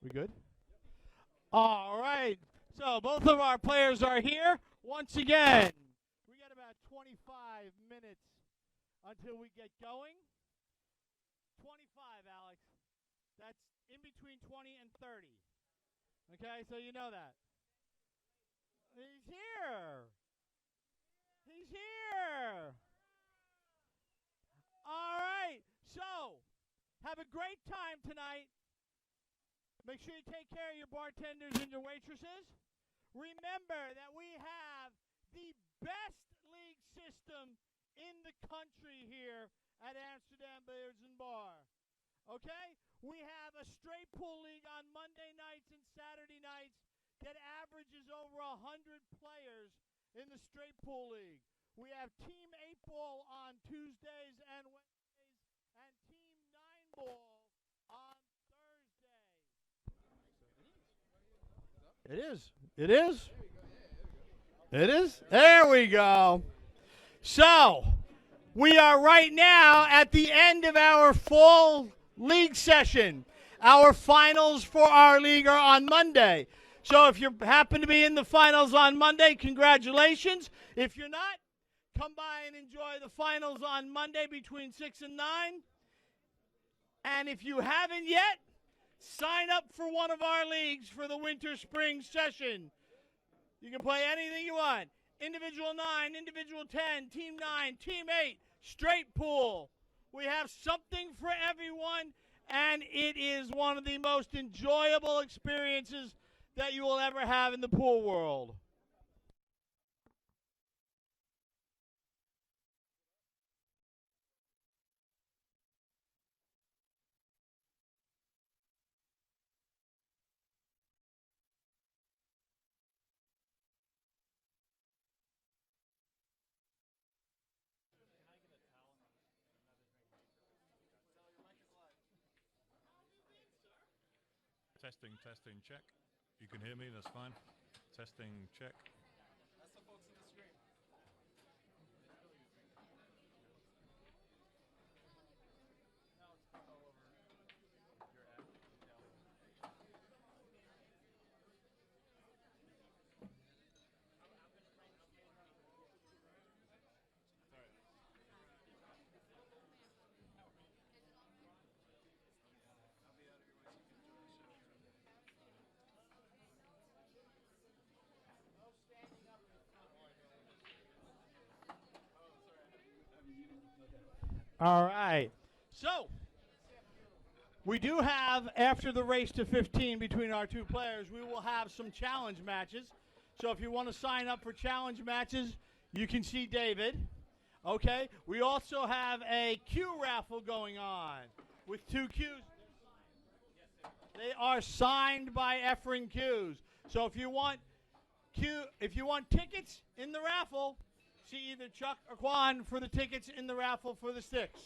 We good? All right. So both of our players are here once again. We got about 25 minutes until we get going. 25, Alex. That's in between 20 and 30. Okay, so you know that. He's here. He's here. All right. So, have a great time tonight. Make sure you take care of your bartenders and your waitresses. Remember that we have the best league system in the country here at Amsterdam Billiards and Bar. Okay? We have a straight pool league on Monday nights and Saturday nights that averages over 100 players in the straight pool league. We have Team 8 Ball on Tuesdays and Wednesdays and Team 9 Ball on Thursday. It is. It is. It is. There we go. So, we are right now at the end of our fall league session. Our finals for our league are on Monday. So if you happen to be in the finals on Monday, congratulations. If you're not, come by and enjoy the finals on Monday between 6 and 9. And if you haven't yet, sign up for one of our leagues for the winter-spring session. You can play anything you want. Individual 9, individual 10, team 9, team 8, straight pool. We have something for everyone, and it is one of the most enjoyable experiences that you will ever have in the pool world. Testing, testing, check. You can hear me, that's fine. Testing, check. All right. So, we do have, after the race to 15 between our two players, we will have some challenge matches. So if you want to sign up for challenge matches, you can see David. Okay? We also have a Q raffle going on with 2 Qs. They are signed by Efren Qs. So if you want tickets in the raffle, see either Chuck or Quan for the tickets in the raffle for the sticks.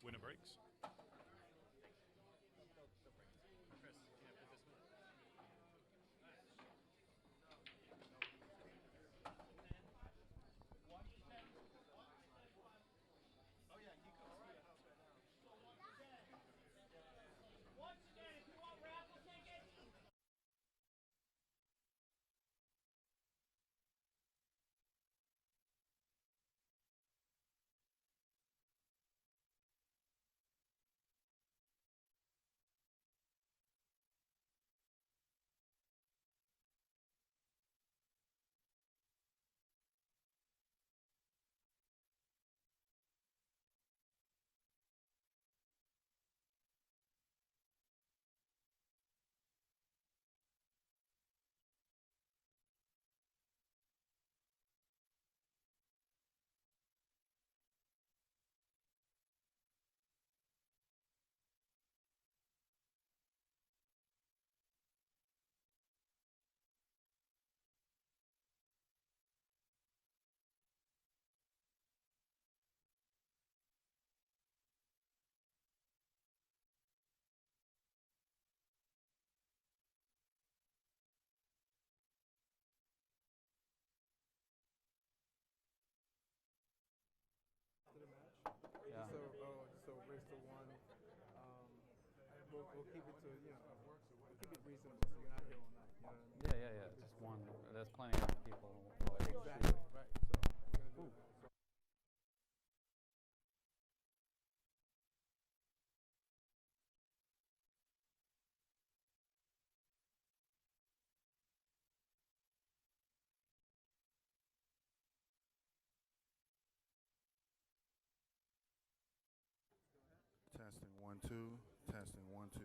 Winner breaks. we'll keep it to we'll keep it reasonable so you're not here all night. You know what I mean? Yeah. Just one. There's plenty of people. Exactly. Right. So we're gonna do that. So, Testing 1 2. Testing 1 2.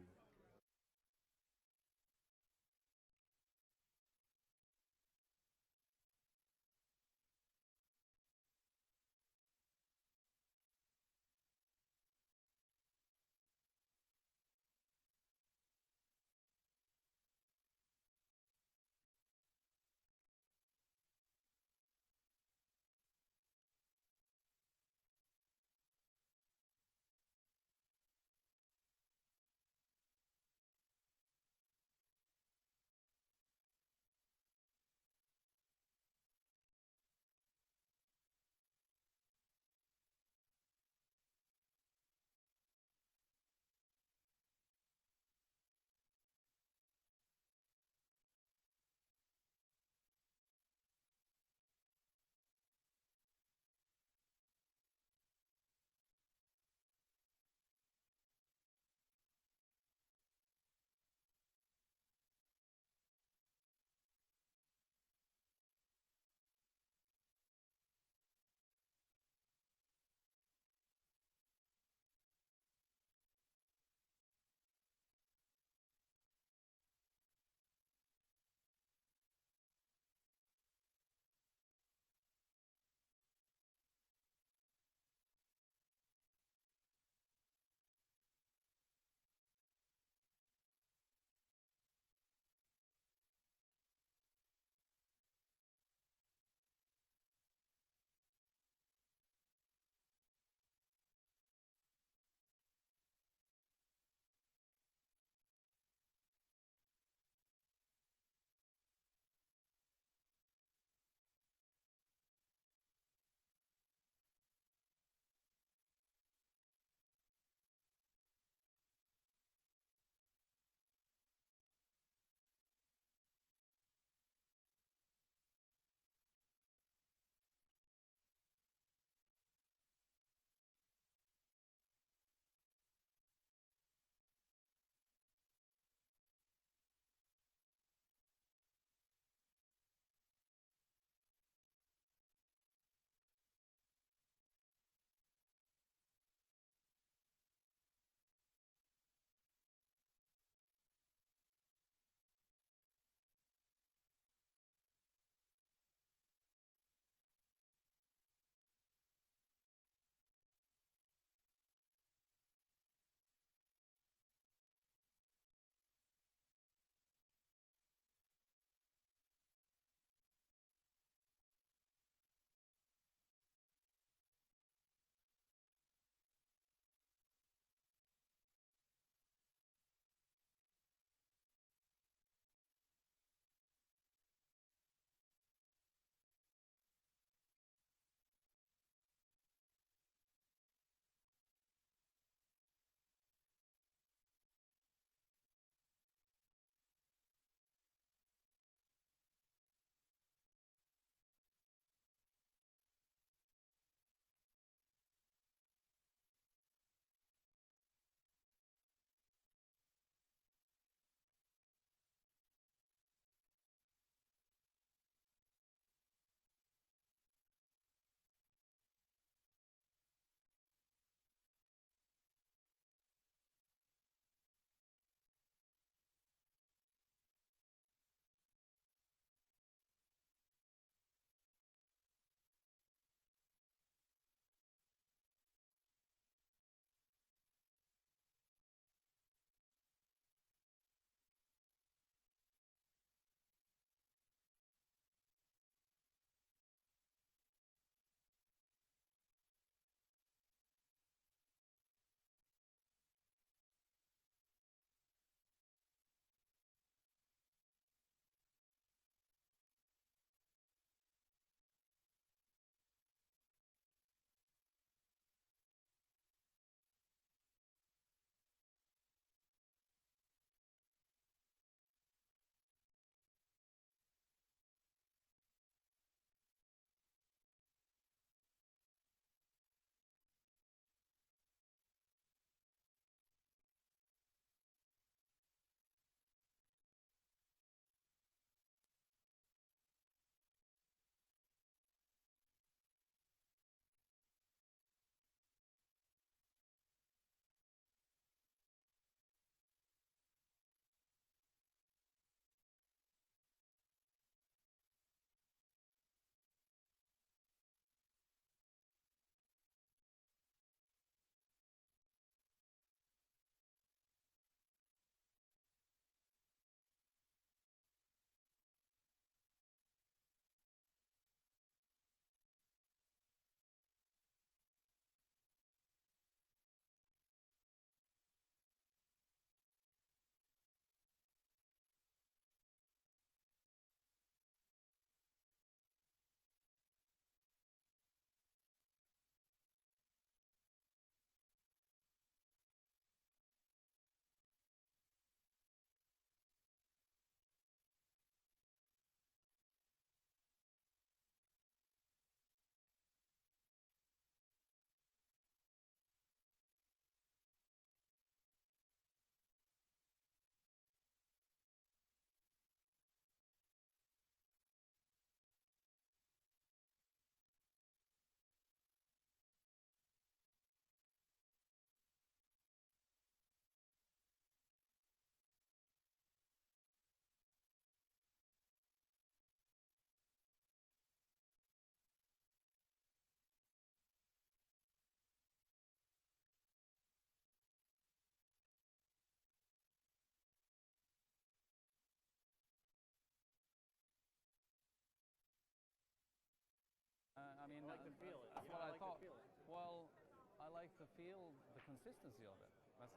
to feel the consistency of it.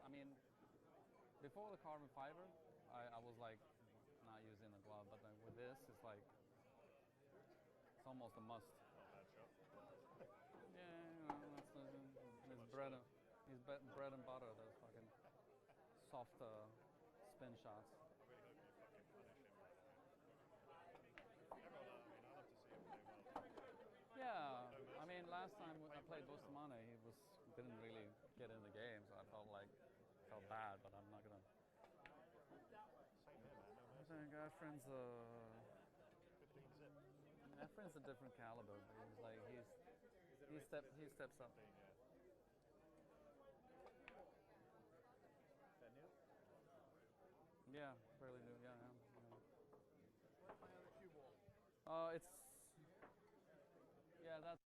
I mean, before the carbon fiber, I was like not using a glove, but then with this, it's like it's almost a must. Yeah, you know, his bread and butter. Those fucking soft spin shots. Yeah, I mean, last time I played Bustamante, didn't really get in the game, so I felt bad, but I'm not gonna. I think Efren's a different caliber. He's like he steps up. Yeah, fairly new. Yeah. It's yeah, that's.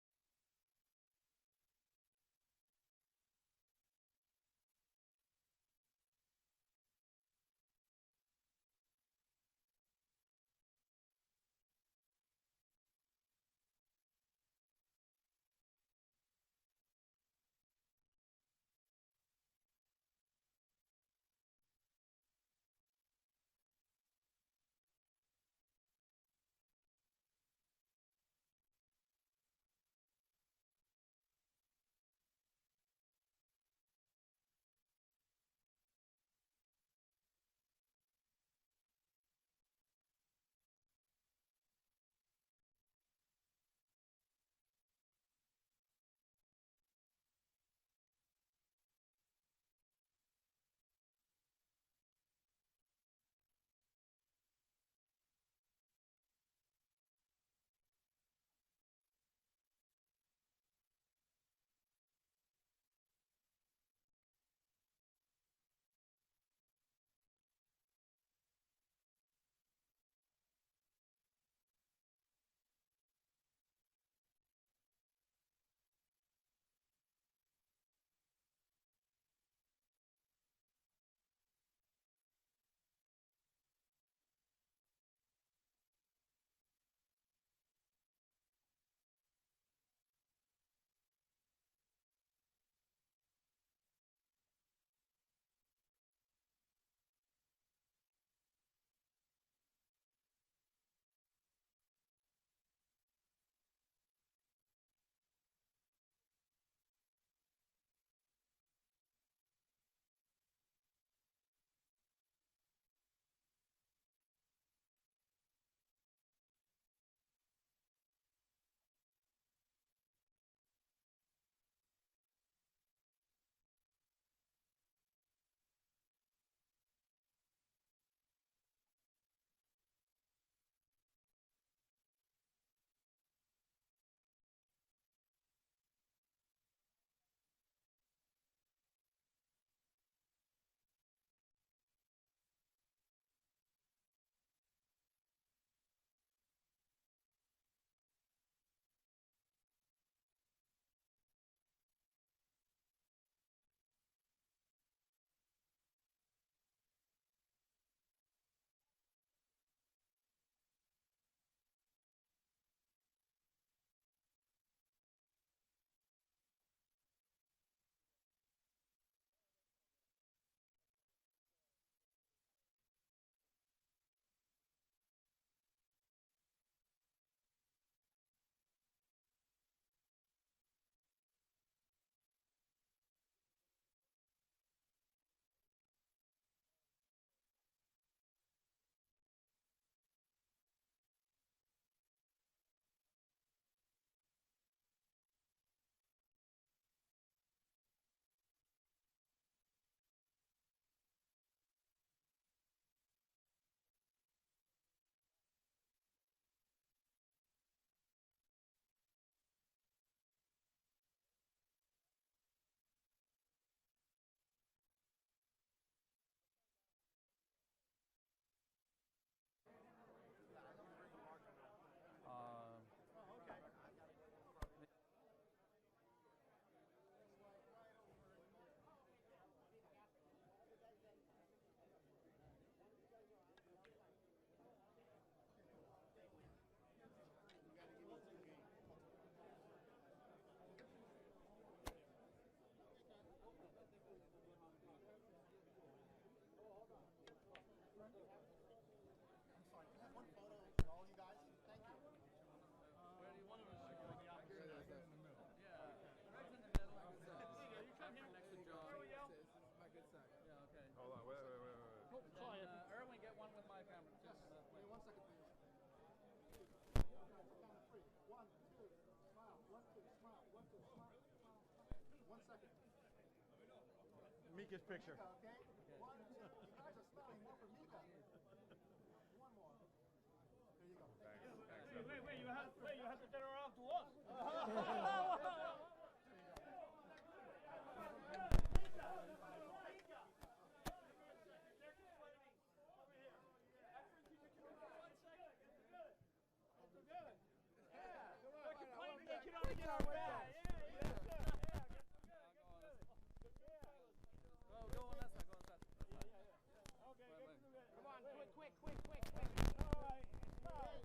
Mika's picture. Okay. One, two. You guys are smiling more for Mika. One more. There you go. Wait, you have to turn around to us. Go on that side, go on that side. Come on, do it quick. All right.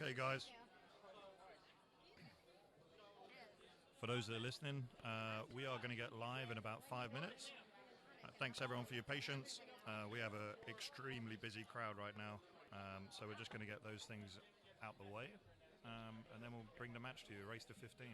Okay, guys. For those that are listening, we are going to get live in about 5 minutes. Thanks everyone for your patience. We have an extremely busy crowd right now, so we're just going to get those things out the way, and then we'll bring the match to you, race to 15.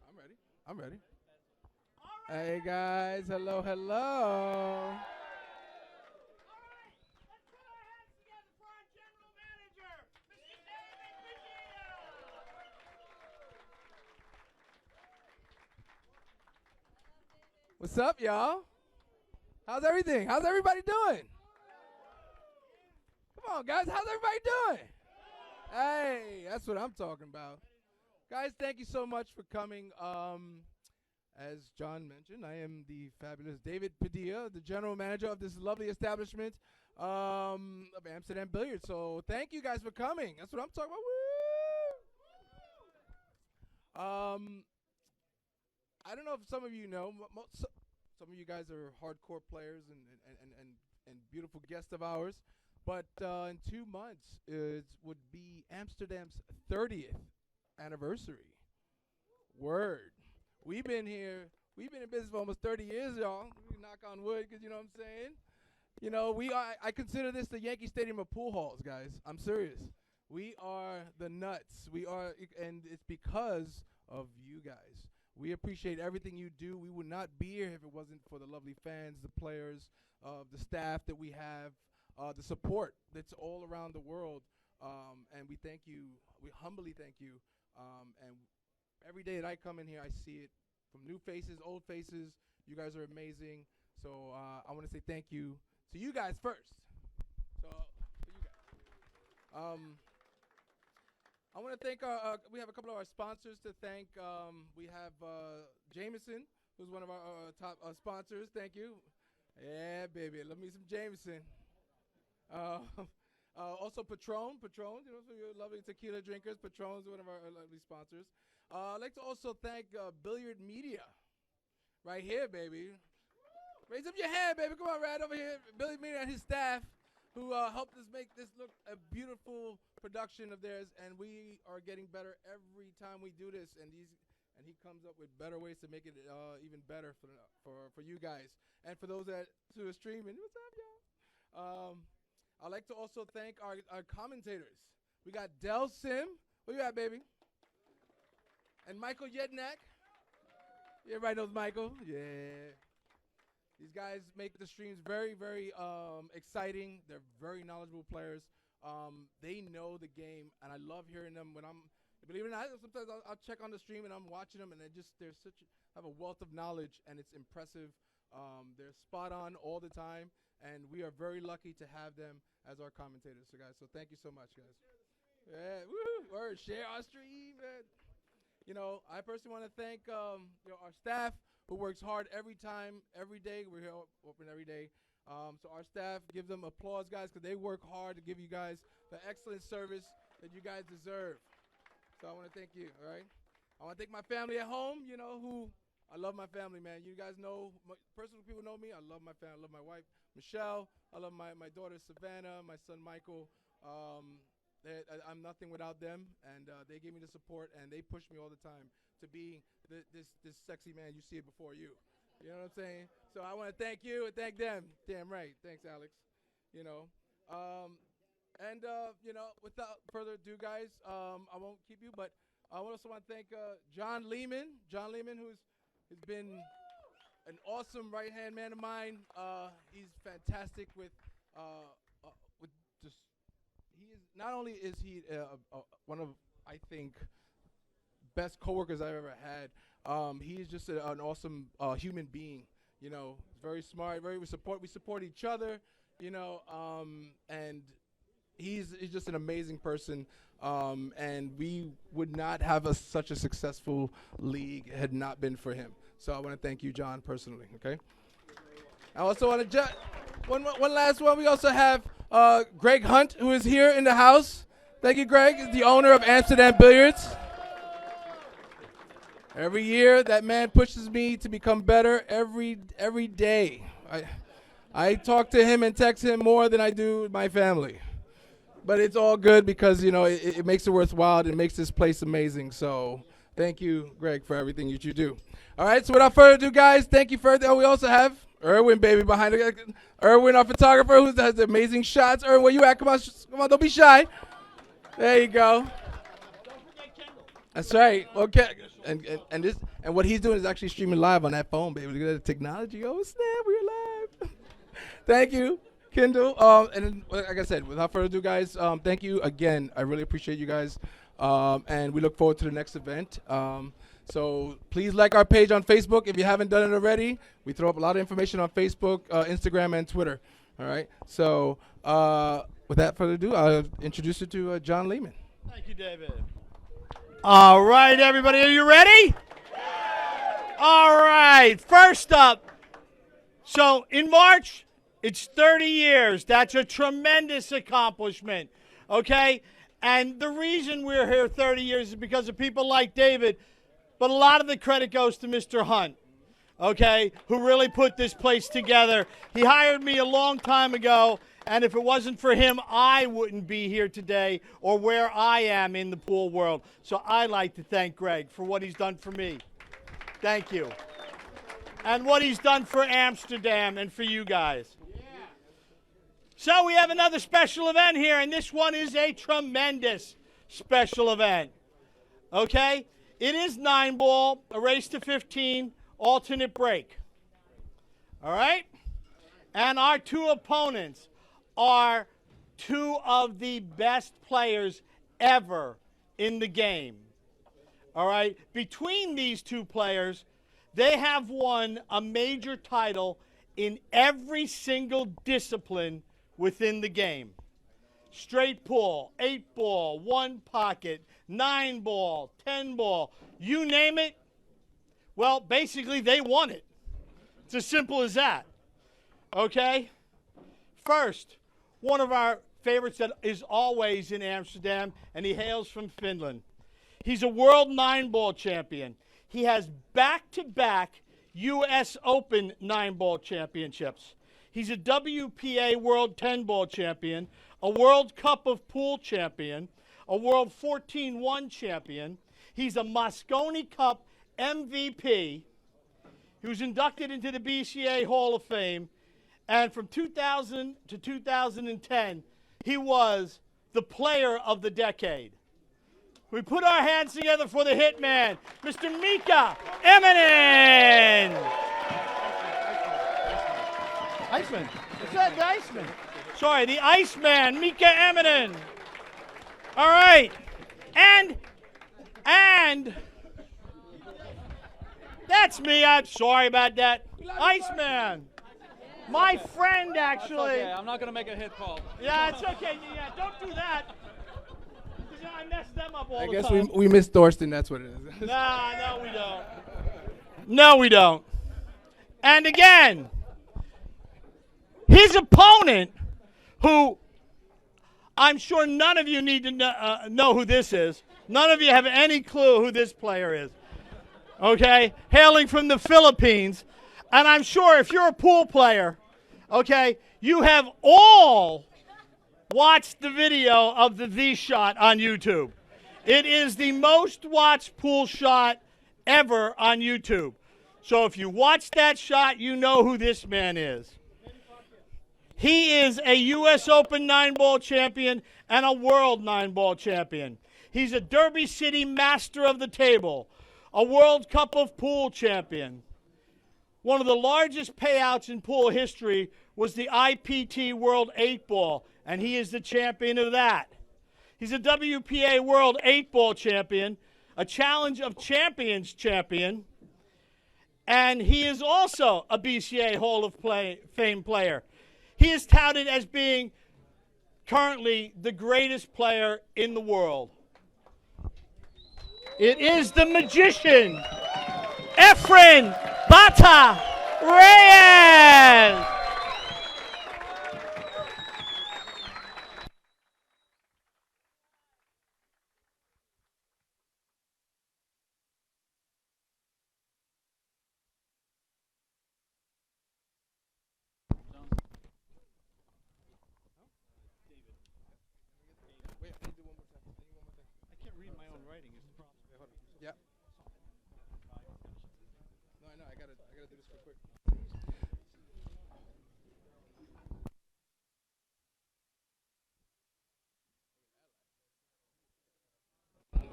I'm ready. I'm ready. Hey guys, hello, hello. Let's put our hands together for our general manager, Mr. David Vigil. What's up, y'all? How's everything? How's everybody doing? Come on, guys. How's everybody doing? Hey, that's what I'm talking about. Guys, thank you so much for coming. As John mentioned, I am the fabulous David Padilla, the general manager of this lovely establishment of Amsterdam Billiards. So thank you guys for coming. That's what I'm talking about. Woo! I don't know if some of you know, some of you guys are hardcore players and beautiful guests of ours. But in 2 months, it would be Amsterdam's 30th anniversary. Word. We've been in business for almost 30 years, y'all. We knock on wood, because you know what I'm saying? You know, I consider this the Yankee Stadium of pool halls, guys. I'm serious. We are the nuts. We are, and it's because of you guys. We appreciate everything you do. We would not be here if it wasn't for the lovely fans, the players, the staff that we have, the support that's all around the world. And we thank you. We humbly thank you. And every day that I come in here, I see it from new faces, old faces. You guys are amazing. So I want to say thank you to you guys first. So for you guys. I want to thank we have a couple of our sponsors to thank. We have Jameson, who's one of our top sponsors. Thank you. Yeah, baby. Love me some Jameson. Also Patron, you know, for your lovely tequila drinkers. Patron's one of our lovely sponsors. I'd like to also thank Billiard Media. Right here, baby. Raise up your hand, baby. Come on, right over here. Billiard Media and his staff, who helped us make this look a beautiful production of theirs, and we are getting better every time we do this. And he comes up with better ways to make it even better for you guys and for those who are streaming. What's up, y'all? I'd like to also thank our commentators. We got Del Sim. Where you at, baby? And Michael Yednak. Everybody knows Michael. Yeah. These guys make the streams very, very exciting. They're very knowledgeable players. They know the game, and I love hearing them when believe it or not, sometimes I'll check on the stream and I'm watching them, and they're have a wealth of knowledge, and it's impressive. They're spot on all the time, and we are very lucky to have them as our commentators. So guys, so thank you so much, guys. Yeah, woo! Word, share our stream, man. You know, I personally want to thank our staff who works hard every time, every day. We're here open every day. So our staff, give them applause, guys, because they work hard to give you guys the excellent service that you guys deserve. So I want to thank you, all right? I want to thank my family at home, you know, I love my family, man. You guys know, personal people know me. I love my family. I love my wife, Michelle. I love my daughter, Savannah, my son, Michael. I'm nothing without them, and they give me the support, and they push me all the time to be this sexy man you see before you. You know what I'm saying? So I want to thank you and thank them. Damn right. Thanks, Alex. You know, you know, without further ado, guys, I won't keep you, but I also want to thank John Lehman. John Lehman, has been an awesome right-hand man of mine. He's fantastic with just. He is not only is he one of, I think, best coworkers I've ever had. He's just an awesome human being. You know, very smart. We support each other. You know, and he's just an amazing person. And we would not have such a successful league had not been for him. So I want to thank you, John, personally. Okay. I also want to one last one. We also have Greg Hunt, who is here in the house. Thank you, Greg. He's the owner of Amsterdam Billiards. Every year, that man pushes me to become better every day. I talk to him and text him more than I do my family. But it's all good because, you know, it makes it worthwhile. It makes this place amazing. So thank you, Greg, for everything that you do. All right, so without further ado, guys, thank you for everything. We also have Erwin, baby, behind the Erwin, our photographer, who has the amazing shots. Erwin, where you at? Come on, don't be shy. There you go. That's right. Okay, and what he's doing is actually streaming live on that phone, baby. Look at the technology. Oh snap, we're live. Thank you, Kendall. And like I said, without further ado, guys, thank you again. I really appreciate you guys, and we look forward to the next event. So please like our page on Facebook if you haven't done it already. We throw up a lot of information on Facebook, Instagram, and Twitter. All right. So without further ado, I'll introduce you to John Lehman. Thank you, David. All right, everybody, are you ready? All right. First up, so in March, it's 30 years. That's a tremendous accomplishment. Okay? And the reason we're here 30 years is because of people like David. But a lot of the credit goes to Mr. Hunt, okay, who really put this place together. He hired me a long time ago, and if it wasn't for him, I wouldn't be here today or where I am in the pool world. So I'd like to thank Greg for what he's done for me. Thank you. And what he's done for Amsterdam and for you guys. Yeah. So we have another special event here, and this one is a tremendous special event, okay? It is 9-ball, a race to 15, alternate break. All right? And our two opponents are two of the best players ever in the game. All right? Between these two players, they have won a major title in every single discipline within the game. Straight pull, 8-ball, 1 pocket, 9-ball, 10-ball, you name it. Well, basically, they won it. It's as simple as that. Okay? First, one of our favorites that is always in Amsterdam, and he hails from Finland. He's a world 9-ball champion. He has back-to-back U.S. Open 9-ball championships. He's a WPA World 10-ball champion, a World Cup of Pool champion, a World 14-1 champion. He's a Moscone Cup MVP. He was inducted into the BCA Hall of Fame. And from 2000 to 2010, he was the player of the decade. We put our hands together for the hitman, Mr. Mika Immonen. Iceman. Is that the Iceman? Sorry, the Iceman, Mika Immonen. All right. And that's me. I'm sorry about that. Iceman. My friend, actually. Okay, I'm not going to make a hit call. Yeah, it's okay. Yeah, don't do that. Because I mess them up all I the guess time. we missed Thorsten. That's what it is. Nah, no, we don't. No, we don't. And again, his opponent, who I'm sure none of you need to know who this is. None of you have any clue who this player is. Okay? Hailing from the Philippines. And I'm sure if you're a pool player, okay, you have all watched the video of the shot on YouTube. It is the most watched pool shot ever on YouTube. So if you watch that shot, you know who this man is. He is a U.S. Open 9-ball champion and a World 9-ball champion. He's a Derby City Master of the Table, a World Cup of Pool champion. One of the largest payouts in pool history was the IPT World 8-ball, and he is the champion of that. He's a WPA World 8-ball champion, a Challenge of Champions champion, and he is also a BCA Hall of Fame player. He is touted as being currently the greatest player in the world. It is the magician, Efren Bata Reyes. I can't read my own writing. Is the problem? Yeah. No, I know. I gotta do this real quick.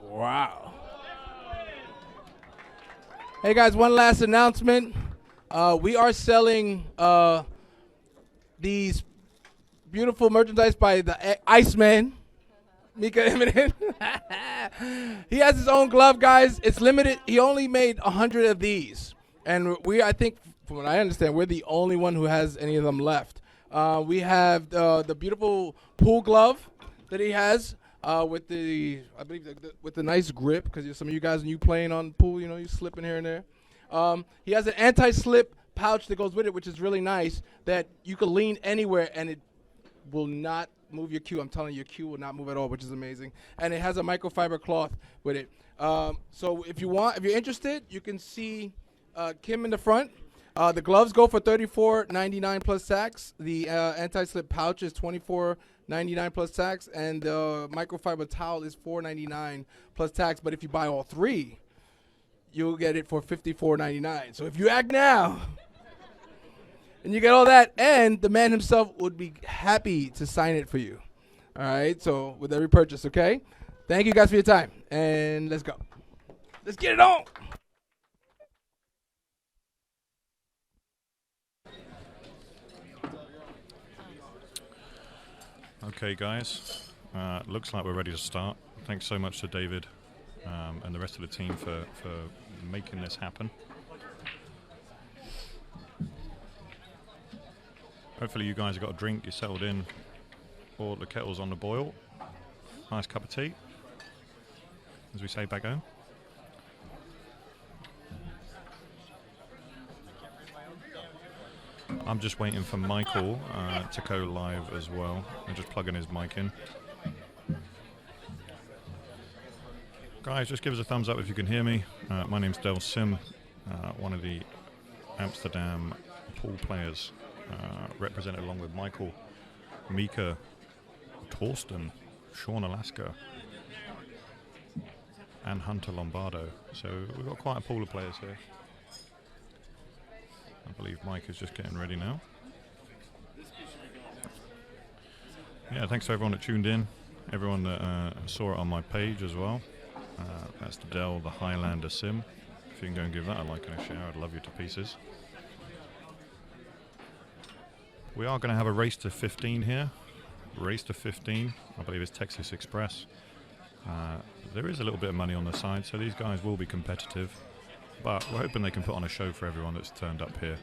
Wow. Hey guys, one last announcement. We are selling these beautiful merchandise by the Iceman, Mika Immonen. He has his own glove, guys. It's limited. He only made 100 of these. And I think, from what I understand, we're the only one who has any of them left. We have the beautiful pool glove that he has with the, I believe, with the nice grip, because some of you guys, when you playing on pool, you know, you slipping here and there. He has an anti-slip pouch that goes with it, which is really nice, that you can lean anywhere and it will not move your cue. I'm telling you, your cue will not move at all, which is amazing. And it has a microfiber cloth with it. So if you're interested, you can see Kim in the front. The gloves go for $34.99 plus tax. The anti-slip pouch is $24.99 plus tax, and the microfiber towel is $4.99 plus tax. But if you buy all three, you'll get it for $54.99. So if you act now, and you get all that, and the man himself would be happy to sign it for you. All right, so with every purchase, okay? Thank you guys for your time, and let's go. Let's get it on. Okay, guys. Looks like we're ready to start. Thanks so much to David and the rest of the team for making this happen. Hopefully you guys have got a drink, you're settled in, or the kettle's on the boil. Nice cup of tea, as we say back home. I'm just waiting for Michael to go live as well. I'm just plugging his mic in. Guys, just give us a thumbs up if you can hear me. My name's Del Sim, one of the Amsterdam pool players, represented along with Michael, Mika, Torsten, Sean Alaska, and Hunter Lombardo. So we've got quite a pool of players here. I believe Mike is just getting ready now. Yeah, thanks to everyone that tuned in, everyone that saw it on my page as well. That's Del, the Highlander Sim. If you can go and give that a like and a share, I'd love you to pieces. We are going to have a race to 15 here. Race to 15, I believe it's Texas Express. There is a little bit of money on the side, so these guys will be competitive. But we're hoping they can put on a show for everyone that's turned up here.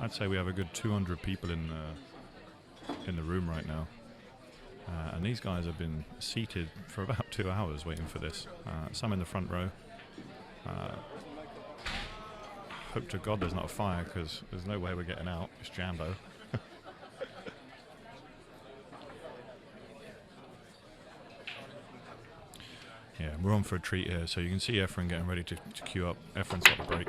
I'd say we have a good 200 people in the room right now. And these guys have been seated for about 2 hours waiting for this. Some in the front row. Hope to God there's not a fire, because there's no way we're getting out. It's Jambo. Yeah, we're on for a treat here. So you can see Efren getting ready to queue up. Efren's got the break.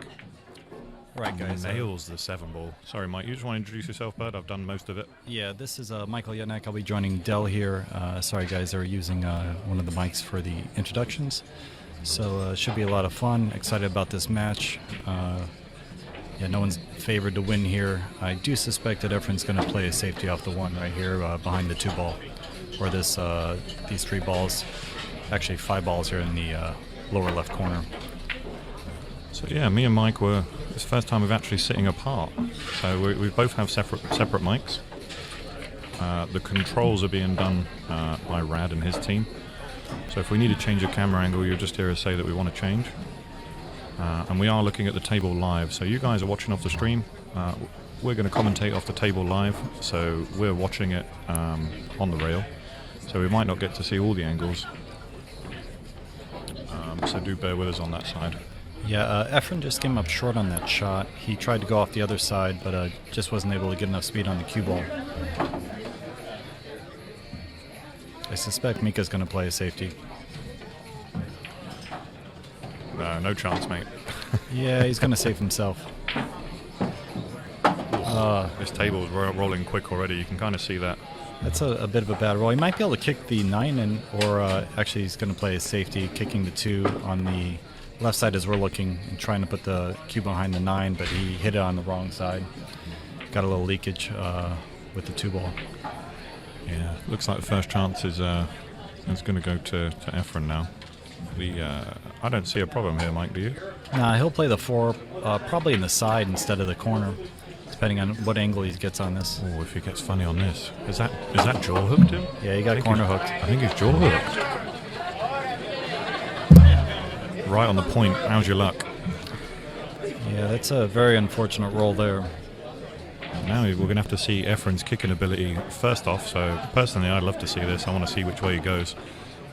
Right, guys. Nails the 7-ball. Sorry, Mike, you just want to introduce yourself, bud? I've done most of it. Yeah, this is Michael Yanek. I'll be joining Del here. Sorry, guys, they're using one of the mics for the introductions. So should be a lot of fun. Excited about this match. Yeah, no one's favored to win here. I do suspect that Efren's going to play a safety off the one right here behind the 2-ball. Or these 3 balls. Actually, 5 balls here in the lower left corner. So yeah, me and Mike it's the first time we've actually sitting apart. So we both have separate mics. The controls are being done by Rad and his team. So if we need to change a camera angle, you'll just hear us say that we want to change. And we are looking at the table live. So you guys are watching off the stream. We're going to commentate off the table live. So we're watching it on the rail. So we might not get to see all the angles. So do bear with us on that side. Yeah, Efren just came up short on that shot. He tried to go off the other side, but just wasn't able to get enough speed on the cue ball. I suspect Mika's going to play a safety. No chance, mate. Yeah, he's going to save himself. This table is rolling quick already. You can kind of see that. That's a bit of a bad roll. He might be able to kick the 9 in, or actually he's going to play a safety, kicking the 2 on the left side as we're looking and trying to put the cue behind the 9, but he hit it on the wrong side. Got a little leakage with the 2-ball. Yeah, looks like the first chance is going to go to Efren now. I don't see a problem here, Mike, do you? Nah, he'll play the 4 probably in the side instead of the corner, depending on what angle he gets on this. Oh, if he gets funny on this. Is that jaw hooked him? Yeah, he got corner hooked. I think he's jaw hooked. Right on the point. How's your luck? Yeah, that's a very unfortunate roll there. Now we're going to have to see Efren's kicking ability first off. So personally, I'd love to see this. I want to see which way he goes.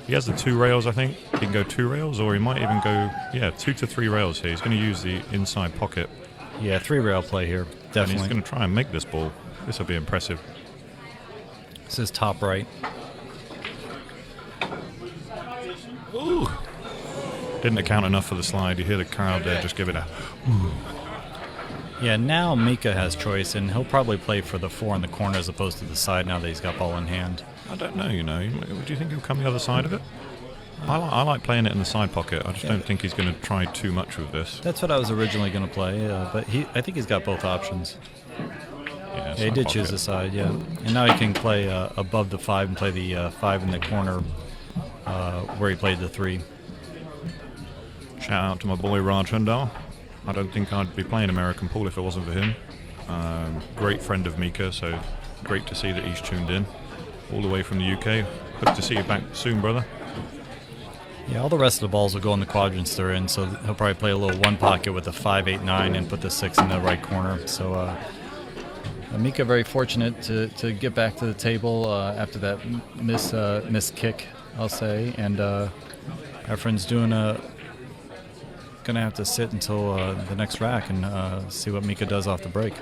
He has the 2 rails, I think. He can go 2 rails, or he might even go 2 to 3 rails here. He's going to use the inside pocket. Yeah, 3 rail play here, definitely. And he's going to try and make this ball. This will be impressive. This is top right. Ooh! Didn't account enough for the slide. You hear the crowd there just give it a ooh. Yeah, now Mika has choice, and he'll probably play for the 4 in the corner as opposed to the side now that he's got ball in hand. I don't know, Do you think he'll come the other side of it? I like playing it in the side pocket. I just don't think he's going to try too much with this. That's what I was originally going to play, but I think he's got both options. Yeah, he did choose the side, yeah. And now he can play above the 5 and play the 5 in the corner where he played the 3. Shout out to my boy Raj Hundal. I don't think I'd be playing American pool if it wasn't for him. Great friend of Mika, so great to see that he's tuned in. all the way from the UK. Hope to see you back soon, brother. Yeah, all the rest of the balls will go in the quadrants they're in, so he'll probably play a little one pocket with a 5, 8, 9 and put the 6 in the right corner. So Mika very fortunate to get back to the table after that missed kick, I'll say. And Efren's gonna have to sit until the next rack and see what Mika does off the break.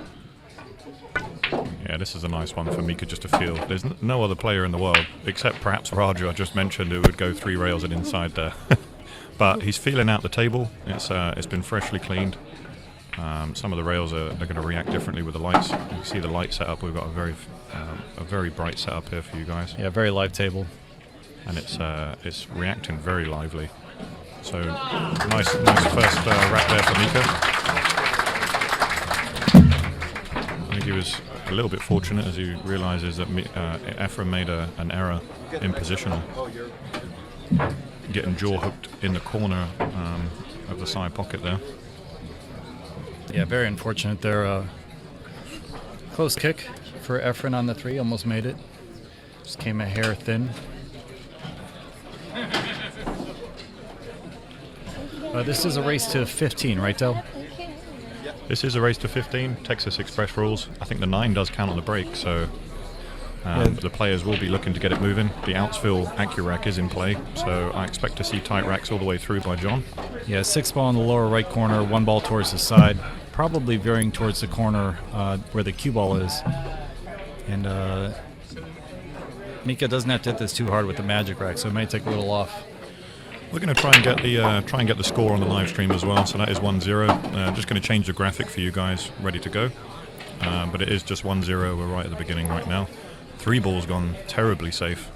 Yeah, this is a nice one for Mika just to feel. There's no other player in the world, except perhaps Raju, I just mentioned, who would go 3 rails and inside there. But he's feeling out the table. It's been freshly cleaned. Some of the rails are going to react differently with the lights. You can see the light setup. We've got a very bright setup here for you guys. Yeah, very live table. And it's reacting very lively. So nice first rack there for Mika. I think he was a little bit fortunate as he realizes that Efren made an error in positional, getting jaw hooked in the corner of the side pocket there. Yeah, very unfortunate there. Close kick for Efren on the 3, almost made it. Just came a hair thin. This is a race to 15, right, Del? This is a race to 15, Texas Express rules. I think the 9 does count on the break, so the players will be looking to get it moving. The Outsville AccuRack is in play, so I expect to see tight racks all the way through by John. Yeah, 6 ball in the lower right corner, 1 ball towards the side, probably veering towards the corner where the cue ball is. And Mika doesn't have to hit this too hard with the magic rack, so it may take a little off. We're going to try and get the score on the live stream as well. So that is 1-0. Just going to change the graphic for you guys, ready to go. But it is just 1-0. We're right at the beginning right now. 3 balls gone terribly safe.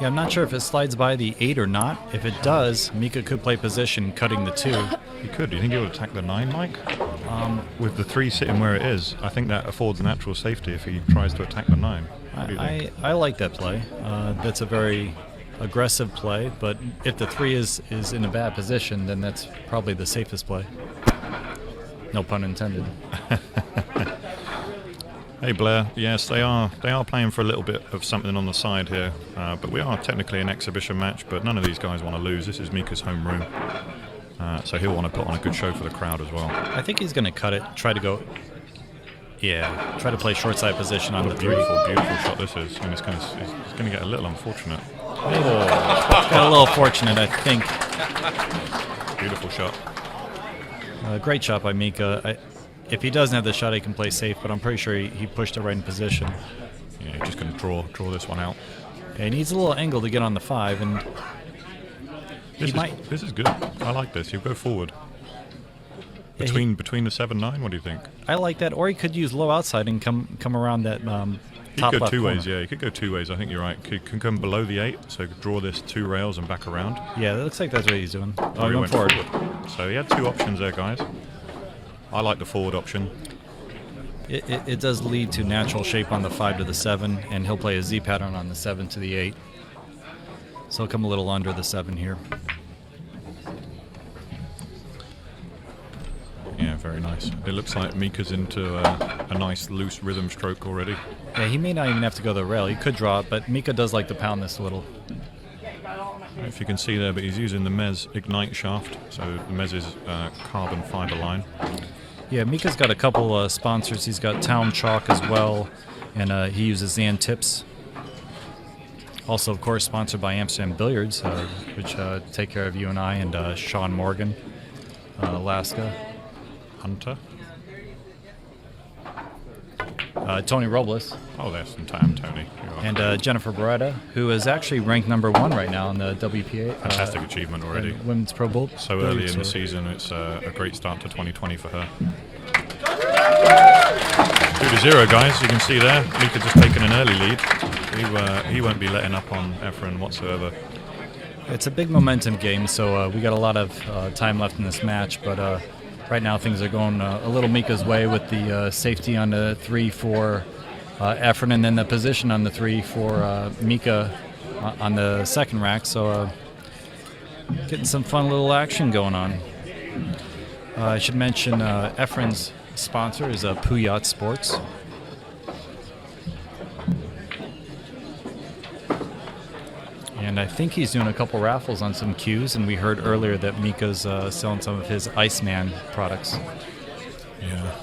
Yeah, I'm not sure if it slides by the 8 or not. If it does, Mika could play position, cutting the 2. He could. Do you think he would attack the 9, Mike? With the 3 sitting where it is, I think that affords natural safety if he tries to attack the 9. I like that play. That's a very aggressive play, but if the 3 is in a bad position, then that's probably the safest play. No pun intended. Hey Blair, yes, they are playing for a little bit of something on the side here, but we are technically an exhibition match, but none of these guys want to lose. This is Mika's home room, so he'll want to put on a good show for the crowd as well. I think he's going to cut it, try to play short side position on the 3. Beautiful shot this is, and it's going to get a little unfortunate. Oh, got a little fortunate, I think. Beautiful shot. Great shot by Mika. If he doesn't have the shot, he can play safe, but I'm pretty sure he pushed it right in position. Yeah, he's just going to draw this one out. Yeah, he needs a little angle to get on the 5, and this is good. I like this. You go forward. Between the 7-9, what do you think? I like that. Or he could use low outside and come around that he could go 2 ways, yeah. He could go 2 ways. I think you're right. He can come below the 8, so draw this 2 rails and back around. Yeah, that looks like that's what he's doing. He went forward. So he had 2 options there, guys. I like the forward option. It does lead to natural shape on the 5 to the 7, and he'll play a Z pattern on the 7 to the 8. So he'll come a little under the 7 here. Yeah, very nice. It looks like Mika's into a nice loose rhythm stroke already. Yeah, he may not even have to go the rail. He could draw it, but Mika does like to pound this a little. If you can see there, but he's using the Mez Ignite shaft. So the Mez is carbon fiber line. Yeah, Mika's got a couple sponsors. He's got Town Chalk as well, and he uses Zan Tips. Also, of course, sponsored by Amsterdam Billiards, which take care of you and I and Sean Morgan, Alaska. Hunter. Tony Robles. Oh, there's some time, Tony. And Jennifer Beretta, who is actually ranked #1 right now in the WPA. Fantastic achievement already. Women's Pro Bowl. So early in the season, it's a great start to 2020 for her. 2-0, guys. You can see there, Mika just taking an early lead. He won't be letting up on Efren whatsoever. It's a big momentum game, so we got a lot of time left in this match, but right now things are going a little Mika's way with the safety on the 3 for Efren, and then the position on the 3 for Mika on the second rack. So getting some fun little action going on. I should mention Efren's sponsor is Puyat Sports. And I think he's doing a couple raffles on some cues, and we heard earlier that Mika's selling some of his Iceman products. Yeah.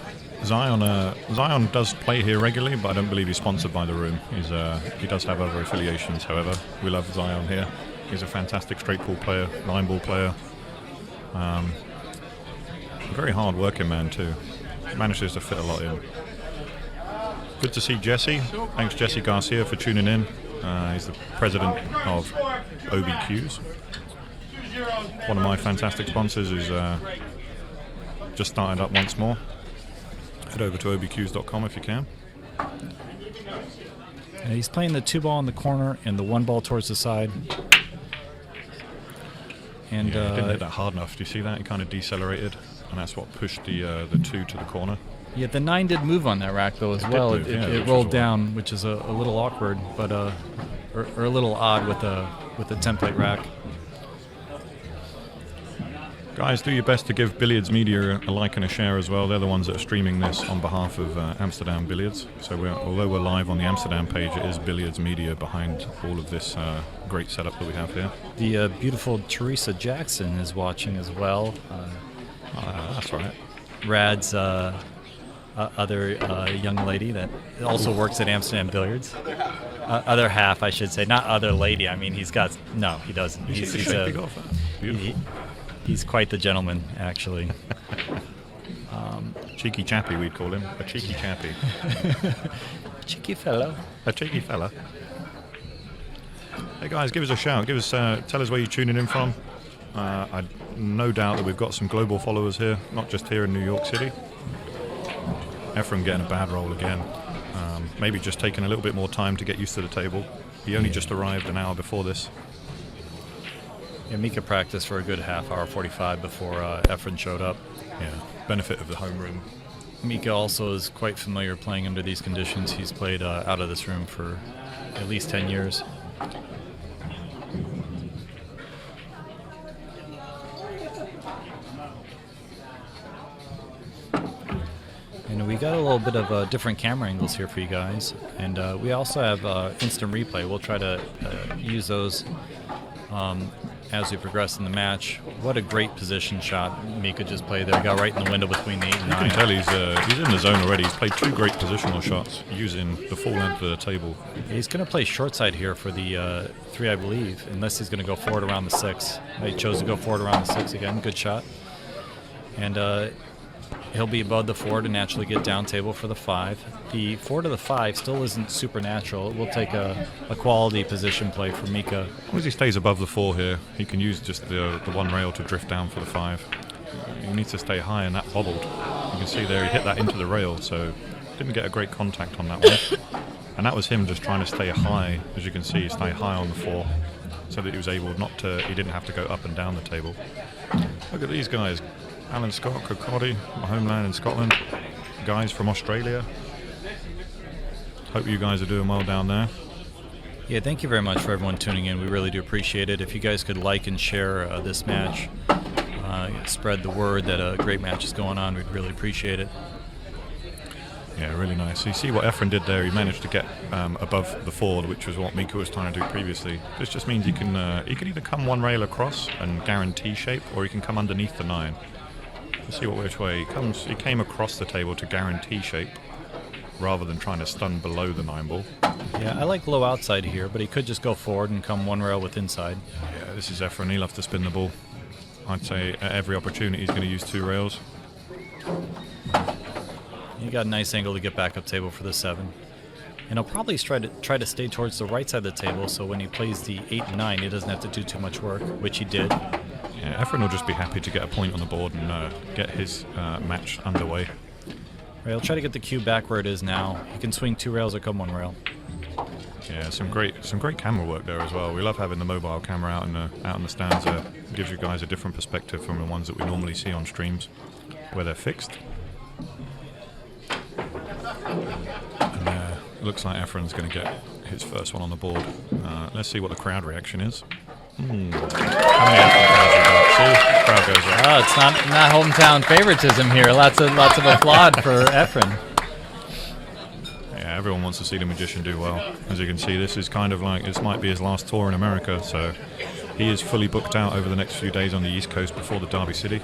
Zion does play here regularly, but I don't believe he's sponsored by the room. He does have other affiliations, however. We love Zion here. He's a fantastic straight ball player, 9-ball player. A very hard working man too. Manages to fit a lot in. Good to see Jesse. Thanks Jesse Garcia for tuning in. He's the president of OBQs. One of my fantastic sponsors who's just started up once more. Head over to obqs.com if you can. And he's playing the 2-ball in the corner and the 1-ball towards the side. And yeah, didn't hit that hard enough. Do you see that? He kind of decelerated, and that's what pushed the 2 to the corner. Yeah, the 9 did move on that rack though as well. Move, it rolled down, which is a little awkward, but or a little odd with the template rack. Guys, do your best to give Billiards Media a like and a share as well. They're the ones that are streaming this on behalf of Amsterdam Billiards. So although we're live on the Amsterdam page, it is Billiards Media behind all of this great setup that we have here. The beautiful Teresa Jackson is watching as well. That's right. Rad's other young lady that also works at Amsterdam Billiards. Other half, I should say. Not other lady. I mean, he doesn't. He's a golfer. Beautiful. He's quite the gentleman, actually. Cheeky chappy, we'd call him. A cheeky chappy. Cheeky fellow. A cheeky fella. Hey guys, give us a shout. Tell us where you're tuning in from. I no doubt that we've got some global followers here, not just here in New York City. Efren getting a bad roll again. Maybe just taking a little bit more time to get used to the table. He only just arrived an hour before this. Yeah, Mika practiced for a good half hour, 45 before Efren showed up. Yeah, benefit of the homeroom. Mika also is quite familiar playing under these conditions. He's played out of this room for at least 10 years. And we got a little bit of different camera angles here for you guys. And we also have instant replay. We'll try to use those as we progress in the match. What a great position shot Mika just played there. Got right in the window between the 8 and 9. You can tell he's in the zone already. He's played 2 great positional shots using the full length of the table. He's going to play short side here for the 3, I believe, unless he's going to go forward around the 6. He chose to go forward around the 6 again. Good shot. And he'll be above the 4 to naturally get down table for the 5. The 4 to the 5 still isn't supernatural. It will take a quality position play for Mika. As long as he stays above the 4 here, he can use just the 1 rail to drift down for the 5. He needs to stay high, and that bobbled. You can see there he hit that into the rail, so didn't get a great contact on that one. And that was him just trying to stay high, as you can see, stay high on the 4, so that he was able he didn't have to go up and down the table. Look at these guys. Alan Scott, Kirkcaldy, my homeland in Scotland. Guys from Australia. Hope you guys are doing well down there. Yeah, thank you very much for everyone tuning in. We really do appreciate it. If you guys could like and share this match, spread the word that a great match is going on, we'd really appreciate it. Yeah, really nice. So you see what Efren did there. He managed to get above the 4, which was what Mika was trying to do previously. This just means he can either come 1 rail across and guarantee shape, or he can come underneath the 9. Let's see which way he came across the table to guarantee shape rather than trying to stun below the 9 ball. Yeah, I like low outside here, but he could just go forward and come 1 rail with inside. Yeah, this is Efren. He loves to spin the ball. I'd say at every opportunity he's going to use 2 rails. He got a nice angle to get back up table for the 7. And he'll probably try to stay towards the right side of the table, so when he plays the 8 and 9, he doesn't have to do too much work, which he did. Yeah, Efren will just be happy to get a point on the board and get his match underway. Right, he'll try to get the cue back where it is now. He can swing 2 rails or come 1 rail. Yeah, some great camera work there as well. We love having the mobile camera out in the stands. It gives you guys a different perspective from the ones that we normally see on streams, where they're fixed. And it looks like Efren's going to get his first one on the board. Let's see what the crowd reaction is. How many Efren fans we got? See, crowd goes right. Oh, it's not hometown favoritism here. Lots of applaud for Efren. Yeah, Yeah, everyone wants to see the magician do well. As you can see, this is kind of like, this might be his last tour in America, so he is fully booked out over the next few days on the East Coast before the Derby City.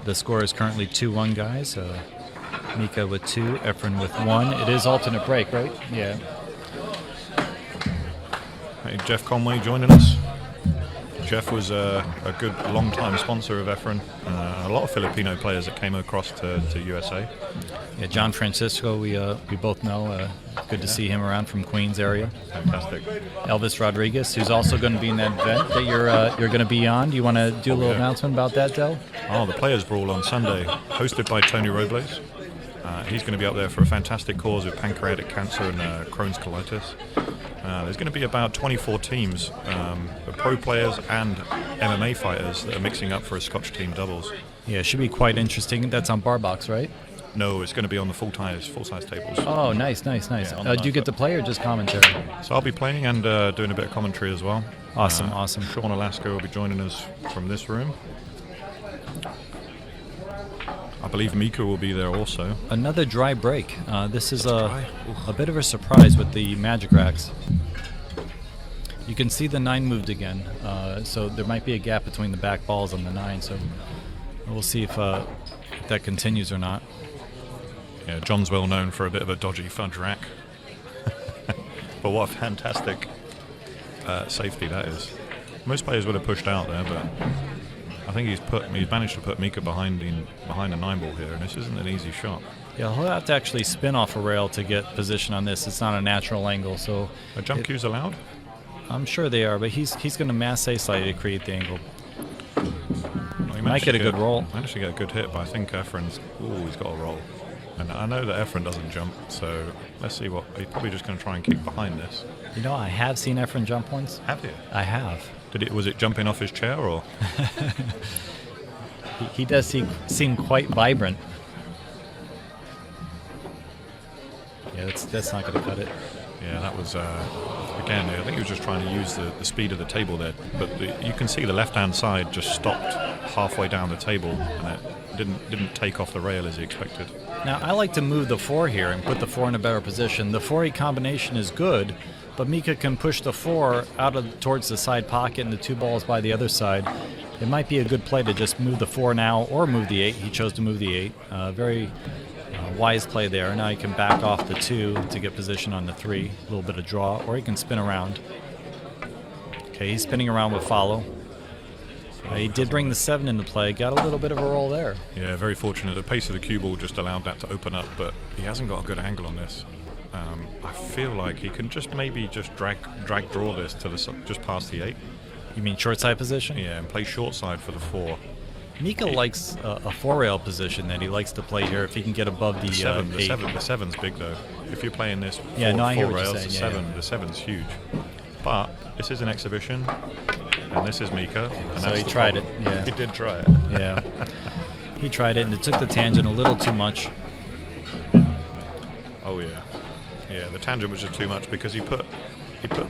The score is currently 2-1, guys. Mika with 2, Efren with 1. It is alternate break, right? Yeah. Hey, Jeff Conway joining us. Jeff was a good long-time sponsor of Efren. A lot of Filipino players that came across to USA. Yeah, John Francisco, we both know. Good to see him around from Queens area. Fantastic. Elvis Rodriguez, who's also going to be in that event that you're going to be on. Do you want to do a little announcement about that, Del? Oh, the Players Brawl on Sunday, hosted by Tony Robles. He's going to be up there for a fantastic cause with pancreatic cancer and Crohn's colitis. There's going to be about 24 teams, pro players and MMA fighters that are mixing up for a Scotch team doubles. Yeah, it should be quite interesting. That's on bar box, right? No, it's going to be on the full-size tables. Oh, nice. Yeah, do you get to play or just commentary? So I'll be playing and doing a bit of commentary as well. Awesome. Sean Alaska will be joining us from this room. I believe Mika will be there also. Another dry break. This is a bit of a surprise with the Magic Racks. You can see the 9 moved again, so there might be a gap between the back balls on the 9, so we'll see if that continues or not. Yeah, John's well known for a bit of a dodgy fudge rack. But what a fantastic safety that is. Most players would have pushed out there, but I think he's managed to put Mika behind a 9 ball here, and this isn't an easy shot. Yeah, he'll have to actually spin off a rail to get position on this. It's not a natural angle, so... Are jump cues allowed? I'm sure they are, but he's going to masse slightly to create the angle. Well, he might get a good roll. Managed to get a good hit, but I think Efren's... Ooh, he's got a roll. And I know that Efren doesn't jump, so let's see what... He's probably just going to try and kick behind this. You know, I have seen Efren jump once. Have you? I have. Was it jumping off his chair, or...? He does seem quite vibrant. Yeah, that's not going to cut it. Yeah, that was... Again, I think he was just trying to use the speed of the table there. But you can see the left-hand side just stopped halfway down the table, and it didn't take off the rail as he expected. Now, I like to move the 4 here and put the 4 in a better position. The 4-8 combination is good, but Mika can push the 4 out towards the side pocket and the 2 balls by the other side. It might be a good play to just move the 4 now or move the 8. He chose to move the 8. Very wise play there. Now he can back off the 2 to get position on the 3. A little bit of draw, or he can spin around. Okay, he's spinning around with follow. He did bring the 7 into play. Got a little bit of a roll there. Yeah, very fortunate. The pace of the cue ball just allowed that to open up, but he hasn't got a good angle on this. I feel like he can maybe drag draw this to just past the 8. You mean short side position? Yeah, and play short side for the 4. Mika likes a 4-rail position that he likes to play here if he can get above the 7. 8. The 7's big though. If you're playing this I hear 4 what you're rails, saying. the 7's huge. But this is an exhibition, and this is Mika. And so he tried it. Yeah, he did try it. Yeah, he tried it, and it took the tangent a little too much. Oh yeah, yeah. The tangent was just too much because he put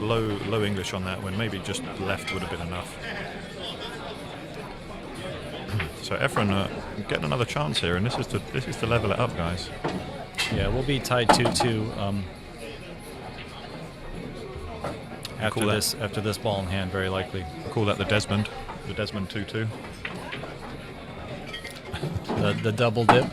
low English on that when maybe just left would have been enough. So Efren getting another chance here, and this is to level it up, guys. Yeah, we'll be tied 2-2 after this ball in hand, very likely. We'll call that the Desmond 2-2. The double dip.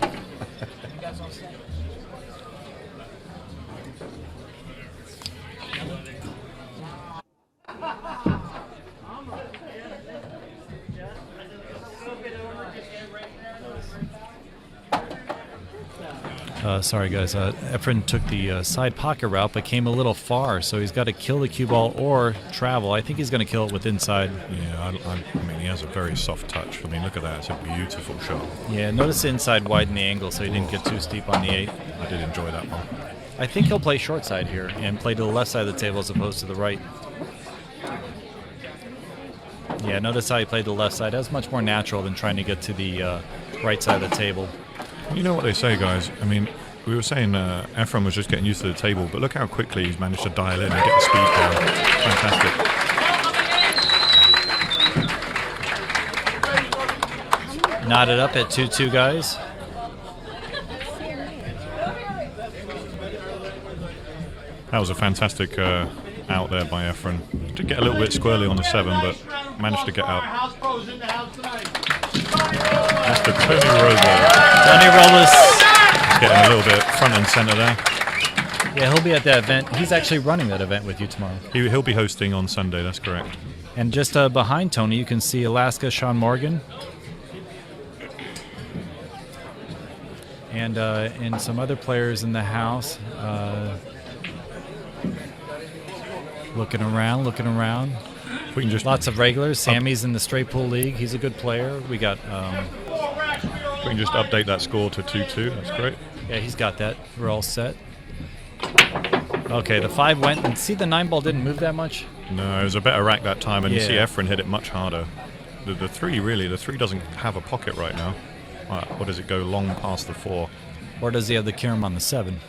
Sorry guys, Efren took the side pocket route but came a little far, so he's got to kill the cue ball or travel. I think he's going to kill it with inside. Yeah, I mean he has a very soft touch. I mean look at that, it's a beautiful shot. Yeah, notice the inside widen the angle so he didn't get too steep on the 8. I did enjoy that one. I think he'll play short side here and play to the left side of the table as opposed to the right. Yeah, notice how he played the left side. That was much more natural than trying to get to the right side of the table. You know what they say, guys? I mean, we were saying Efren was just getting used to the table, but look how quickly he's managed to dial in and get the speed down. Fantastic. Knotted up at 2-2, guys. That was a fantastic out there by Efren. Did get a little bit squirrely on the 7, but managed to get out. Mr. Tony Robles. Tony Robles Getting a little bit front and center there. Yeah, he'll be at that event. He's actually running that event with you tomorrow. He'll be hosting on Sunday, that's correct. And just behind Tony, you can see Alaska Sean Morgan. And some other players in the house. Looking around. We can just Lots of regulars. Sammy's in the straight pool league. He's a good player. We got. we can just update that score to 2-2. That's great. Yeah, he's got that. We're all set. Okay, the 5 went, and see the 9 ball didn't move that much. No, it was a better rack that time, and you see Yeah. Efren hit it much harder. The 3 doesn't have a pocket right now. Or does it go long past the 4? Or does he have the carom on the 7?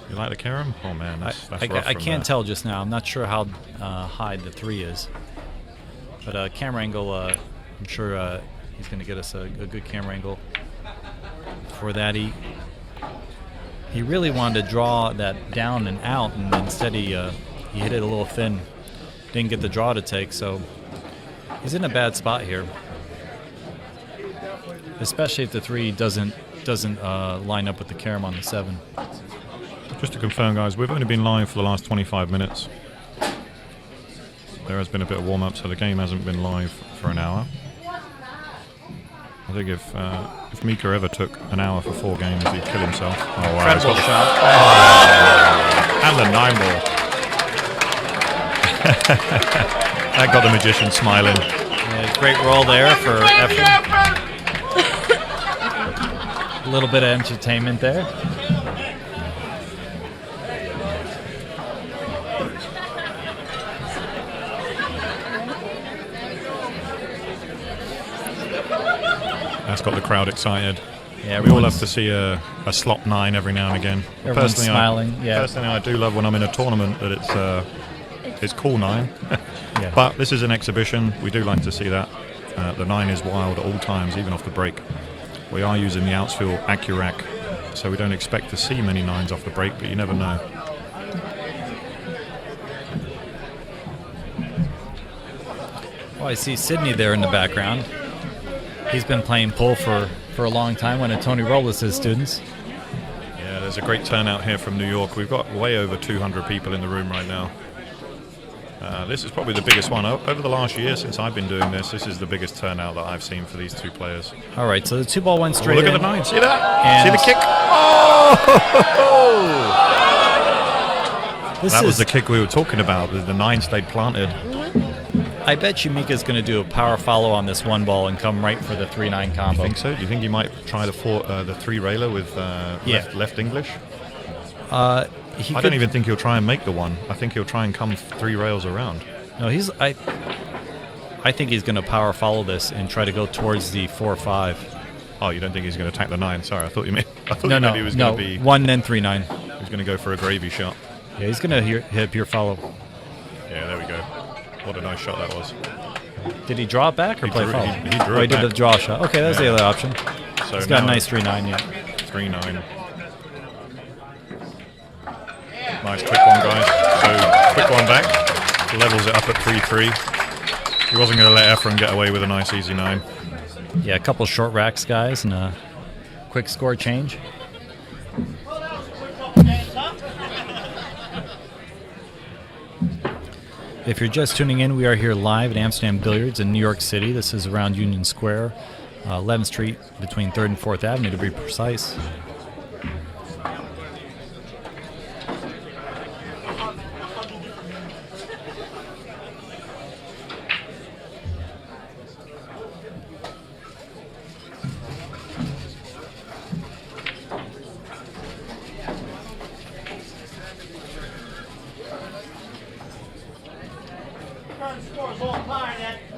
You like the carom? Oh man, that's rough I from can't there. tell just now. I'm not sure how high the 3 is. But camera angle, I'm sure he's going to get us a good camera angle. For that, he really wanted to draw that down and out, and instead he hit it a little thin. Didn't get the draw to take, so he's in a bad spot here. Especially if the 3 doesn't line up with the carom on the 7. Just to confirm, guys, we've only been live for the last 25 minutes. There has been a bit of warm-up, so the game hasn't been live for an hour. I think if Mika ever took an hour for 4 games, he'd kill himself. Oh, wow. Incredible shot. And the 9 ball. That got the magician smiling. Yeah, great roll there for Efren. A little bit of entertainment there. That's got the crowd excited. Yeah, we all everyone's- love to see a slop 9 every now and again. Everyone's smiling, yeah. Personally, I do love when I'm in a tournament that it's cool 9. Yeah. But this is an exhibition. We do like to see that. The 9 is wild at all times, even off the break. We are using the Outsfield Accurac, so we don't expect to see many 9s off the break, but you never know. Well, I see Sydney there in the background. He's been playing pool for a long time, one of Tony Robles' students. Yeah, there's a great turnout here from New York. We've got way over 200 people in the room right now. This is probably the biggest one. Over the last year since I've been doing this is the biggest turnout that I've seen for these 2 players. All right, so the 2 ball went straight Look in. at the 9. See that? And See the kick? Oh! This That was is, the kick we were talking about. The 9 stayed planted. I bet you Mika's going to do a power follow on this 1 ball and come right for the 3-9 combo. I think so. Do you think he might try the 3 railer with Yeah. left English? I I don't even think he'll try and make the 1. I think he'll try and come 3 rails around. No, I think he's going to power follow this and try to go towards the 4-5. Oh, you don't think he's going to attack the 9? Sorry, I thought you meant No, he was no, going to be 1 then 3-9. he was going to go for a gravy shot. Yeah, he's going to hit pure follow. Yeah, there we go. What a nice shot that was. Did he draw it back or He play drew- follow? he drew Oh, he it did the back. draw shot. Okay, that's the Yeah. other option. So He's got a now nice 3-9, yeah. 3-9. Nice quick one, guys. So quick one back. Levels it up at 3-3. He wasn't going to let Efren get away with a nice easy 9. Yeah, a couple short racks, guys, and a quick score change. If you're just tuning in, we are here live at Amsterdam Billiards in New York City. This is around Union Square, 11th Street between 3rd and 4th Avenue to be precise.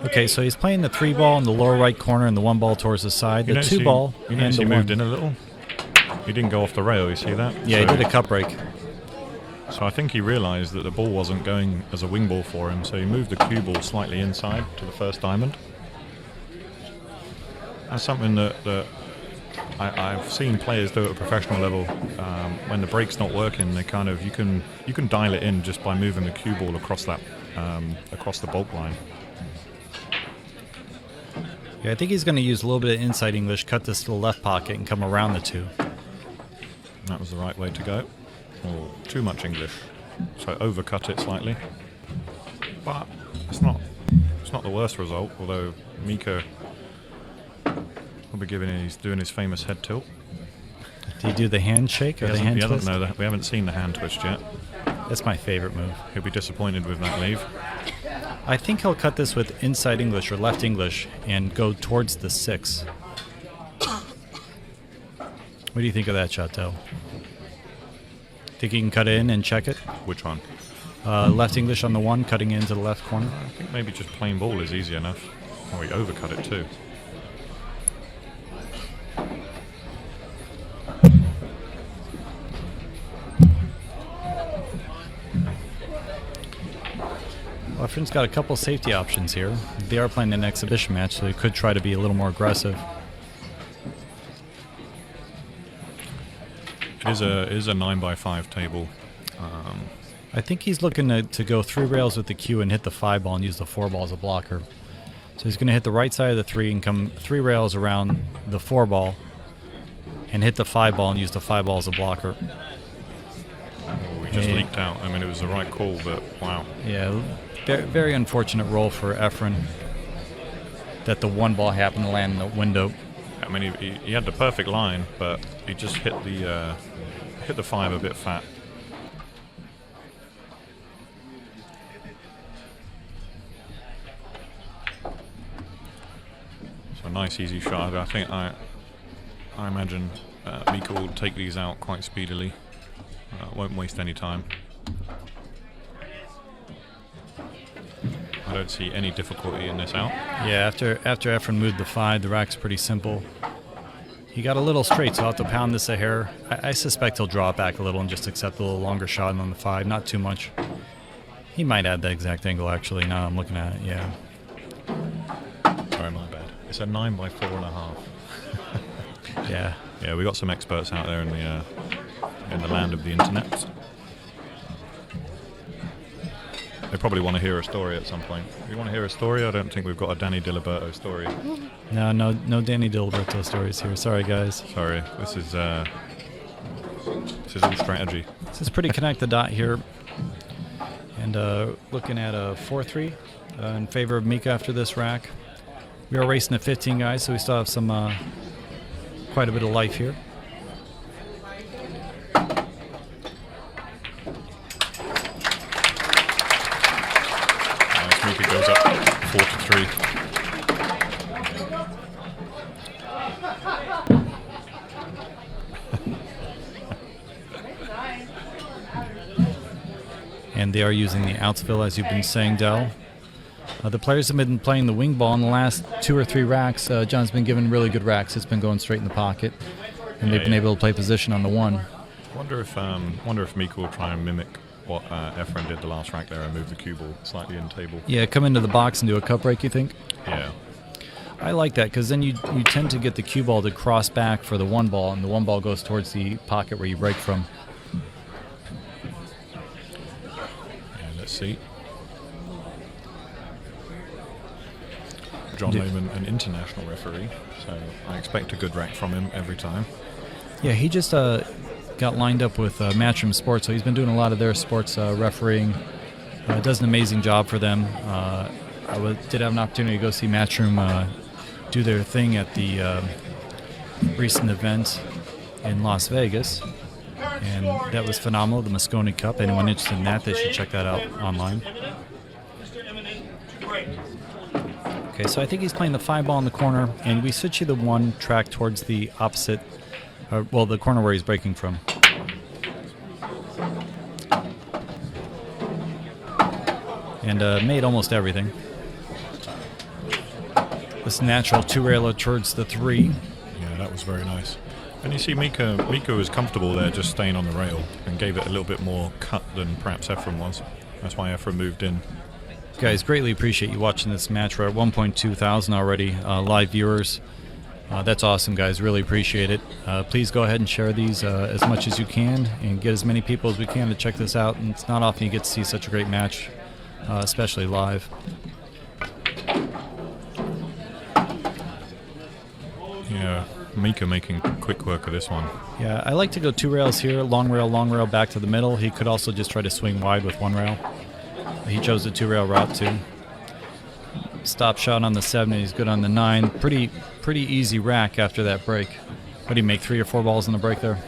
Okay, so he's playing the 3 ball in the lower right corner and the 1 ball towards the side. The 2 ball You and notice the he 1. moved in a little? He didn't go off the rail, you see that? Yeah, he So- did a cup break. So I think he realised that the ball wasn't going as a wing ball for him, so he moved the cue ball slightly inside to the first diamond. That's something that I've seen players do at a professional level. When the break's not working, they kind of you can dial it in just by moving the cue ball across that across the bulk line. Yeah, I think he's going to use a little bit of inside English, cut this to the left pocket, and come around the two. That was the right way to go. Or too much English, so overcut it slightly. But it's not the worst result. Although Mika will be doing his famous head tilt. Do you do the handshake or the hand twist? No, we haven't seen the hand twist yet. That's my favorite move. He'll be disappointed with that leave. I think he'll cut this with inside English or left English and go towards the 6. What do you think of that shot, Del? Think he can cut it in and check it? Which one? Left English on the 1, cutting into the left corner. I think maybe just plain ball is easy enough. Oh, he overcut it too. Efren's got a couple safety options here. They are playing an exhibition match, so he could try to be a little more aggressive. It is a 9x5 table. I think he's looking to go 3 rails with the cue and hit the 5 ball and use the 4 ball as a blocker. So he's going to hit the right side of the 3 and come 3 rails around the 4 ball and hit the 5 ball and use the 5 ball as a blocker. Oh, we just leaked out. I mean, it was the right call, but wow. Yeah, very unfortunate roll for Efren that the 1 ball happened to land in the window. I mean, he had the perfect line, but he just hit the 5 a bit fat. So a nice easy shot. I think I imagine Mika will take these out quite speedily. Won't waste any time. I don't see any difficulty in this out. Yeah, after Efren moved the 5, the rack's pretty simple. He got a little straight, so I'll have to pound this a hair. I suspect he'll draw it back a little and just accept a little longer shot on the 5, not too much. He might add the exact angle, actually, now I'm looking at it, yeah. Sorry, my bad. It's a 9x4.5. Yeah. Yeah, we got some experts out there in the land of the internet. They probably want to hear a story at some point. If you want to hear a story, I don't think we've got a Danny Diliberto story. No Danny Diliberto stories here. Sorry, guys. Sorry, this is all strategy. This is pretty connect the dot here. And looking at a 4-3 in favor of Mika after this rack. We are racing at 15, guys, so we still have some quite a bit of life here. Mika goes up 4-3. And they are using the outsfill, as you've been saying, Del. The players have been playing the wing ball in the last 2 or 3 racks. John's been given really good racks. It's been going straight in the pocket, and they've been able to play position on the 1. Wonder if Mika will try and mimic what Efren did the last rack there and move the cue ball slightly in table. Yeah, come into the box and do a cup break, you think? Yeah. I like that, because then you tend to get the cue ball to cross back for the 1 ball, and the 1 ball goes towards the pocket where you break from. Yeah, let's see. John Lehman, an international referee, so I expect a good rack from him every time. Yeah, he just got lined up with Matchroom Sports, so he's been doing a lot of their sports refereeing. Does an amazing job for them. I did have an opportunity to go see Matchroom do their thing at the recent event in Las Vegas, and that was phenomenal, the Moscone Cup. Anyone interested in that, they should check that out online. Okay, so I think he's playing the 5 ball in the corner, and we switch you the 1 track towards the opposite, the corner where he's breaking from. And made almost everything. This natural 2-railer towards the 3. Yeah, that was very nice. And you see Mika was comfortable there just staying on the rail and gave it a little bit more cut than perhaps Efren was. That's why Efren moved in. Guys, greatly appreciate you watching this match. We're at 1.2 thousand already live viewers. That's awesome, guys. Really appreciate it. Please go ahead and share these as much as you can and get as many people as we can to check this out. And it's not often you get to see such a great match, especially live. Yeah, Mika making quick work of this one. Yeah, I like to go 2 rails here, long rail, back to the middle. He could also just try to swing wide with 1 rail. He chose the 2 rail route too. Stop shot on the 7, and he's good on the 9. Pretty easy rack after that break. What do you make, 3 or 4 balls in the break there?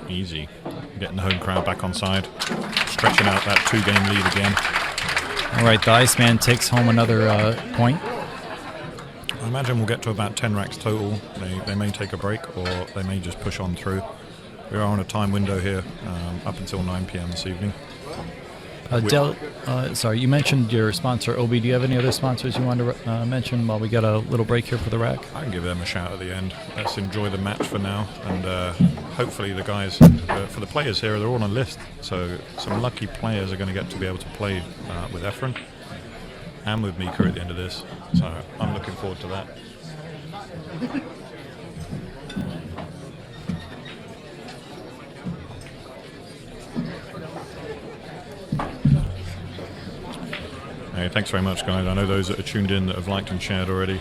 Easy. Getting the home crowd back on side. Stretching out that 2-game lead again. All right, the Iceman takes home another point. I imagine we'll get to about 10 racks total. They may take a break, or they may just push on through. We are on a time window here, up until 9 p.m. this evening. Del, sorry, you mentioned your sponsor, Obi. Do you have any other sponsors you wanted to mention while we got a little break here for the rack? I can give them a shout at the end. Let's enjoy the match for now, and hopefully the guys, for the players here, they're all on a list, so some lucky players are going to get to be able to play with Efren and with Mika at the end of this, so I'm looking forward to that. Hey, thanks very much, guys. I know those that are tuned in that have liked and shared already.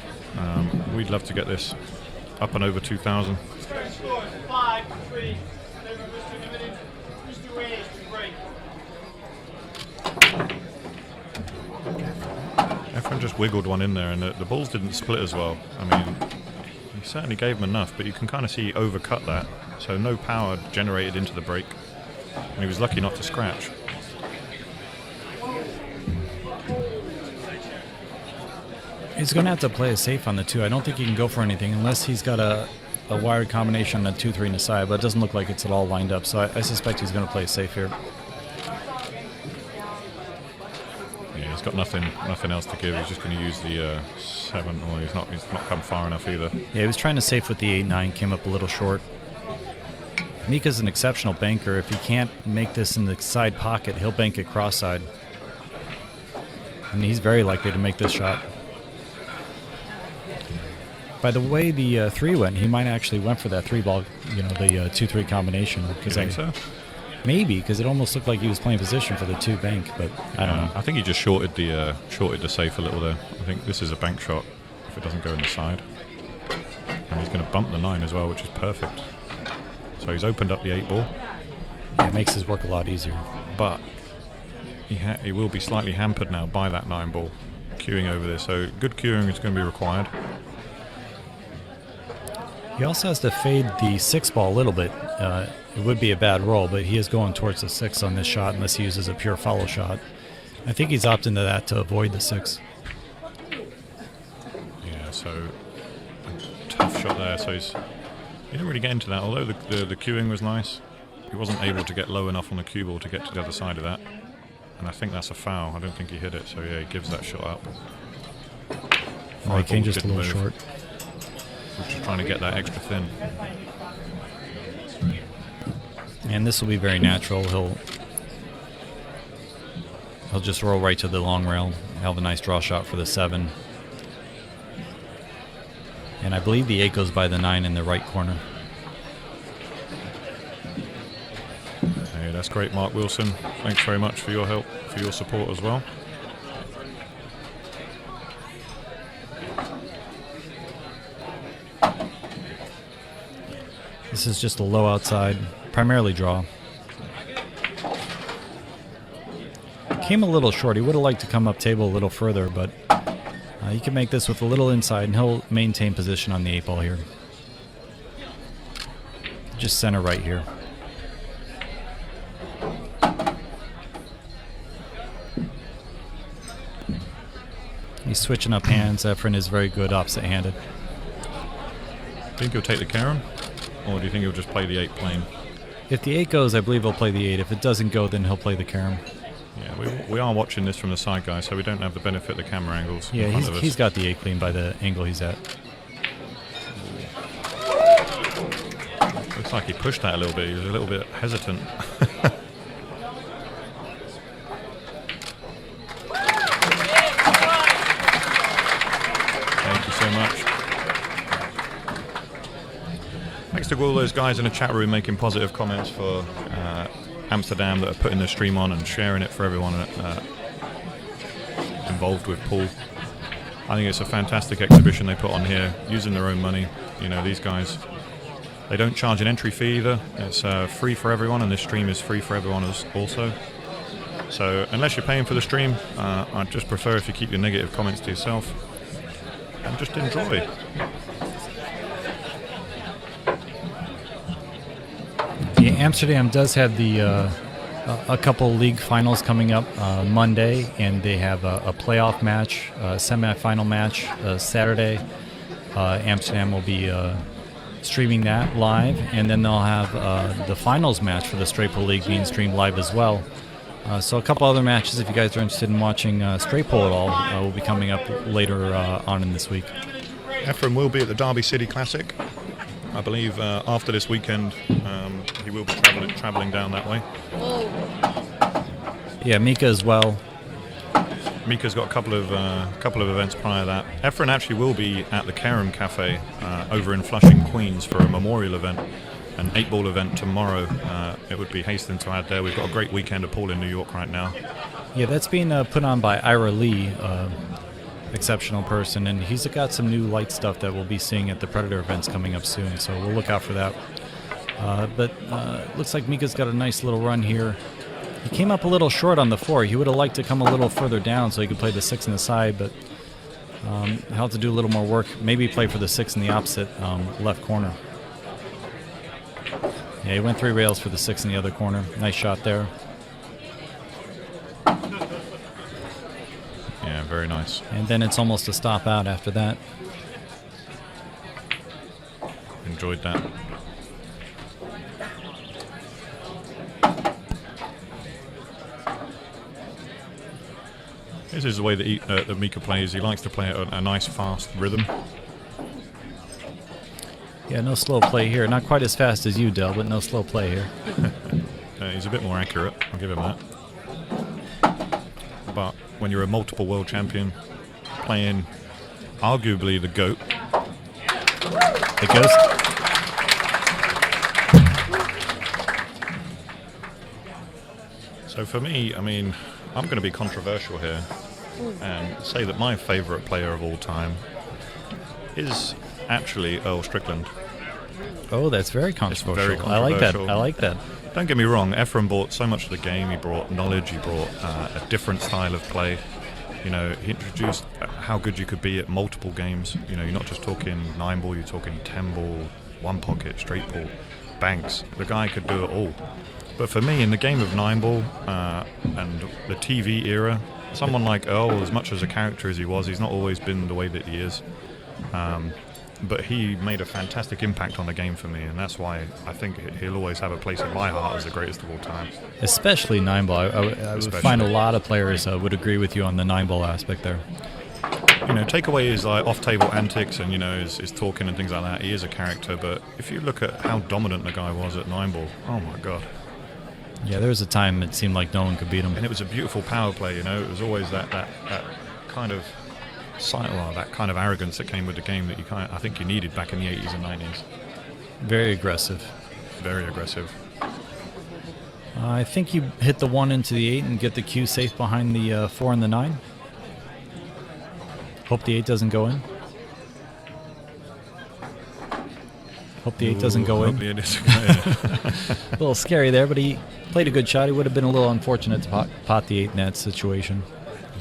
We'd love to get this up and over 2,000. Score 5-3. Mr. Reyes to break. Efren just wiggled one in there, and the balls didn't split as well. I mean, he certainly gave him enough, but you can kind of see he overcut that. So no power generated into the break, and he was lucky not to scratch. He's going to have to play it safe on the 2. I don't think he can go for anything unless he's got a wired combination on the 2-3 in the side, but it doesn't look like it's at all lined up, so I suspect he's going to play it safe here. Yeah, he's got nothing else to give. He's just going to use the 7. Well, he's not come far enough either. Yeah, he was trying to safe with the 8-9, came up a little short. Mika's an exceptional banker. If he can't make this in the side pocket, he'll bank it cross-side. And he's very likely to make this shot. By the way the 3 went, he might actually went for that 3 ball, the 2-3 combination. You think so? Maybe, because it almost looked like he was playing position for the 2 bank, but I don't know. I think he just shorted the safe a little there. I think this is a bank shot if it doesn't go in the side. And he's going to bump the 9 as well, which is perfect. So he's opened up the 8 ball. Yeah, it makes his work a lot easier. But he will be slightly hampered now by that 9 ball. Queuing over this, so good queuing is going to be required. He also has to fade the 6 ball a little bit. It would be a bad roll, but he is going towards the 6 on this shot unless he uses a pure follow shot. I think he's opted into that to avoid the 6. Yeah, so tough shot there. So he didn't really get into that, although the queuing was nice. He wasn't able to get low enough on the cue ball to get to the other side of that. And I think that's a foul. I don't think he hit it, so yeah, he gives that shot up. Oh, he came just a little short. We're just trying to get that extra thin. And this will be very natural. He'll just roll right to the long rail. He'll have a nice draw shot for the 7. And I believe the 8 goes by the 9 in the right corner. Hey, that's great, Mark Wilson. Thanks very much for your help, for your support as well. This is just a low outside, primarily draw. Came a little short. He would have liked to come up table a little further, but he can make this with a little inside, and he'll maintain position on the 8 ball here. Just center right here. He's switching up hands. Efren is very good opposite-handed. Think he'll take the carom? Or do you think he'll just play the 8 plain? If the 8 goes, I believe he'll play the 8. If it doesn't go, then he'll play the carom. Yeah, we are watching this from the side, guys, so we don't have the benefit of the camera angles. Yeah, he's got the 8 clean by the angle he's at. Looks like he pushed that a little bit. He was a little bit hesitant. Thanks to all those guys in the chat room making positive comments for Amsterdam that are putting the stream on and sharing it for everyone involved with pool. I think it's a fantastic exhibition they put on here, using their own money. You know, these guys, they don't charge an entry fee either. It's free for everyone, and this stream is free for everyone also. So unless you're paying for the stream, I'd just prefer if you keep your negative comments to yourself and just enjoy. Yeah, Amsterdam does have a couple league finals coming up Monday, and they have a playoff match, a semifinal match Saturday. Amsterdam will be streaming that live, and then they'll have the finals match for the Straight Pool League being streamed live as well. So a couple other matches, if you guys are interested in watching Straight Pool at all, will be coming up later on in this week. Efren will be at the Derby City Classic. I believe after this weekend, he will be traveling down that way. Yeah, Mika as well. Mika's got a couple of events prior to that. Efren actually will be at the Kerem Cafe over in Flushing, Queens for a memorial event, an 8-ball event tomorrow. It would be hastened to add there. We've got a great weekend of pool in New York right now. Yeah, that's being put on by Ira Lee, exceptional person, and he's got some new light stuff that we'll be seeing at the Predator events coming up soon, so we'll look out for that. But looks like Mika's got a nice little run here. He came up a little short on the 4. He would have liked to come a little further down so he could play the 6 on the side, but he'll have to do a little more work. Maybe play for the 6 in the opposite left corner. Yeah, he went 3 rails for the 6 in the other corner. Nice shot there. Yeah, very nice. And then it's almost a stop out after that. Enjoyed that. This is the way that Mika plays. He likes to play at a nice, fast rhythm. Yeah, no slow play here. Not quite as fast as you, Del, but no slow play here. He's a bit more accurate. I'll give him that. But when you're a multiple world champion, playing arguably the GOAT. The Ghost. So for me, I mean, I'm going to be controversial here and say that my favorite player of all time is actually Earl Strickland. Oh, that's very controversial. Very controversial. I like that. Don't get me wrong, Efren brought so much to the game. He brought knowledge, he brought a different style of play. You know, he introduced how good you could be at multiple games. You know, you're not just talking 9-ball, you're talking 10-ball, 1 pocket, straight ball, banks. The guy could do it all. But for me, in the game of 9-ball and the TV era, someone like Earl, as much as a character as he was, he's not always been the way that he is. But he made a fantastic impact on the game for me, and that's why I think he'll always have a place in my heart as the greatest of all time. Especially 9-ball. I would find a lot of players would agree with you on the 9-ball aspect there. You know, take away his like off-table antics and, you know, his talking and things like that. He is a character, but if you look at how dominant the guy was at 9-ball, oh my God. Yeah, there was a time it seemed like no one could beat him. And it was a beautiful power play, you know. It was always that kind of that kind of arrogance that came with the game that I think you needed back in the 80s and 90s. Very aggressive. Very aggressive. I think you hit the 1 into the 8 and get the cue safe behind the 4 and the 9. Hope the 8 doesn't go in. Hope the 8 doesn't go in. A little scary there, but he played a good shot. He would have been a little unfortunate to pot the 8 in that situation.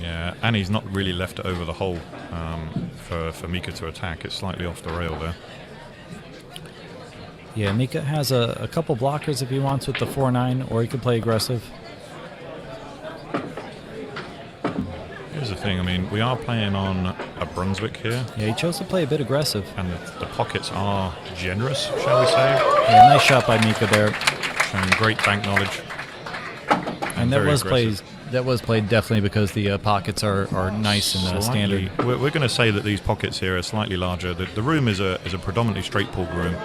Yeah, and he's not really left it over the hole for Mika to attack. It's slightly off the rail there. Yeah, Mika has a couple blockers if he wants with the 4-9, or he could play aggressive. Here's the thing, I mean, we are playing on a Brunswick here. Yeah, he chose to play a bit aggressive. And the pockets are generous, shall we say. Yeah, nice shot by Mika there. Showing great bank knowledge. And that was played definitely because the pockets are nice and standard. We're going to say that these pockets here are slightly larger. The room is a predominantly straight pull room.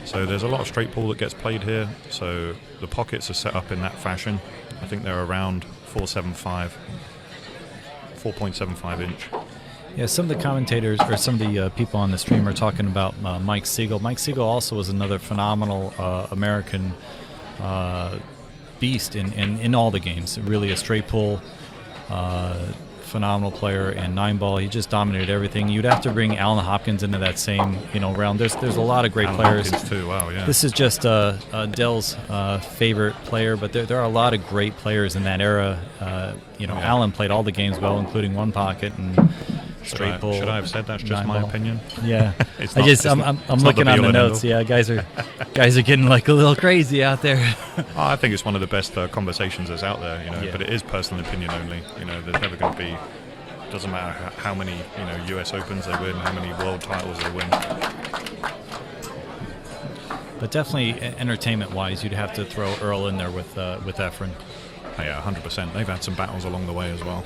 So there's a lot of straight pull that gets played here. So the pockets are set up in that fashion. I think they're around 4.75 inch. Yeah, some of the commentators or some of the people on the stream are talking about Mike Siegel. Mike Siegel also was another phenomenal American beast in all the games. Really a straight pull, phenomenal player, and 9-ball. He just dominated everything. You'd have to bring Alan Hopkins into that same realm. There's a lot of great Alan players. Hopkins too. Wow, yeah. This is just Dell's favorite player, but there are a lot of great players in that era. Alan played all the games well, including one pocket and straight pull. Should I have said that's just my 9-ball. opinion? Yeah, It's I'm not looking the on be-all the and notes. end-all. Yeah, guys are getting like a little crazy out there. Oh, I think it's one of the best conversations that's out there, Yeah. but it is personal opinion only. There's never going to be, doesn't matter how many, US Opens they win, how many world titles they win. But definitely entertainment-wise, you'd have to throw Earl in there with Efren. Oh, yeah, 100%. They've had some battles along the way as well.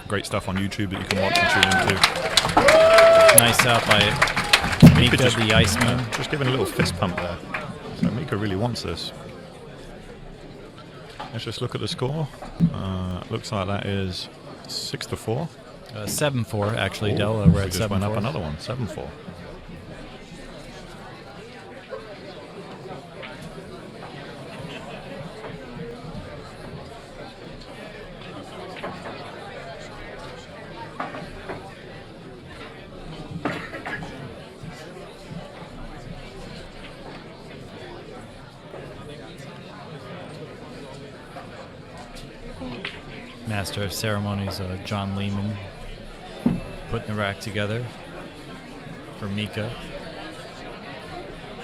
Great stuff on YouTube that you can watch and tune into. Nice out by Mika, the Iceman. Just giving a little fist pump there. So Mika really wants this. Let's just look at the score. Looks like that is 6-4. 7-4, actually, Del. We're We at just 7-4. went up another one, 7-4. Master of Ceremonies, John Lehman, putting the rack together for Mika.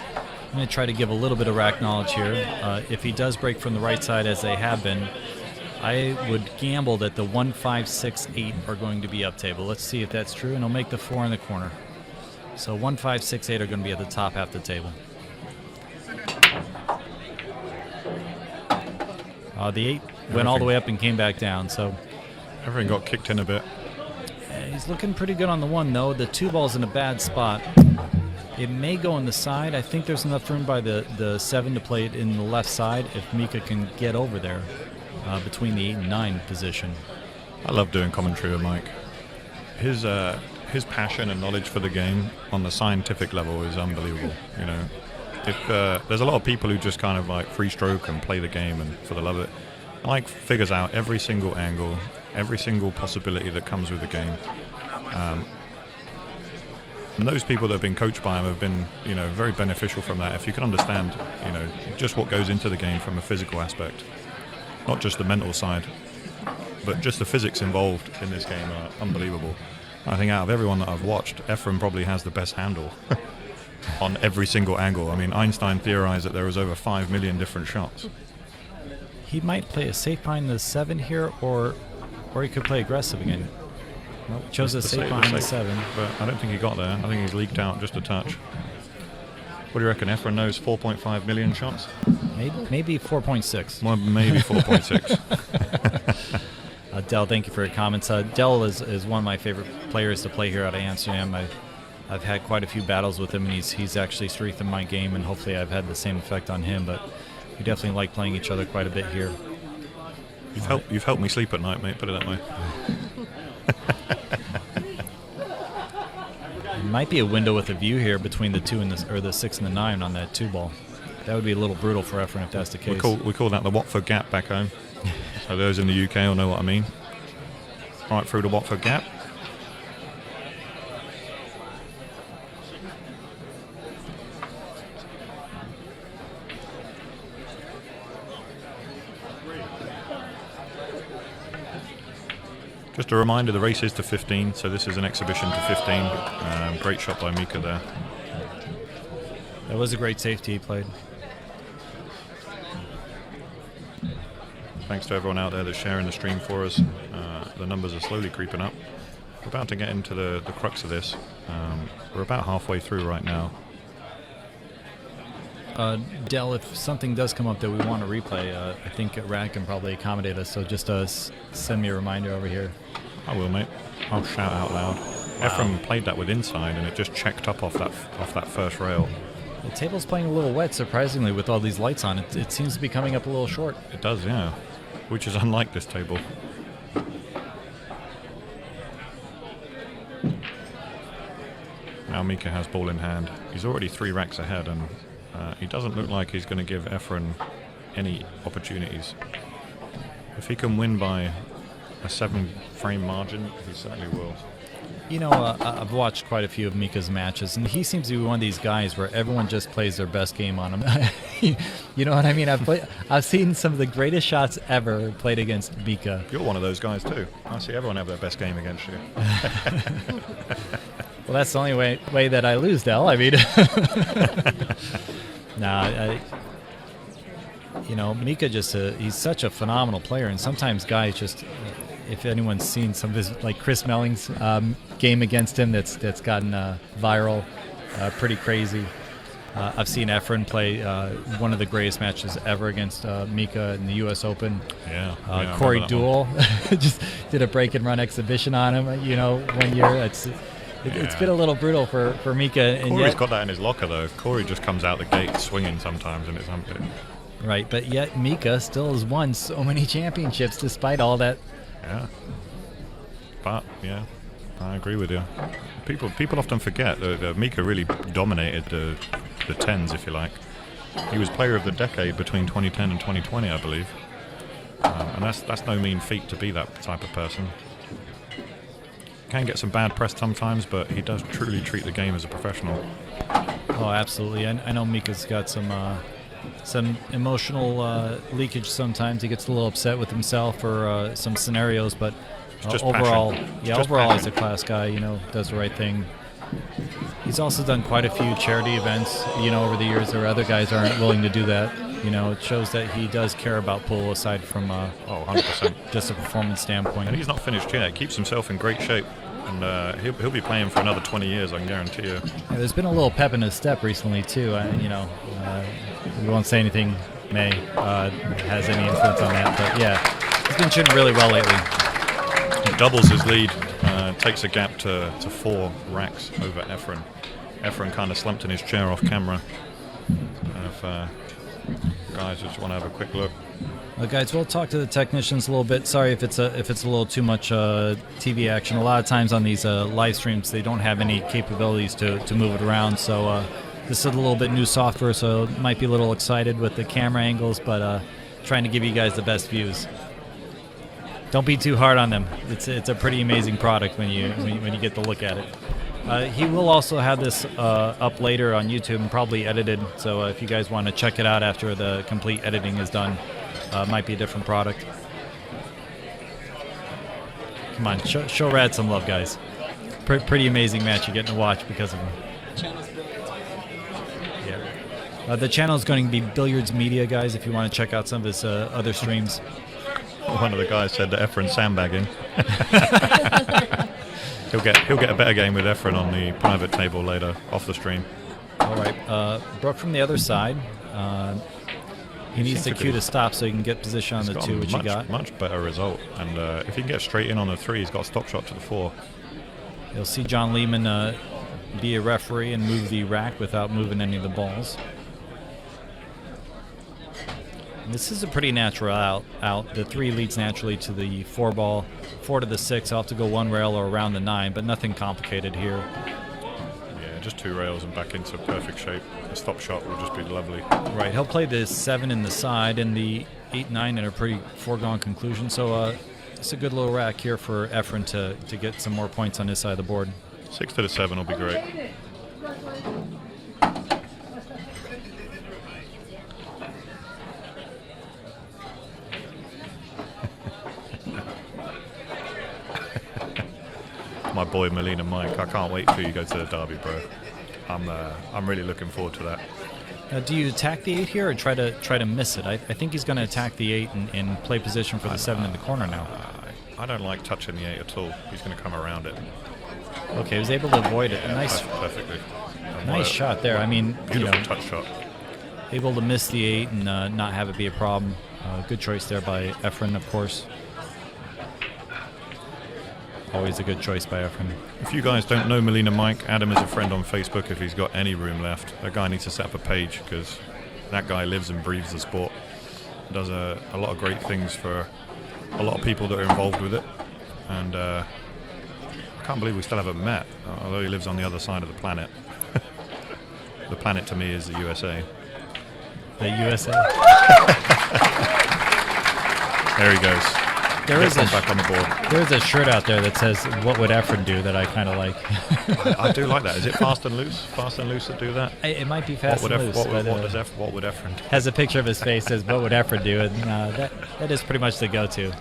I'm going to try to give a little bit of rack knowledge here. If he does break from the right side, as they have been, I would gamble that the 1, 5, 6, 8 are going to be up table. Let's see if that's true, and he'll make the 4 in the corner. So 1, 5, 6, 8 are going to be at the top half of the table. The 8 went all the way up and came back down, so Everything got kicked in a bit. he's looking pretty good on the 1, though. The 2 ball's in a bad spot. It may go on the side. I think there's enough room by the 7 to play it in the left side if Mika can get over there between the 8 and 9 position. I love doing commentary with Mike. His passion and knowledge for the game on the scientific level is unbelievable. If there's a lot of people who just kind of like free stroke and play the game and for the love of it, Mike figures out every single angle, every single possibility that comes with the game. And those people that have been coached by him have been, very beneficial from that. If you can understand, just what goes into the game from a physical aspect, not just the mental side, but just the physics involved in this game are unbelievable. I think out of everyone that I've watched, Efren probably has the best handle on every single angle. I mean, Einstein theorized that there was over 5 million different shots. He might play a safe behind the 7 here, or he could play aggressive again. Nope, chose a safe behind the 7. But I don't think he got there. I think he's leaked out just a touch. What do you reckon? Efren knows 4.5 million shots? Maybe 4.6. Well, maybe 4.6. Del, thank you for your comments. Del is one of my favorite players to play here out of Amsterdam. I've had quite a few battles with him, and he's actually strengthened my game, and hopefully I've had the same effect on him. But we definitely like playing each other quite a bit here. You've helped me sleep at night, mate. Put it that way. Might be a window with a view here between the 2 and the 6 and the 9 on that 2 ball. That would be a little brutal for Efren if that's the case. We call that the Watford Gap back home. So those in the UK will know what I mean. Right through the Watford Gap. Just a reminder, the race is to 15, so this is an exhibition to 15. Great shot by Mika there. That was a great safety he played. Thanks to everyone out there that's sharing the stream for us. The numbers are slowly creeping up. We're about to get into the crux of this. We're about halfway through right now. Del, if something does come up that we want to replay, I think Rad can probably accommodate us, so just send me a reminder over here. I will, mate. I'll shout out loud. Wow. Efren played that with inside, and it just checked up off that first rail. The table's playing a little wet, surprisingly, with all these lights on. It seems to be coming up a little short. It does, yeah. Which is unlike this table. now Mika has ball in hand. He's already 3 racks ahead, and he doesn't look like he's going to give Efren any opportunities. If he can win by a 7-frame margin, he certainly will. You know, I've watched quite a few of Mika's matches, and he seems to be one of these guys where everyone just plays their best game on him. You know what I mean? I've seen some of the greatest shots ever played against Mika. You're one of those guys too. I see everyone have their best game against you. Well, that's the only way that I lose, Del. I mean, you know, Mika he's such a phenomenal player, and sometimes guys just, if anyone's seen some of his, like Chris Melling's game against him that's gotten viral, pretty crazy. I've seen Efren play one of the greatest matches ever against Mika in the U.S. Open. Yeah. Corey Duel just did a break and run exhibition on him, you know, one year. It's been a little brutal for Mika. And Corey's got that in his locker, though. Corey just comes out the gate swinging sometimes, and it's unfair. Right, but yet Mika still has won so many championships despite all that. Yeah. But, yeah, I agree with you. People often forget that Mika really dominated the 10s, if you like. He was player of the decade between 2010 and 2020, I believe. And that's no mean feat to be that type of person. Can get some bad press sometimes, but he does truly treat the game as a professional. Oh, absolutely. I know Mika's got some emotional leakage sometimes. He gets a little upset with himself or some scenarios, but overall, he's a class guy, you know, does the right thing. He's also done quite a few charity events, you know, over the years where other guys aren't willing to do that. You know, it shows that he does care about pool aside from 100%. just a performance standpoint. And he's not finished yet. He keeps himself in great shape. And he'll be playing for another 20 years, I can guarantee you. Yeah, there's been a little pep in his step recently, too. You know, we won't say anything has any influence on that. But, yeah, he's been shooting really well lately. He doubles his lead, takes a gap to 4 racks over Efren. Efren kind of slumped in his chair off camera. If guys just want to have a quick look. Guys, we'll talk to the technicians a little bit. Sorry if it's a little too much TV action. A lot of times on these live streams, they don't have any capabilities to move it around. So this is a little bit new software, so might be a little excited with the camera angles, but trying to give you guys the best views. Don't be too hard on them. It's a pretty amazing product when you get to look at it. He will also have this up later on YouTube and probably edited. So if you guys want to check it out after the complete editing is done. Might be a different product. Come on, show Rad some love, guys. Pretty amazing match you're getting to watch because of him. Yeah. The channel is going to be Billiards Media, guys, if you want to check out some of his other streams. One of the guys said that Efren's sandbagging. he'll get a better game with Efren on the private table later, off the stream. All right. Brooke from the other side. He needs the cue to stop so he can get position on the 2, which he got. Much better result. And if he can get straight in on the 3, he's got a stop shot to the 4. You'll see John Lehman be a referee and move the rack without moving any of the balls. And this is a pretty natural out. The 3 leads naturally to the 4 ball, 4 to the 6. I'll have to go 1 rail or around the 9, but nothing complicated here. Just 2 rails and back into perfect shape. A stop shot will just be lovely. Right, he'll play the 7 in the side and the 8-9 in a pretty foregone conclusion. So it's a good little rack here for Efren to get some more points on his side of the board. 6 to the 7 will be great. My boy Melina Mike, I can't wait till you go to the derby, bro. I'm really looking forward to that. Do you attack the 8 here or try to miss it? I think he's going to attack the 8 and play position for the 7 in the corner now. I don't like touching the 8 at all. He's going to come around it. Okay, he was able to avoid it. Yeah, perfectly. Nice shot there. I mean, beautiful touch shot. Able to miss the 8 and not have it be a problem. Good choice there by Efren, of course. Always a good choice by Efren. If you guys don't know Melina Mike, add him as a friend on Facebook if he's got any room left. That guy needs to set up a page because that guy lives and breathes the sport. Does a lot of great things for a lot of people that are involved with it. And I can't believe we still haven't met, although he lives on the other side of the planet. The planet to me is the USA. The USA. There he goes. There is back on the board. There's a shirt out there that says "What would Efren do?" that I kind of like. I do like that. Is it Fast and Loose? Fast and Loose that do that? It might be Fast and Loose. What would Efren do? Has a picture of his face, says "What would Efren do?" And that is pretty much the go-to.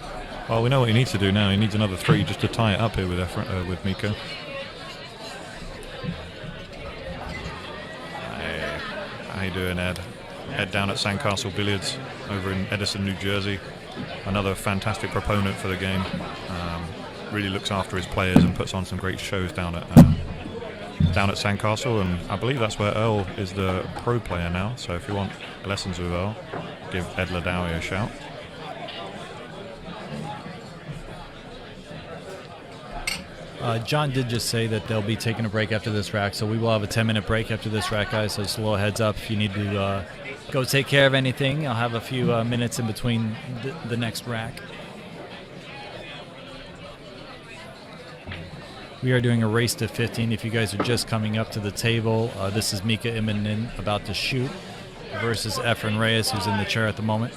Well, we know what he needs to do now. He needs another 3 just to tie it up here with Efren, with Mika. Hey, how you doing, Ed? Ed down at Sandcastle Billiards over in Edison, New Jersey. Another fantastic proponent for the game. Really looks after his players and puts on some great shows down at Sandcastle, and I believe that's where Earl is the pro player now. So if you want lessons with Earl, give Ed Ladawi a shout. John did just say that they'll be taking a break after this rack, so we will have a 10-minute break after this rack, guys. So just a little heads up if you need to go take care of anything. I'll have a few minutes in between the next rack. We are doing a race to 15. If you guys are just coming up to the table, this is Mika Immonen about to shoot versus Efren Reyes, who's in the chair at the moment.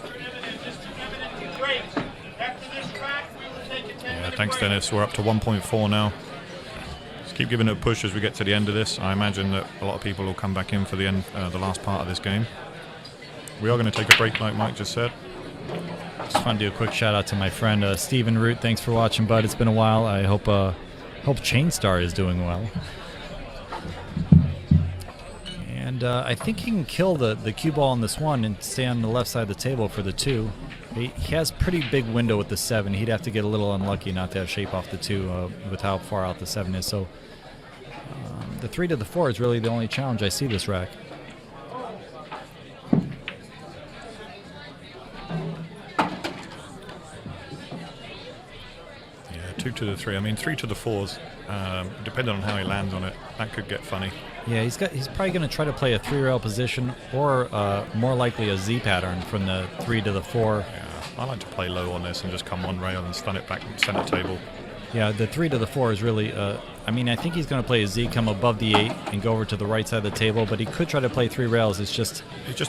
Yeah, thanks, Dennis. We're up to 1.4 now. Just keep giving it a push as we get to the end of this. I imagine that a lot of people will come back in for the end, the last part of this game. We are going to take a break, like Mike just said. Just want to do a quick shout out to my friend Steven Root. Thanks for watching, bud. It's been a while. I hope Chainstar is doing well. And I think he can kill the cue ball on this one and stay on the left side of the table for the 2. He has pretty big window with the 7. He'd have to get a little unlucky not to have shape off the 2 with how far out the 7 is. So the 3 to the 4 is really the only challenge I see this rack. Yeah, 2 to the 3. I mean, 3 to the 4s. Depending on how he lands on it, that could get funny. Yeah, he's probably going to try to play a 3-rail position or more likely a Z pattern from the 3 to the 4. Yeah, I like to play low on this and just come 1 rail and stun it back center table. Yeah, the 3 to the 4 is really, I mean, I think he's going to play a Z, come above the 8 and go over to the right side of the table, but he could try to play 3 rails. It's just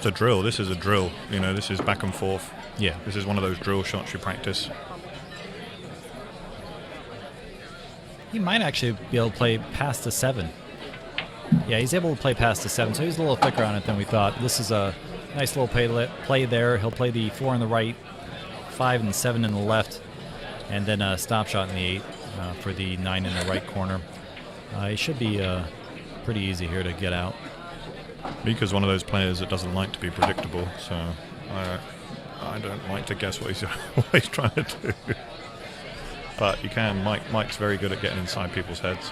a drill. This is a drill. You know, this is back and forth. Yeah. This is one of those drill shots you practice. He might actually be able to play past the 7. Yeah, he's able to play past the 7, so he's a little thicker on it than we thought. This is a nice little play there. He'll play the 4 on the right, 5 and 7 in the left, and then a stop shot in the 8 for the 9 in the right corner. It should be pretty easy here to get out. Mika's one of those players that doesn't like to be predictable, so I don't like to guess what he's trying to do. But you can. Mike's very good at getting inside people's heads.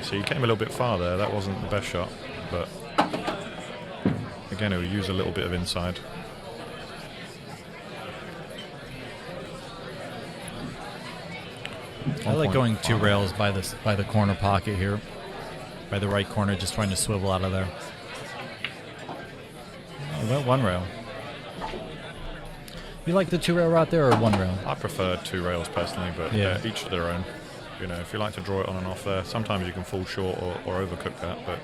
So he came a little bit far there. That wasn't the best shot, but again, he'll use a little bit of inside. I like going 2 rails by the corner pocket here, by the right corner, just trying to swivel out of there. He went 1 rail. You like the 2-rail route there or 1 rail? I prefer 2 rails personally, but yeah, each to their own. You know, if you like to draw it on and off there, sometimes you can fall short or overcook that. But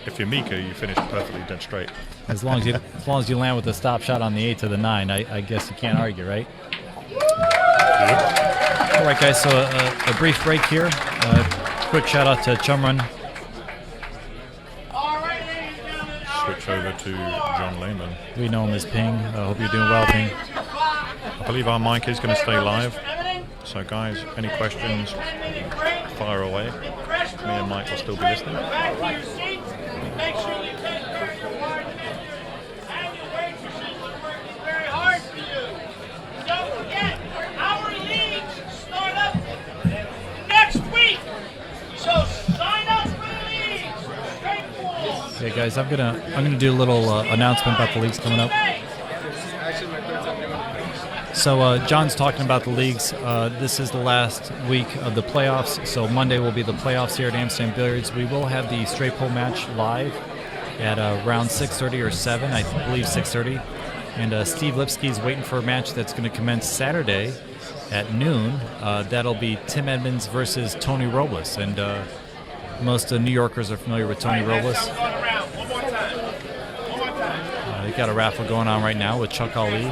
if you're Mika, you finish perfectly dead straight. As long as you land with the stop shot on the 8 to the 9, I guess you can't argue, right? All right, guys. So a brief break here. Quick shout out to Chum Run. Switch over to John Lehman. We know him as Ping. I hope you're doing well, Ping. I believe our mic is going to stay live. So, guys, any questions, fire away. Me and Mike will still be listening. Make sure you take very good part of it. And your waitresses are working very hard for you. Don't forget, our leagues start up next week. So sign up for the leagues. Straightforward. Okay, guys, I'm gonna do a little announcement about the leagues coming up. So John's talking about the leagues. This is the last week of the playoffs. So Monday will be the playoffs here at Amsterdam Billiards. We will have the straight pole match live at around 6:30 or 7, I believe 6:30. And Steve Lipsky's waiting for a match that's going to commence Saturday at noon. That'll be Tim Edmonds versus Tony Robles, and most New Yorkers are familiar with Tony Robles. They've got a raffle going on right now with Chuck Ali.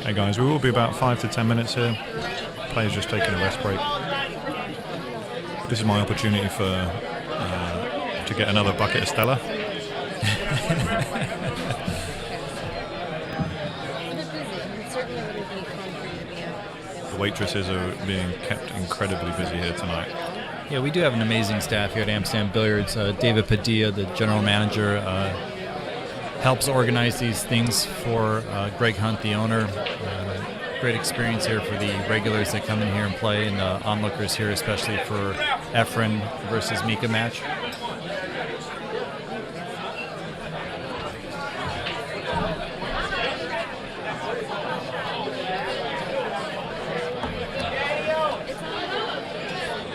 Hey guys, we will be about 5 to 10 minutes here. Players just taking a rest break. This is my opportunity to get another bucket of Stella. The waitresses are being kept incredibly busy here tonight. Yeah, we do have an amazing staff here at Amsterdam Billiards. David Padilla, the general manager, helps organize these things for Greg Hunt, the owner. Great experience here for the regulars that come in here and play, and onlookers here, especially for Efren versus Mika match.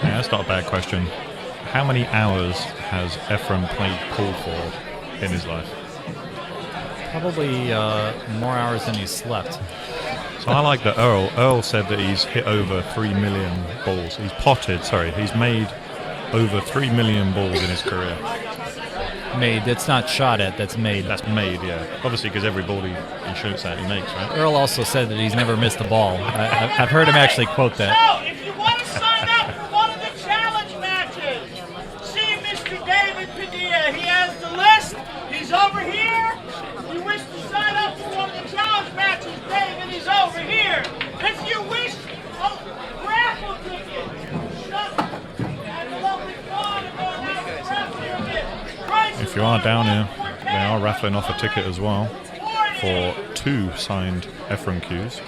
Yeah, that's not a bad question. How many hours has Efren played pool for in his life? Probably more hours than he slept. So I like that Earl said that he's hit over 3 million balls. He's made over 3 million balls in his career. Made, that's not shot at, that's made. That's made, yeah. Obviously, because every ball he shoots at, he makes, right? Earl also said that he's never missed a ball. I've heard him actually quote that. So, if you want to sign up for one of the challenge matches, see Mr. David Padilla. He has the list. He's over here. You wish to sign up for one of the challenge matches, David is over here. If you wish a raffle ticket, and the lovely Dawn are going to have a raffle ticket. If you are down here, they are raffling off a ticket as well for 2 signed Efren cues.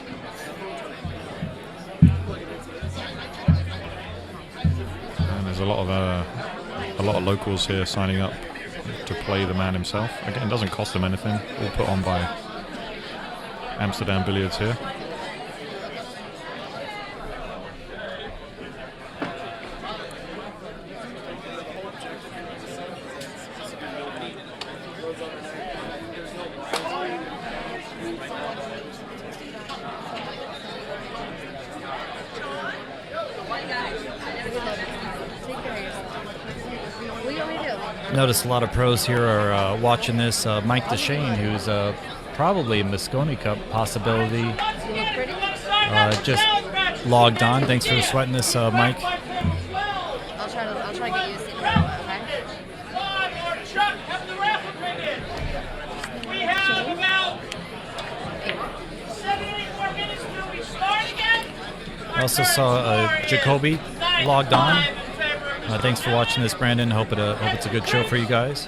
And there's a lot of locals here signing up to play the man himself. Again, it doesn't cost them anything. All put on by Amsterdam Billiards here. Notice a lot of pros here are watching this. Mike DeShane, who's probably a Moscone Cup possibility, just logged on. Thanks for sweating this, Mike. I'll try to get used to it, okay? Chuck, have the raffle ticket. We have about 7 or 8 more minutes till we start again. I also saw Jacoby logged on. Thanks for watching this, Brandon. Hope it's a good show for you guys.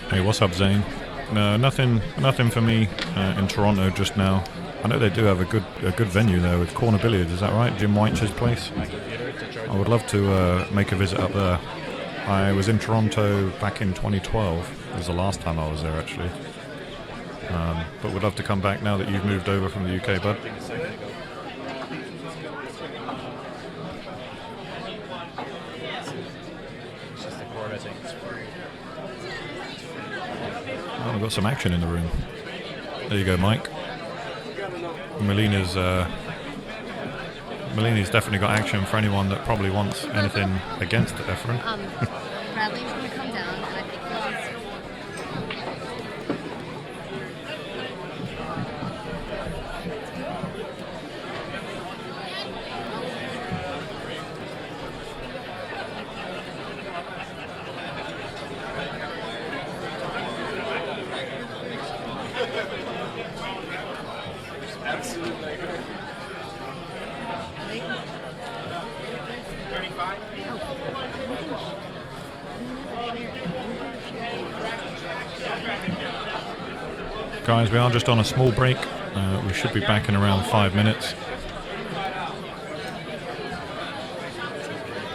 Hey, what's up, Zane? No, nothing for me in Toronto just now. I know they do have a good venue there with Corner Billiards. Is that right? Jim White's place. I would love to make a visit up there. I was in Toronto back in 2012. It was the last time I was there, actually. But would love to come back now that you've moved over from the UK, bud. Oh, we've got some action in the room. There you go, Mike. Melina's definitely got action for anyone that probably wants anything against Efren. Bradley's going to come down, and I think Guys, we are just on a small break. We should be back in around 5 minutes.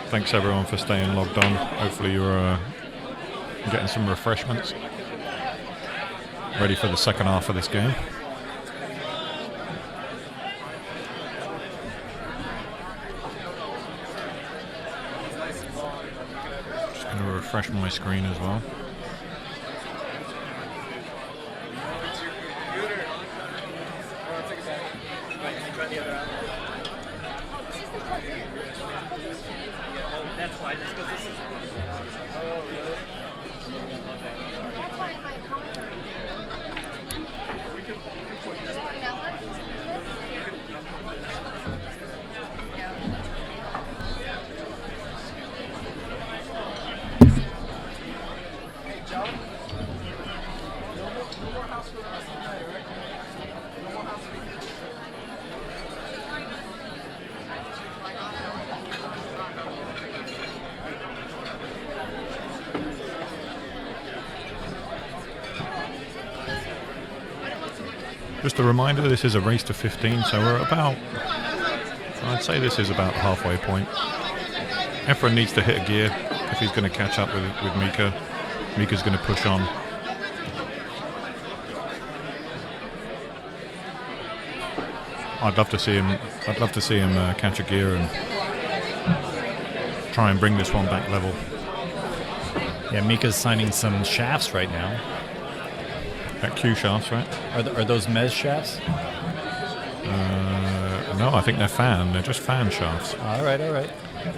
Thanks everyone for staying logged on. Hopefully you're getting some refreshments. Ready for the second half of this game. Just going to refresh my screen as well. Just a reminder, this is a race to 15, so we're about, I'd say this is about halfway point. Efren needs to hit a gear if he's going to catch up with Mika. Mika's going to push on. I'd love to see him catch a gear and try and bring this one back level. Yeah, Mika's signing some shafts right now. At Q shafts, right? Are those Mez shafts? No, I think they're fan. They're just fan shafts. All right.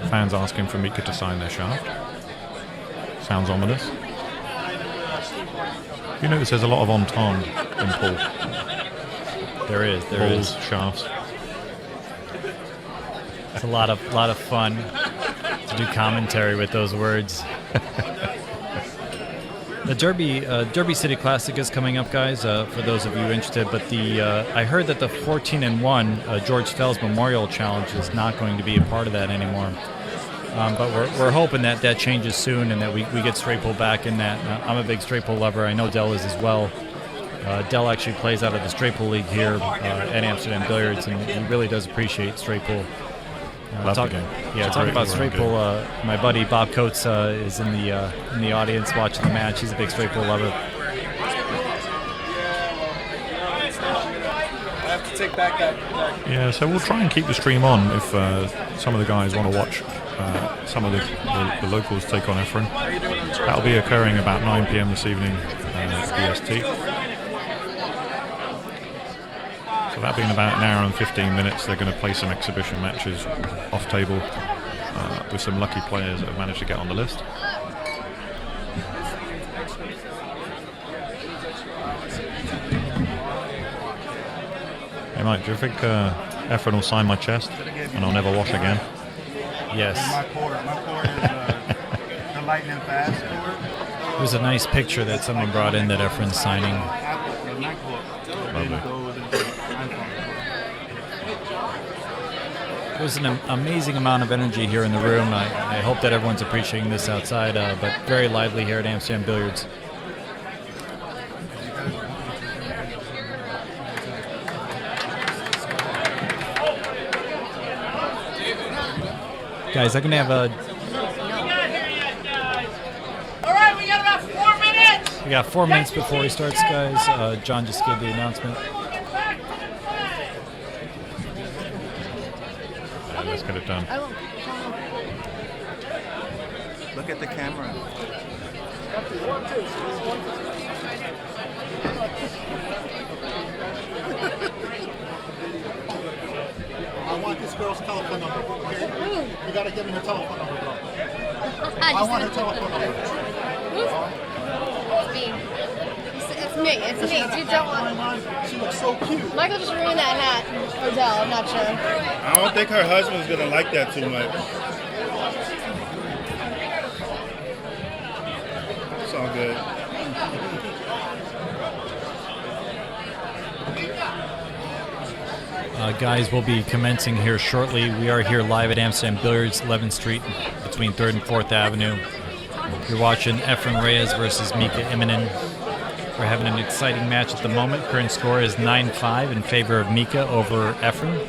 Fans asking for Mika to sign their shaft. Sounds ominous. You notice there's a lot of entente in pool. There is. Balls, shafts. It's a lot of fun to do commentary with those words. The Derby City Classic is coming up, guys, for those of you interested. But I heard that the 14-1 George Fells Memorial Challenge is not going to be a part of that anymore. But we're hoping that changes soon and that we get straight pull back in that. I'm a big straight pull lover. I know Del is as well. Del actually plays out of the straight pull league here at Amsterdam Billiards, and he really does appreciate straight pull. Talking about straight pull, my buddy Bob Coates is in the audience watching the match. He's a big straight pull lover. I have to take back that. Yeah, so we'll try and keep the stream on if some of the guys want to watch some of the locals take on Efren. That'll be occurring about 9 p.m. this evening, BST. So that being about an hour and 15 minutes, they're going to play some exhibition matches off table with some lucky players that have managed to get on the list. Hey Mike, do you think Efren will sign my chest and I'll never wash again? Yes. My court is the lightning fast court. There's a nice picture that someone brought in that Efren's signing. Lovely. There's an amazing amount of energy here in the room. I hope that everyone's appreciating this outside, but very lively here at Amsterdam Billiards. Guys, I'm going to have a... All right, we got about 4 minutes. We got 4 minutes before he starts, guys. John just gave the announcement. Let's get it done. Look at the camera. I want this girl's telephone number. You gotta give me her telephone number, bro. I want her telephone number. It's me. It's me. You don't want. She looks so cute. Michael just ruined that hat. Or Del, I'm not sure. I don't think her husband's gonna like that too much. It's all good. Guys, we'll be commencing here shortly. We are here live at Amsterdam Billiards, 11th Street, between 3rd and 4th Avenue. You're watching Efren Reyes versus Mika Immonen. We're having an exciting match at the moment. Current score is 9-5 in favor of Mika over Efren.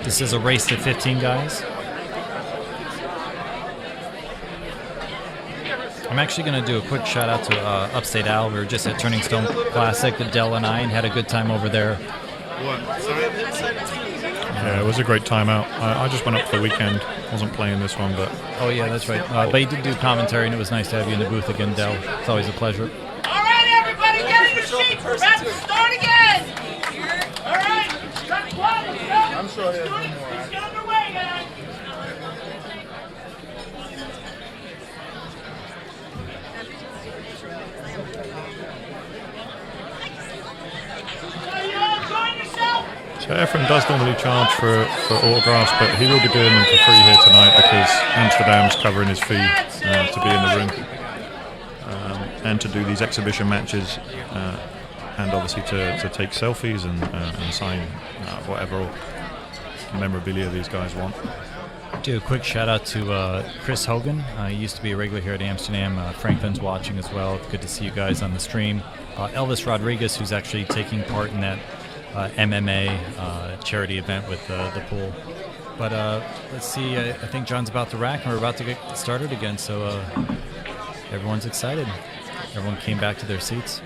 This is a race to 15, guys. I'm actually going to do a quick shout out to Upstate Al. We were just at Turning Stone Classic, Dell and I, and had a good time over there. Yeah, it was a great time out. I just went up for the weekend. Wasn't playing this one, but... Oh, yeah, that's right. But you did do commentary, and it was nice to have you in the booth again, Dell. It's always a pleasure. All right, everybody, get in your seats. We're about to start again. All right. I'm sure there's more. Let's get underway, guys. So you all join yourself. So Efren does normally charge for autographs, but he will be doing them for free here tonight because Amsterdam's covering his fee to be in the room and to do these exhibition matches and obviously to take selfies and sign whatever memorabilia these guys want. Do a quick shout out to Chris Hogan. He used to be a regular here at Amsterdam. Franklin's watching as well. Good to see you guys on the stream. Elvis Rodriguez, who's actually taking part in that MMA charity event with the pool. But let's see, I think John's about to rack and we're about to get started again, so everyone's excited. Everyone came back to their seats.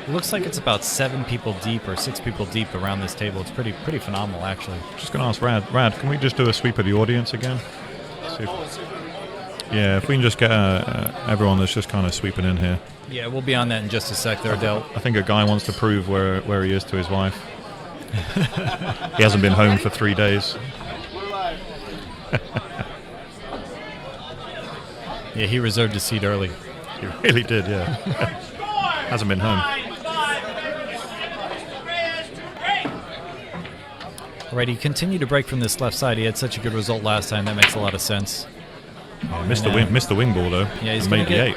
It looks like it's about 7 people deep or 6 people deep around this table. It's pretty phenomenal, actually. Just going to ask Rad, can we just do a sweep of the audience again? See if we can just get everyone that's just kind of sweeping in here. Yeah, we'll be on that in just a sec there, Del. I think a guy wants to prove where he is to his wife. He hasn't been home for 3 days. Yeah, he reserved his seat early. He really did, yeah. Hasn't been home. Alright, he continued to break from this left side. He had such a good result last time. That makes a lot of sense. Missed the wing ball though. Yeah, he's made the 8.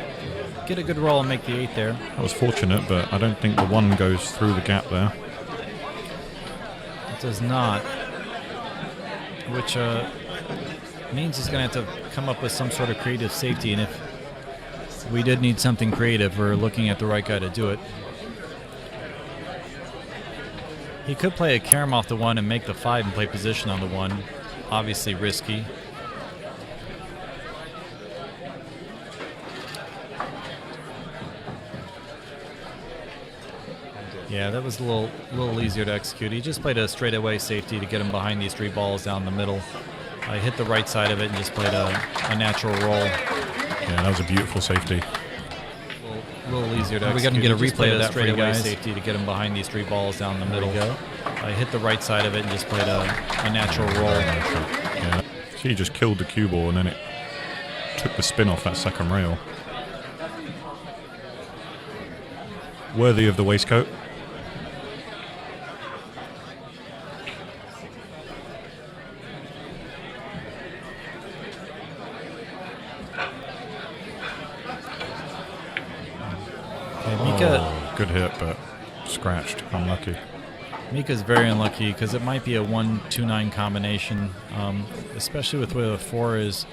Get a good roll and make the 8 there. That was fortunate, but I don't think the 1 goes through the gap there. It does not. Which means he's going to have to come up with some sort of creative safety, and if we did need something creative, we're looking at the right guy to do it. He could play a carom off the 1 and make the 5 and play position on the 1. Obviously risky. Yeah, that was a little easier to execute. He just played a straightaway safety to get him behind these 3 balls down the middle. I hit the right side of it and just played a natural roll. Yeah, that was a beautiful safety. A little easier to execute. We're going to get a replay of that straightaway safety to get him behind these 3 balls down the middle. I hit the right side of it and just played a natural roll. Yeah. So he just killed the cue ball and then it took the spin off that second rail. Worthy of the waistcoat. Mika, good hit, but scratched. Unlucky. Mika's very unlucky because it might be a 1-2-9 combination, especially with where the 4 is.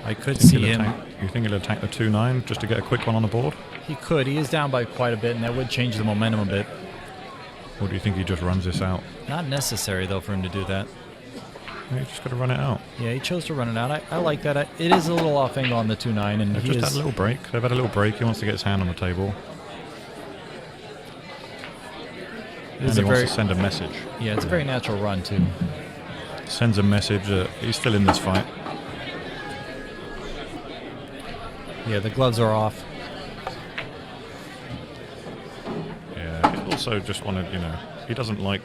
I could see him. You think he'll attack the 2-9 just to get a quick one on the board? He could. He is down by quite a bit, and that would change the momentum a bit. Or do you think he just runs this out? Not necessary, though, for him to do that. You just got to run it out. Yeah, he chose to run it out. I like that. It is a little off angle on the 2-9, and They've just had a little break. They've had a little break. He wants to get his hand on the table. And he wants to send a message. Yeah, it's a very natural run, too. Sends a message that he's still in this fight. Yeah, the gloves are off. Yeah, he also just wanted, he doesn't like...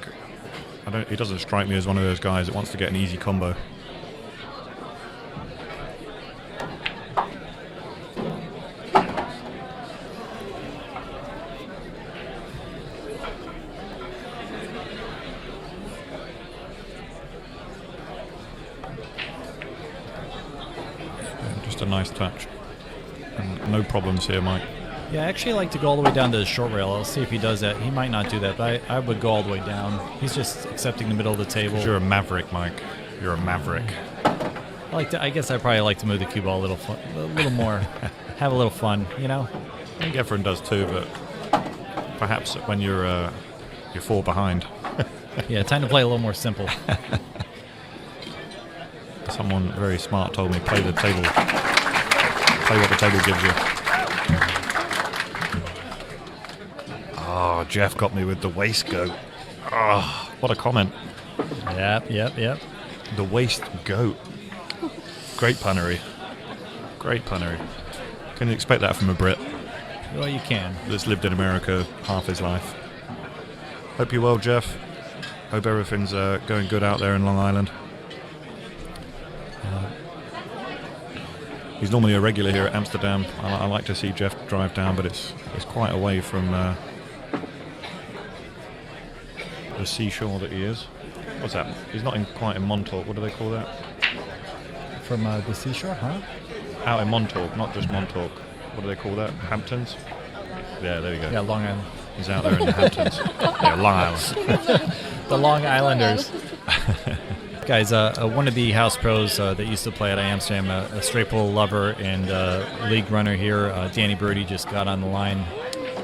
He doesn't strike me as one of those guys that wants to get an easy combo. Just a nice touch. And no problems here, Mike. Yeah, I actually like to go all the way down to the short rail. I'll see if he does that. He might not do that, but I would go all the way down. He's just accepting the middle of the table. You're a maverick, Mike. You're a maverick. I guess I probably like to move the cue ball a little more. Have a little fun, I think Efren does too, but perhaps when you're 4 behind. Yeah, time to play a little more simple. Someone very smart told me, play the table. Play what the table gives you. Oh, Jeff got me with the waist goat. Oh, what a comment. Yep. The waist goat. Great punnery. Great punnery. Can you expect that from a Brit Well, you can. that's lived in America half his life? Hope you're well, Jeff. Hope everything's going good out there in Long Island. He's normally a regular here at Amsterdam. I like to see Jeff drive down, but it's quite away from the seashore that he is. What's that? He's not quite in Montauk. What do they call that? From the seashore, huh? Out in Montauk, not just Montauk. What do they call that? Hamptons? Yeah, there you go. Yeah, Long Island. He's out there in the Hamptons. Yeah, Long Island. The Long Islanders. Guys, one of the house pros that used to play at Amsterdam, a straight pull lover and league runner here, Danny Brody, just got on the line,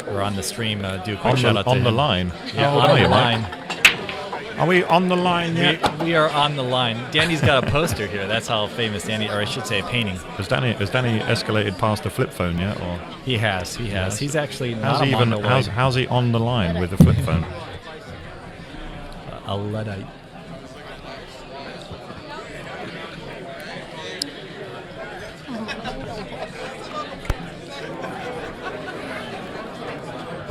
or on the stream. Do a quick shout out to him. On the line? Yeah, Oh, on the yeah, line. Are we on the line yet? We are on the line. Danny's got a poster here. That's how famous Danny, or I should say a painting. Has Danny escalated past the flip phone yet? Or He has. He's actually not on the way. how's he on the line with the flip phone? A Luddite.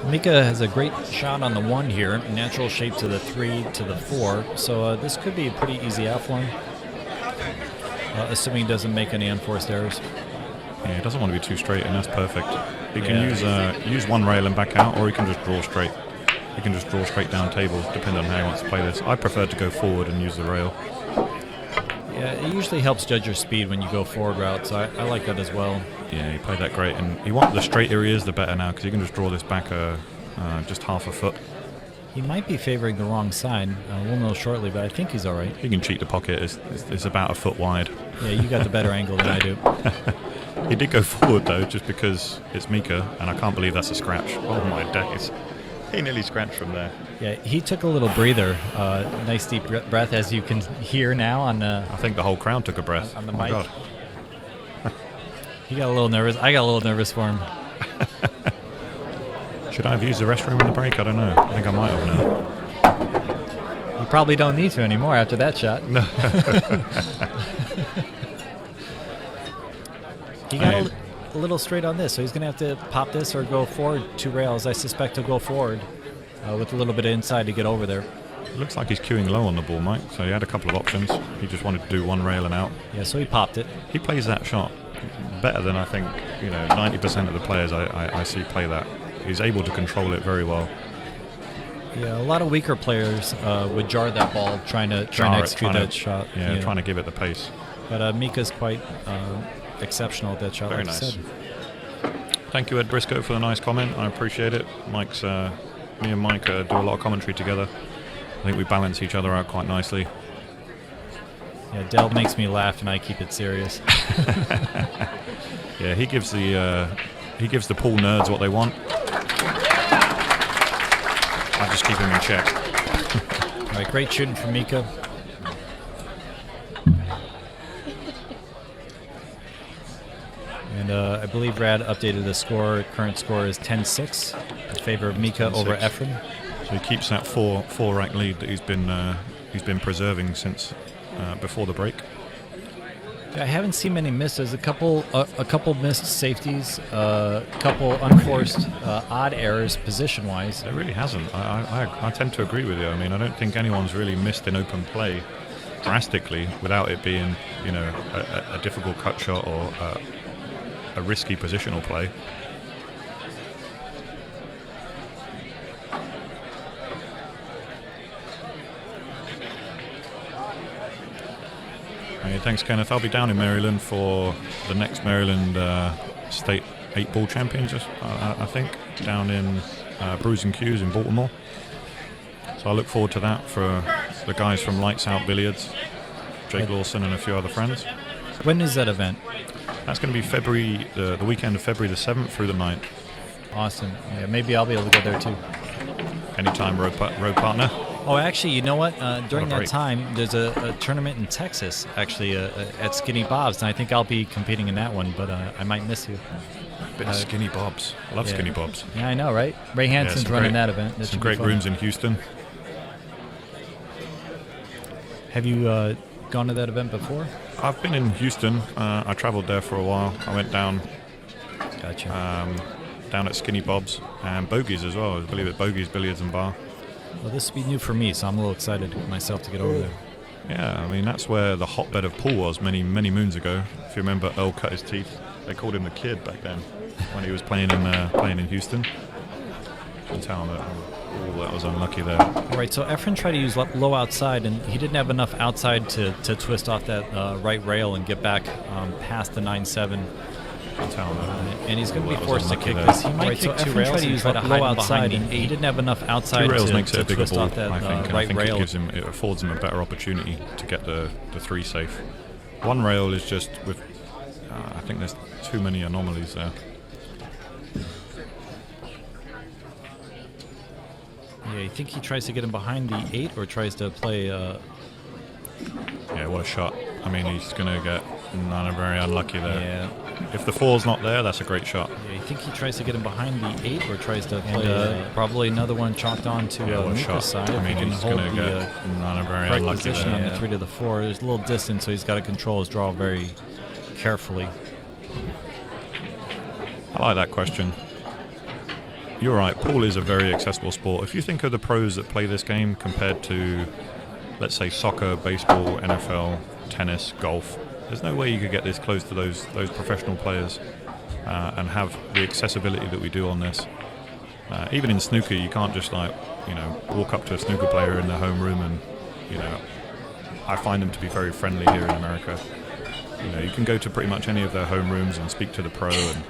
Mika has a great shot on the 1 here, natural shape to the 3 to the 4, so this could be a pretty easy out for him, assuming he doesn't make any unforced errors. Yeah, he doesn't want to be too straight, and that's perfect. He can use one rail and back out, or he can just draw straight. He can just draw straight down table, depending on how he wants to play this. I prefer to go forward and use the rail. Yeah, it usually helps judge your speed when you go forward route, so I like that as well. Yeah, he played that great, and the straighter he is, the better now, because he can just draw this back just half a foot. He might be favoring the wrong side. We'll know shortly, but I think he's all right. He can cheat the pocket. It's about a foot wide. Yeah, you got the better angle than I do. He did go forward, though, just because it's Mika, and I can't believe that's a scratch. Oh, my days. He nearly scratched from there. Yeah, he took a little breather. Nice deep breath, as you can hear now on the... I think the whole crowd took a breath. On the oh my mic. God. He got a little nervous. I got a little nervous for him. Should I have used the restroom in the break? I don't know. I think I might have now. You probably don't need to anymore after that shot. No. He got a little straight on this, so he's going to have to pop this or go forward 2 rails. I suspect he'll go forward with a little bit of inside to get over there. It looks like he's queuing low on the ball, Mike, so he had a couple of options. He just wanted to do 1 rail and out. Yeah, so he popped it. He plays that shot better than I think 90% of the players I see play that. He's able to control it very well. Yeah, a lot of weaker players would jar that ball trying to execute that shot. Yeah, trying to give it the pace. But Mika's quite exceptional at that shot. Very like nice. I said. Thank you, Ed Briscoe, for the nice comment. I appreciate it. Me and Mike do a lot of commentary together. I think we balance each other out quite nicely. Yeah, Del makes me laugh, and I keep it serious. Yeah, he gives the pool nerds what they want. I just keep him in check. All right, great shooting from Mika. And I believe Brad updated the score. Current score is 10-6 in favor of Mika over Efren. So he keeps that four rack lead that he's been preserving since before the break. I haven't seen many misses. A couple missed safeties, a couple unforced odd errors position-wise. There really hasn't. I tend to agree with you. I mean, I don't think anyone's really missed in open play drastically without it being, a difficult cut shot or a risky positional play. Hey, thanks, Kenneth. I'll be down in Maryland for the next Maryland State 8-ball Champions, I think, down in Brews and Q's in Baltimore. So I look forward to that for the guys from Lights Out Billiards, Jake Lawson and a few other friends. When is that event? That's going to be February, the weekend of February the 7th through the 9th. Awesome. Yeah, maybe I'll be able to go there too. Anytime, road partner. Oh, actually, you know what? During that break. time, there's a tournament in Texas, actually, at Skinny Bob's, and I think I'll be competing in that one, but I might miss you. Bit of Skinny Bobs. I love Skinny Bobs. Yeah, I know, right? Ray Hansen's running that event. That some should be great fun. rooms in Houston. Have you gone to that event before? I've been in Houston. I traveled there for a while. I went down down at Skinny Bob's and Bogies as well. I believe at Bogies Billiards and Bar. Well, this will be new for me, so I'm a little excited myself to get over there. Yeah, I mean, that's where the hotbed of pool was many moons ago. If you remember, Earl cut his teeth. They called him the Kid back then when he was playing in Houston. You can tell that was unlucky there. All right, so Efren tried to use low outside, and he didn't have enough outside to twist off that right rail and get back past the 9-7. And he's going to be forced to kick this. He might kick two rails to use that low outside, and he didn't have enough outside two rails to, makes it to a bigger twist ball, off that I think, and right I think rail. it affords him a better opportunity to get the 3 safe. One rail is just with, I think there's too many anomalies there. Yeah, you think he tries to get him behind the 8 or tries to play... Yeah, what a shot. I mean, he's going to get very unlucky there. Yeah. If the 4's not there, that's a great shot. Yeah, you think he tries to get him behind the 8 or tries to play probably another one chalked on to Mika's side. I mean, he's going to get very correct unlucky position there. on the 3 to the 4. There's a little distance, so he's got to control his draw very carefully. I like that question. You're right, pool is a very accessible sport. If you think of the pros that play this game compared to, let's say, soccer, baseball, NFL, tennis, golf, there's no way you could get this close to those professional players and have the accessibility that we do on this. Even in snooker, you can't just walk up to a snooker player in their home room and, I find them to be very friendly here in America. You can go to pretty much any of their home rooms and speak to the pro and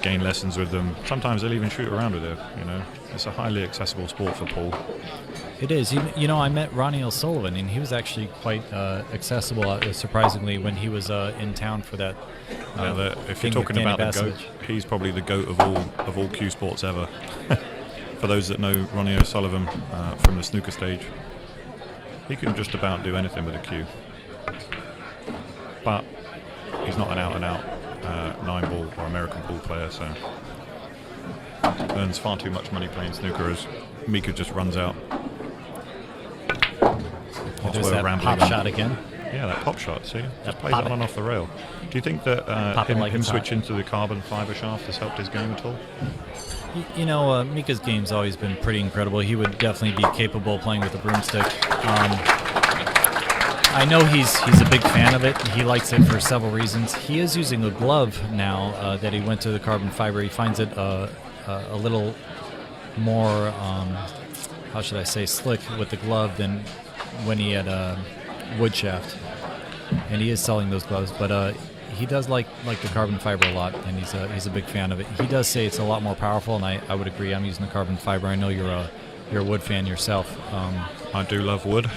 gain lessons with them. Sometimes they'll even shoot around with it. It's a highly accessible sport for pool. It is. I met Ronnie O'Sullivan, and he was actually quite accessible, surprisingly, when he was in town for that. If you're talking about the GOAT, he's probably the GOAT of all cue sports ever. For those that know Ronnie O'Sullivan from the snooker stage, he can just about do anything with a cue. But he's not an out-and-out 9-ball or American pool player, so earns far too much money playing snooker as Mika just runs out. There's that pop shot again. Yeah, that pop shot, see? Just plays on and off the rail. Do you think that him switching to the carbon fiber shaft has helped his game at all? Mika's game's always been pretty incredible. He would definitely be capable of playing with a broomstick. I know he's a big fan of it. He likes it for several reasons. He is using a glove now that he went to the carbon fiber. He finds it a little more, how should I say, slick with the glove than when he had a wood shaft. And he is selling those gloves, but he does like the carbon fiber a lot, and he's a big fan of it. He does say it's a lot more powerful, and I would agree. I'm using the carbon fiber. I know you're a wood fan yourself. I do love wood.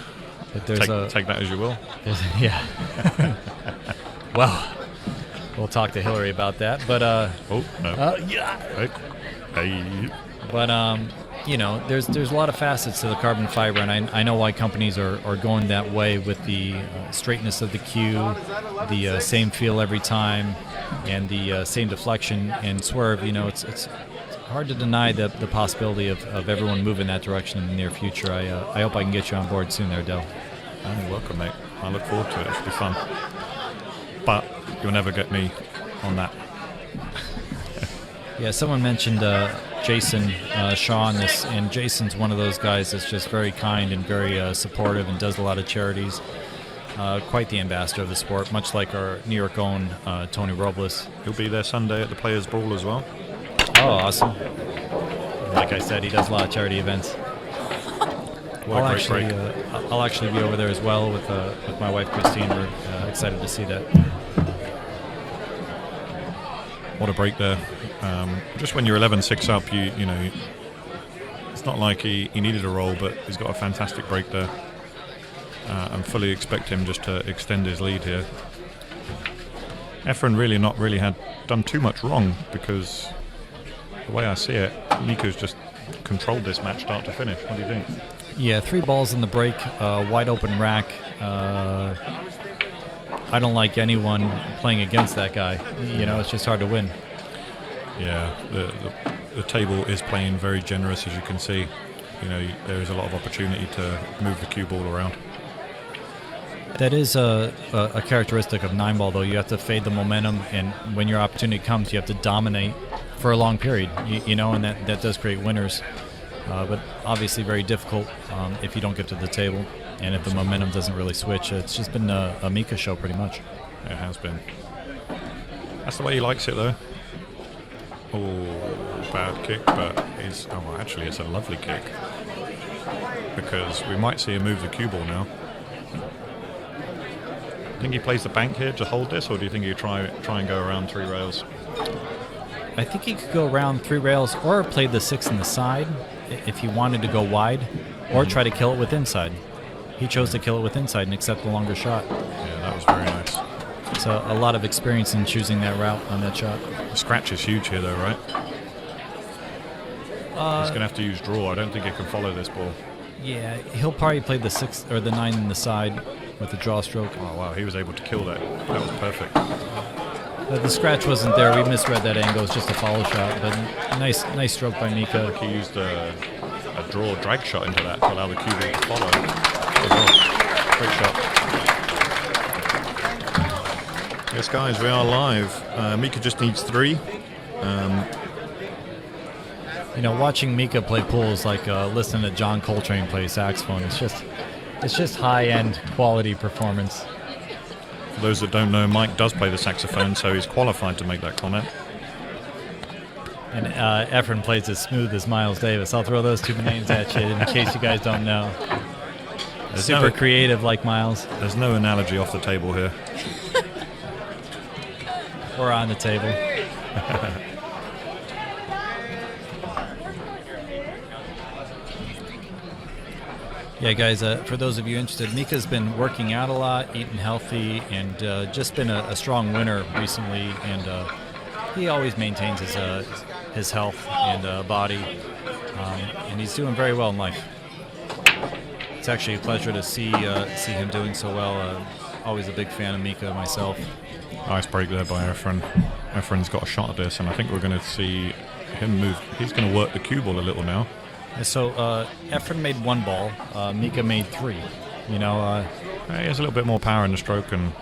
But there's take that as you will. Yeah. Well, we'll talk to Hillary about that. But oh no. Yeah. Hey. But there's a lot of facets to the carbon fiber, and I know why companies are going that way with the straightness of the cue, the same feel every time, and the same deflection and swerve. It's hard to deny the possibility of everyone moving that direction in the near future. I hope I can get you on board soon there, Del. You're welcome, mate. I look forward to it. It should be fun. But you'll never get me on that. Yeah, someone mentioned Jason Shaw on this, and Jason's one of those guys that's just very kind and very supportive and does a lot of charities. Quite the ambassador of the sport, much like our New York own Tony Robles. He'll be there Sunday at the Players' Brawl as well. Oh, awesome. Like I said, he does a lot of charity events. I'll actually be over there as well with my wife Christine. We're excited to see that. What a break there. Just when you're 11-6 up, you know, it's not like he needed a roll, but he's got a fantastic break there. And fully expect him just to extend his lead here. Efren really not had done too much wrong, because the way I see it, Mika's just controlled this match start to finish. What do you think? Yeah, 3 balls in the break, wide open rack. I don't like anyone playing against that guy. You know, it's just hard to win. Yeah, the table is playing very generous, as you can see. You know, there is a lot of opportunity to move the cue ball around. That is a characteristic of 9-ball, though. You have to fade the momentum, and when your opportunity comes, you have to dominate for a long period, you know, and that does create winners. But obviously very difficult if you don't get to the table, and if the momentum doesn't really switch. It's just been a Mika show pretty much. It has been. That's the way he likes it, though. Oh, bad kick, but actually it's a lovely kick, because we might see him move the cue ball now. Do you think he plays the bank here to hold this, or do you think he try and go around 3 rails? I think he could go around 3 rails or play the 6 in the side if he wanted to go wide, or try to kill it with inside. He chose to kill it with inside and accept the longer shot. Yeah, that was very nice. So a lot of experience in choosing that route on that shot. The scratch is huge here, though, right? He's going to have to use draw. I don't think he can follow this ball. Yeah, he'll probably play the 6 or the 9 in the side with the draw stroke. Oh, wow, he was able to kill that. That was perfect. The scratch wasn't there. We misread that angle. It's just a follow shot, but nice stroke by Mika. Like he used a draw drag shot into that to allow the cue ball to follow. Great shot. Yes, guys, we are live. Mika just needs 3. You know, watching Mika play pool is like listening to John Coltrane play saxophone. It's just high-end quality performance. For those that don't know, Mike does play the saxophone, so he's qualified to make that comment. And Efren plays as smooth as Miles Davis. I'll throw those 2 names at you in case you guys don't know. Super creative like Miles. There's no analogy off the table here. Or on the table. Yeah, guys, for those of you interested, Mika's been working out a lot, eating healthy, and just been a strong winner recently. And he always maintains his health and body, and he's doing very well in life. It's actually a pleasure to see him doing so well. Always a big fan of Mika myself. Nice break there by Efren. Efren's got a shot at this, and I think we're going to see him move. He's going to work the cue ball a little now. So Efren made 1 ball, Mika made 3. You know, he has a little bit more power in the stroke, and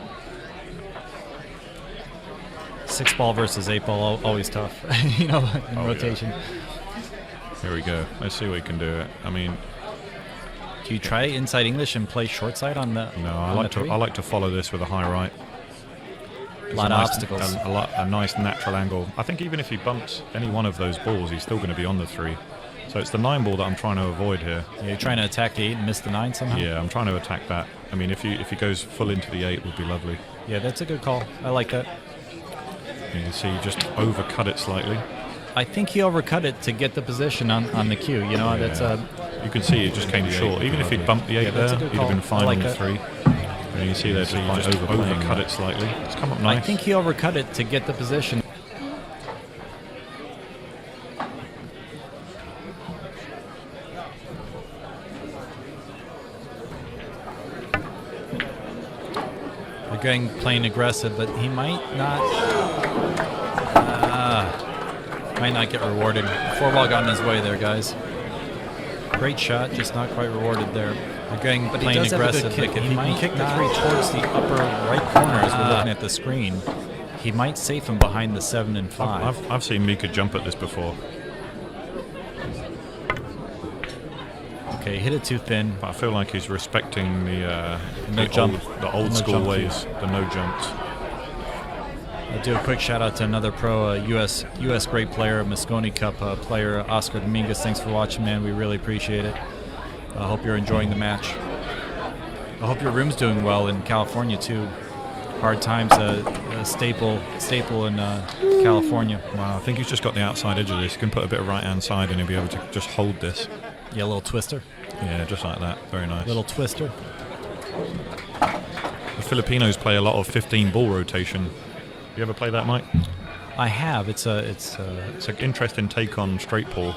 6 ball versus 8 ball, always tough. You know, in rotation. Yeah. Here we go. Let's see what he can do. I mean, do you try inside English and play short side on the? No, I like to follow this with a high right. A lot of obstacles. A nice natural angle. I think even if he bumps any one of those balls, he's still going to be on the 3. So it's the 9 ball that I'm trying to avoid here. Yeah, you're trying to attack the 8 and miss the 9 somehow? Yeah, I'm trying to attack that. I mean, if he goes full into the 8, would be lovely. Yeah, that's a good call. I like that. You can see he just overcut it slightly. I think he overcut it to get the position on the cue. You know, yeah. That's you can see it just came short. Even if he'd bumped the 8 there, he'd have been fine on the 3. And you see there, just overcut it slightly. It's come up nice. I think he overcut it to get the position. Going playing aggressive, but he might not get rewarded. 4 ball got in his way there, guys. Great shot, just not quite rewarded there. They're going playing aggressive. He might kick the 3 towards the upper right corner as we're looking at the screen. He might safe him behind the 7 and 5. I've seen Mika jump at this before. Okay, hit it too thin. But I feel like he's respecting the old school ways, the no jumps. I'll do a quick shout out to another pro, U.S. great player, Mosconi Cup player, Oscar Dominguez. Thanks for watching, man. We really appreciate it. I hope you're enjoying the match. I hope your room's doing well in California too. Hard times, a staple in California. Wow, I think he's just got the outside edge of this. He can put a bit of right hand side and he'll be able to just hold this. Yeah, a little twister. Yeah, just like that. Very nice. Little twister. The Filipinos play a lot of 15 ball rotation. You ever play that, Mike? I have. It's an interesting take on straight ball.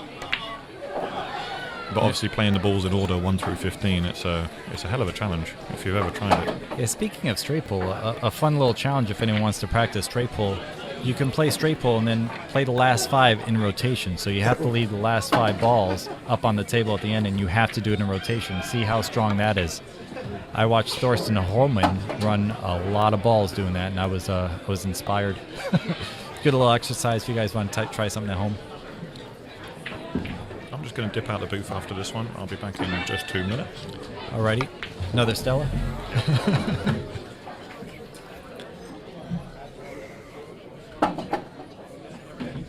But obviously playing the balls in order 1 through 15, it's a hell of a challenge if you've ever tried it. Yeah, speaking of straight pull, a fun little challenge if anyone wants to practice straight pull. You can play straight pull and then play the last 5 in rotation. So you have to leave the last 5 balls up on the table at the end, and you have to do it in rotation. See how strong that is. I watched Thorsten Holman run a lot of balls doing that, and I was inspired. Good little exercise if you guys want to try something at home. I'm just going to dip out the booth after this one. I'll be back in just 2 minutes. Alrighty. Another Stella?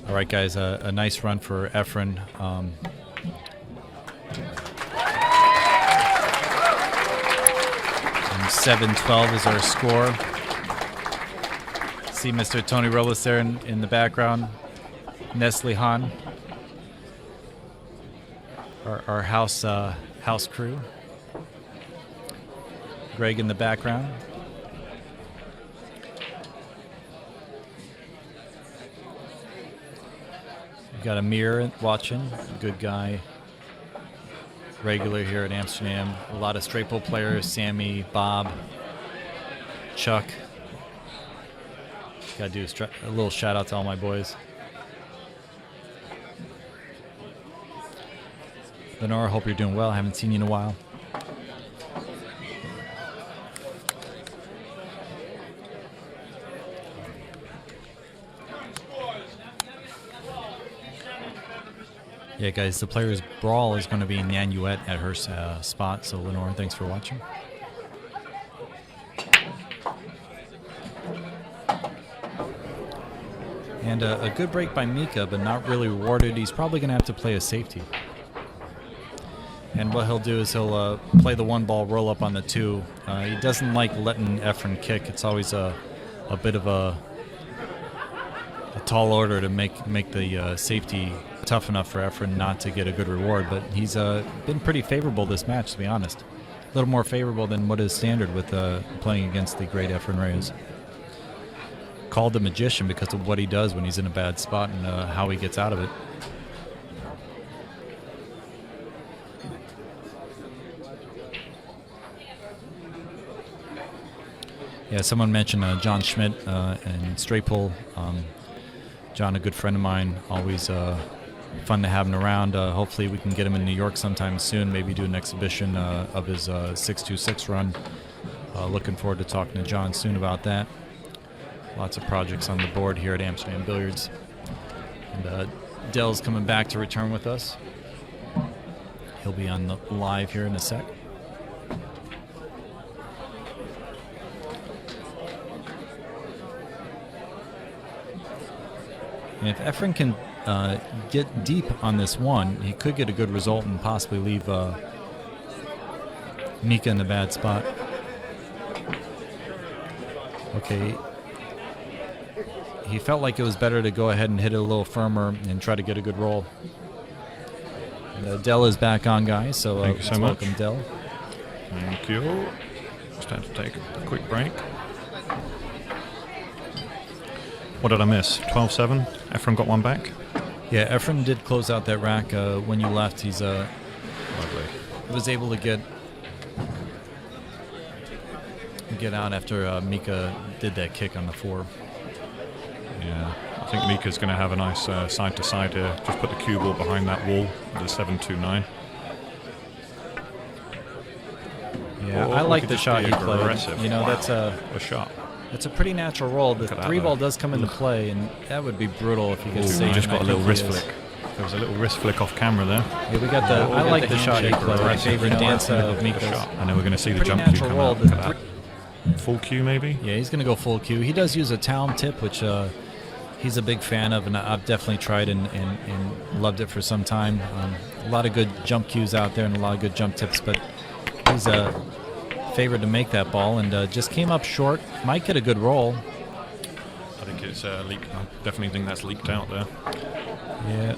All right, guys, a nice run for Efren. 7-12 is our score. See Mr. Tony Robles there in the background. Nestle Han, our house crew. Greg in the background. We've got Amir watching, good guy. Regular here at Amsterdam. A lot of straight pull players, Sammy, Bob, Chuck. Gotta do a little shout out to all my boys. Lenore, hope you're doing well. Haven't seen you in a while. Yeah, guys, the players' brawl is going to be in Nanuet at her spot. So, Lenore, thanks for watching. And a good break by Mika, but not really rewarded. He's probably going to have to play a safety. And what he'll do is he'll play the 1 ball, roll up on the 2. He doesn't like letting Efren kick. It's always a bit of a tall order to make the safety tough enough for Efren not to get a good reward. But he's been pretty favorable this match, to be honest. A little more favorable than what is standard with playing against the great Efren Reyes. Called the magician because of what he does when he's in a bad spot and how he gets out of it. Yeah, someone mentioned John Schmidt and straight pull. John, a good friend of mine, always fun to have him around. Hopefully we can get him in New York sometime soon, maybe do an exhibition of his 626 run. Looking forward to talking to John soon about that. Lots of projects on the board here at Amsterdam Billiards. And Dell's coming back to return with us. He'll be on the live here in a sec. And if Efren can get deep on this 1, he could get a good result and possibly leave Mika in the bad spot. Okay. He felt like it was better to go ahead and hit it a little firmer and try to get a good roll. And, Dell is back on, guys, so Thank you so much. Welcome, Dell. Thank you. Just had to take a quick break. What did I miss? 12-7? Efren got 1 back? Yeah, Efren did close out that rack when you left. He's was able to get out after Mika did that kick on the 4. Yeah, I think Mika's going to have a nice side-to-side here. Just put the cue ball behind that wall with the 7-2-9. Yeah, I like the shot he played. You know, wow. That's a shot. It's a pretty natural roll. The 3 ball does come into play, and that would be brutal if he gets saved. Just got a little wrist flick. There was a little wrist flick off camera there. Yeah, we got the. I like the shot he played. My favorite dance of Mika's. And then we're going to see the jump cue come out. Look at that. Full cue, maybe? Yeah, he's going to go full cue. He does use a talon tip, which he's a big fan of, and I've definitely tried and loved it for some time. A lot of good jump cues out there and a lot of good jump tips, but he's favored to make that ball and just came up short. Might get a good roll. I think it's leaked. I definitely think that's leaked out there. Yeah.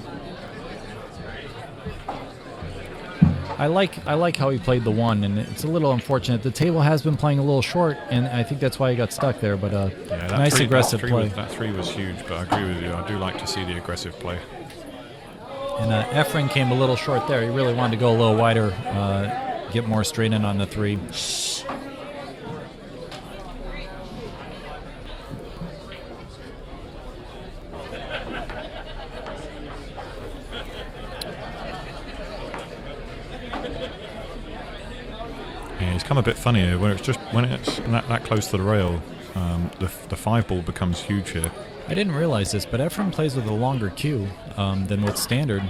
I like how he played the 1, and it's a little unfortunate. The table has been playing a little short, and I think that's why he got stuck there. But nice aggressive play. That 3 was huge, but I agree with you. I do like to see the aggressive play. And Efren came a little short there. He really wanted to go a little wider, get more straight in on the 3. Yeah, he's come a bit funny here. When it's that close to the rail, the 5 ball becomes huge here. I didn't realize this, but Efren plays with a longer cue than what's standard.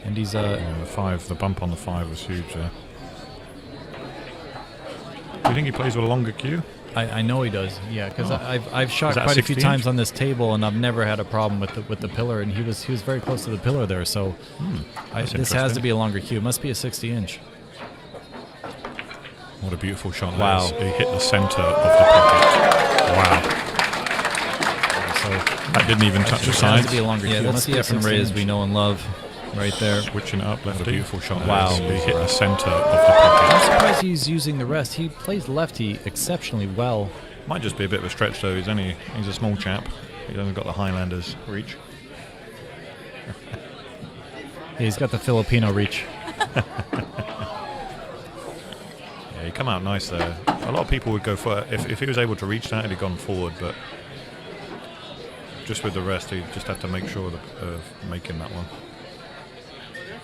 And he's the bump on the 5 was huge there. Do you think he plays with a longer cue? I know he does, yeah, because I've shot quite a few times on this table, and I've never had a problem with the pillar, and he was very close to the pillar there, so this has to be a longer cue. It must be a 60-inch. What a beautiful shot! Wow, he hit the center of the pocket. Wow. So that didn't even touch the sides. It has to be a longer cue. That's the Efren Reyes we know and love. Right there. Switching it up, lefty. Beautiful shot. Wow. He hit the center of the pocket. I'm surprised he's using the rest. He plays lefty exceptionally well. Might just be a bit of a stretch though. He's a small chap. He hasn't got the Highlanders reach. Yeah, he's got the Filipino reach. Yeah, he come out nice there. A lot of people would go for if he was able to reach that, he'd have gone forward, but just with the rest, he just had to make sure of making that one.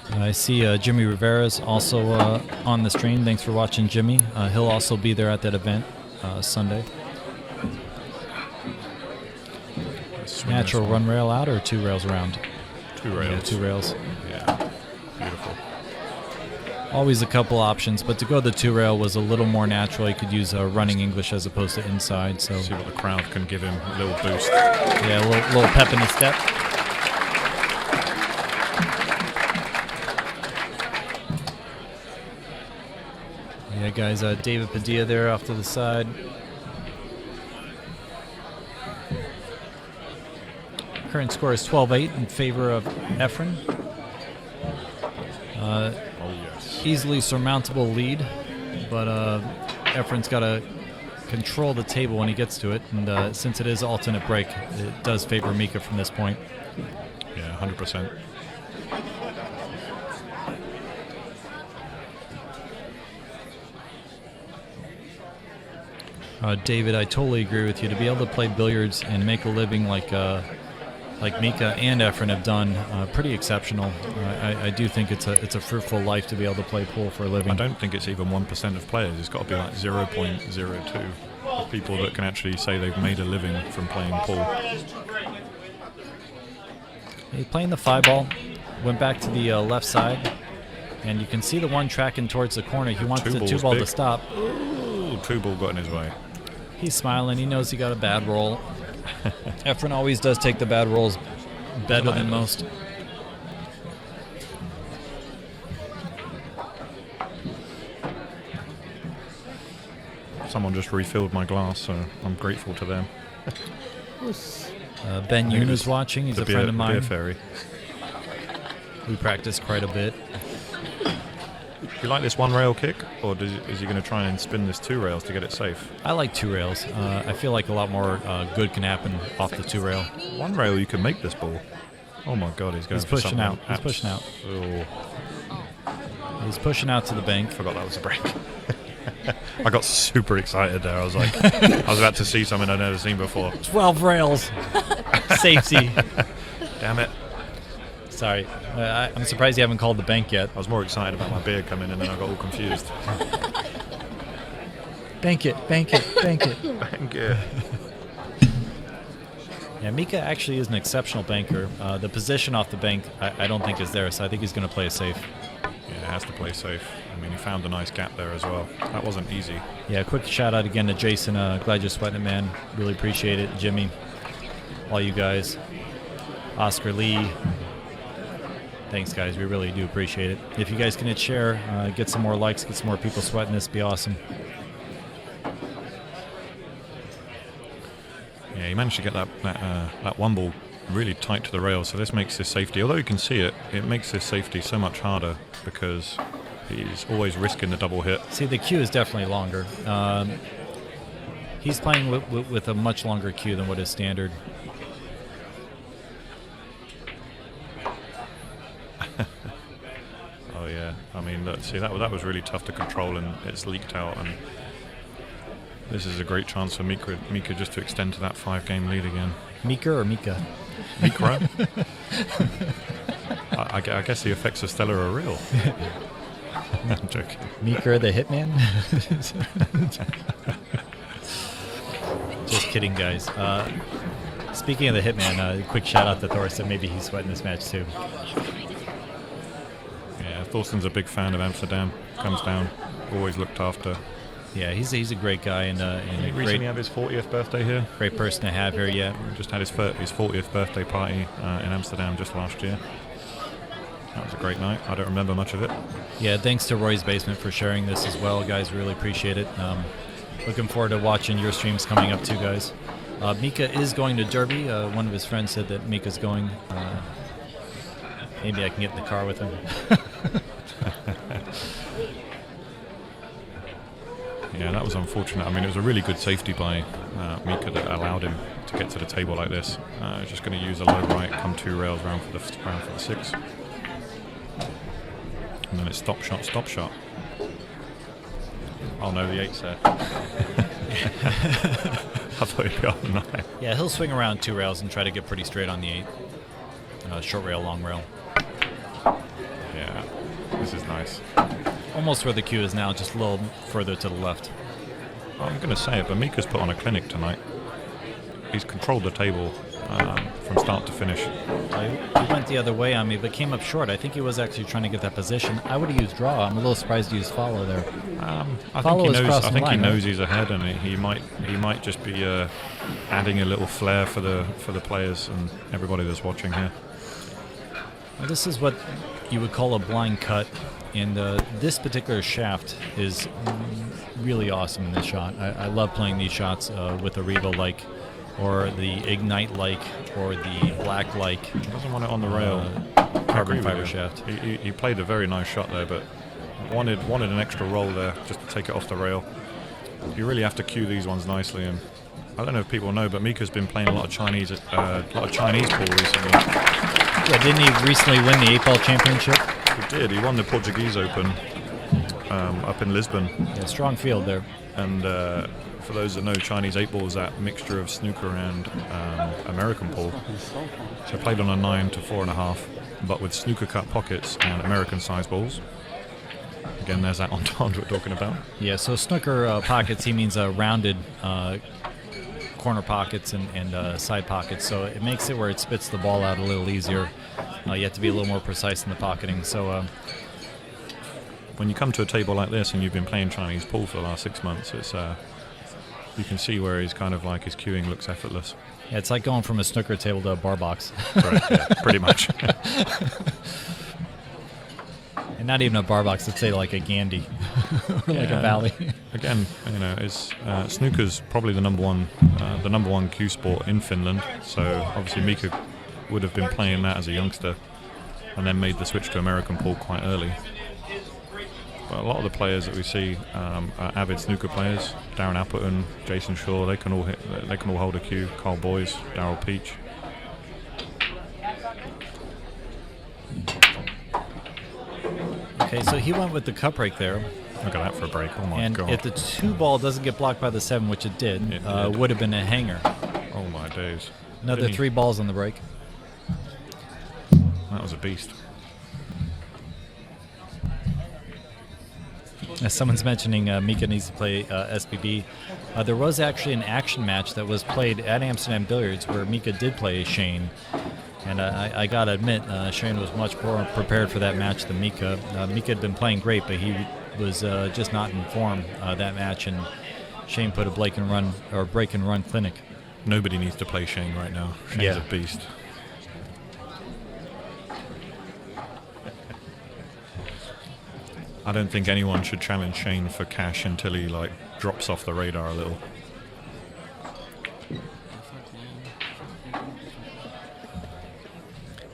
I see Jimmy Rivera's also on the stream. Thanks for watching, Jimmy. He'll also be there at that event Sunday. Natural run rail out or 2 rails around? 2 rails. Yeah, 2 rails. Yeah, beautiful. Always a couple options, but to go the 2 rail was a little more natural. You could use running English as opposed to inside. So see what the crowd can give him, a little boost. Yeah, a little pep in the step. Yeah, guys, David Padilla there off to the side. Current score is 12-8 in favor of Efren. Yes. Easily surmountable lead, but Efren's got to control the table when he gets to it, and since it is alternate break, it does favor Mika from this point. Yeah, 100%. David, I totally agree with you. To be able to play billiards and make a living like Mika and Efren have done, pretty exceptional. I do think it's a fruitful life to be able to play pool for a living. I don't think it's even 1% of players. It's got to be like 0.02 of people that can actually say they've made a living from playing pool. He's playing the 5 ball, went back to the left side, and you can see the one tracking towards the corner. He wants the 2 ball to stop. Ooh, 2 ball got in his way. He's smiling. He knows he got a bad roll. Efren always does take the bad rolls better than most. Someone just refilled my glass, so I'm grateful to them. Ben Yoon is watching. He's a friend of mine. Beer fairy. We practice quite a bit. Do you like this 1 rail kick, or is he going to try and spin this 2 rails to get it safe? I like 2 rails. I feel like a lot more good can happen off the 2 rail. 1 rail, you can make this ball. Oh my God, he's pushing out. He's pushing out. He's pushing out to the bank. Forgot that was a break. I got super excited there. I was like, I was about to see something I'd never seen before. 12 rails. Safety. Damn it. Sorry. I'm surprised you haven't called the bank yet. I was more excited about my beer coming in, and then I got all confused. Bank it, bank it, bank it. Bank it. Yeah, Mika actually is an exceptional banker. The position off the bank, I don't think is there, so I think he's going to play it safe. Yeah, it has to play safe. I mean, he found a nice gap there as well. That wasn't easy. Yeah, quick shout out again to Jason. Glad you're sweating it, man. Really appreciate it. Jimmy, all you guys. Oscar Lee. Thanks, guys. We really do appreciate it. If you guys can hit share, get some more likes, get some more people sweating this, be awesome. Yeah, he managed to get that 1 ball really tight to the rail, so this makes his safety, although you can see it, it makes his safety so much harder because he's always risking the double hit. See, the cue is definitely longer. He's playing with a much longer cue than what is standard. And see, that was really tough to control, and it's leaked out. And this is a great chance for Mika just to extend to that 5-game lead again. Mika or Mika? Mika? I guess the effects of Stella are real. I'm joking. Mika the Hitman? Just kidding, guys. Speaking of the Hitman, quick shout out to Thorsten. Maybe he's sweating this match too. Yeah, Thorsten's a big fan of Amsterdam. Comes down, always looked after. Yeah, he's a great guy and he recently had his 40th birthday here. Great person to have here. Yeah, just had his 40th birthday party in Amsterdam just last year. That was a great night. I don't remember much of it. Yeah, thanks to Roy's Basement for sharing this as well, guys. Really appreciate it. Looking forward to watching your streams coming up too, guys. Mika is going to Derby. One of his friends said that Mika's going. Maybe I can get in the car with him. Yeah, that was unfortunate. I mean, it was a really good safety by Mika that allowed him to get to the table like this. Just going to use a low right, come 2 rails round for the 6. And then it's stop shot, stop shot. Oh no, the 8 set. I thought he'd be on the 9. Yeah, he'll swing around 2 rails and try to get pretty straight on the 8. Short rail, long rail. Yeah, this is nice. Almost where the cue is now, just a little further to the left. I'm going to say it, but Mika's put on a clinic tonight. He's controlled the table from start to finish. He went the other way on me, but came up short. I think he was actually trying to get that position. I would have used draw. I'm a little surprised he used follow there. I think he knows he's ahead, and he might just be adding a little flair for the players and everybody that's watching here. Well, this is what you would call a blind cut, and this particular shaft is really awesome in this shot. I love playing these shots with a Revo-like, or the Ignite-like, or the Black-like. He doesn't want it on the rail. Carbon fiber shaft. He played a very nice shot there, but wanted an extra roll there just to take it off the rail. You really have to cue these ones nicely, and I don't know if people know, but Mika's been playing a lot of Chinese pool recently. Yeah, didn't he recently win the 8-ball championship? He did. He won the Portuguese Open up in Lisbon. Yeah, strong field there. And for those that know, Chinese 8-ball is that mixture of snooker and American pool. So played on a 9 to 4.5, but with snooker cut pockets and American size balls. Again, there's that entente we're talking about. Yeah, so snooker pockets, he means rounded corner pockets and side pockets, so it makes it where it spits the ball out a little easier. You have to be a little more precise in the pocketing. So when you come to a table like this and you've been playing Chinese pool for the last 6 months, it's you can see where he's kind of like his cueing looks effortless. Yeah, it's like going from a snooker table to a bar box. Right, yeah, pretty much. And not even a bar box, let's say like a Gandhi or like a Valley. Again, you know, snooker's probably the number one cue sport in Finland. So obviously Mika would have been playing that as a youngster, and then made the switch to American pool quite early. But a lot of the players that we see are avid snooker players. Darren Appleton, Jason Shaw, they can all hold a cue. Carl Boyes, Darryl Peach. Okay, so he went with the cut break there. Look at that for a break. Oh my God. And if the 2-ball doesn't get blocked by the 7, which it did, would have been a hanger. Oh my days. Another 3 balls on the break. That was a beast. As someone's mentioning, Mika needs to play SBB. There was actually an action match that was played at Amsterdam Billiards where Mika did play Shane. And I got to admit, Shane was much more prepared for that match than Mika. Mika had been playing great, but he was just not in form that match. And Shane put a break and run clinic. Nobody needs to play Shane right now. Shane's a beast. I don't think anyone should challenge Shane for cash until he drops off the radar a little.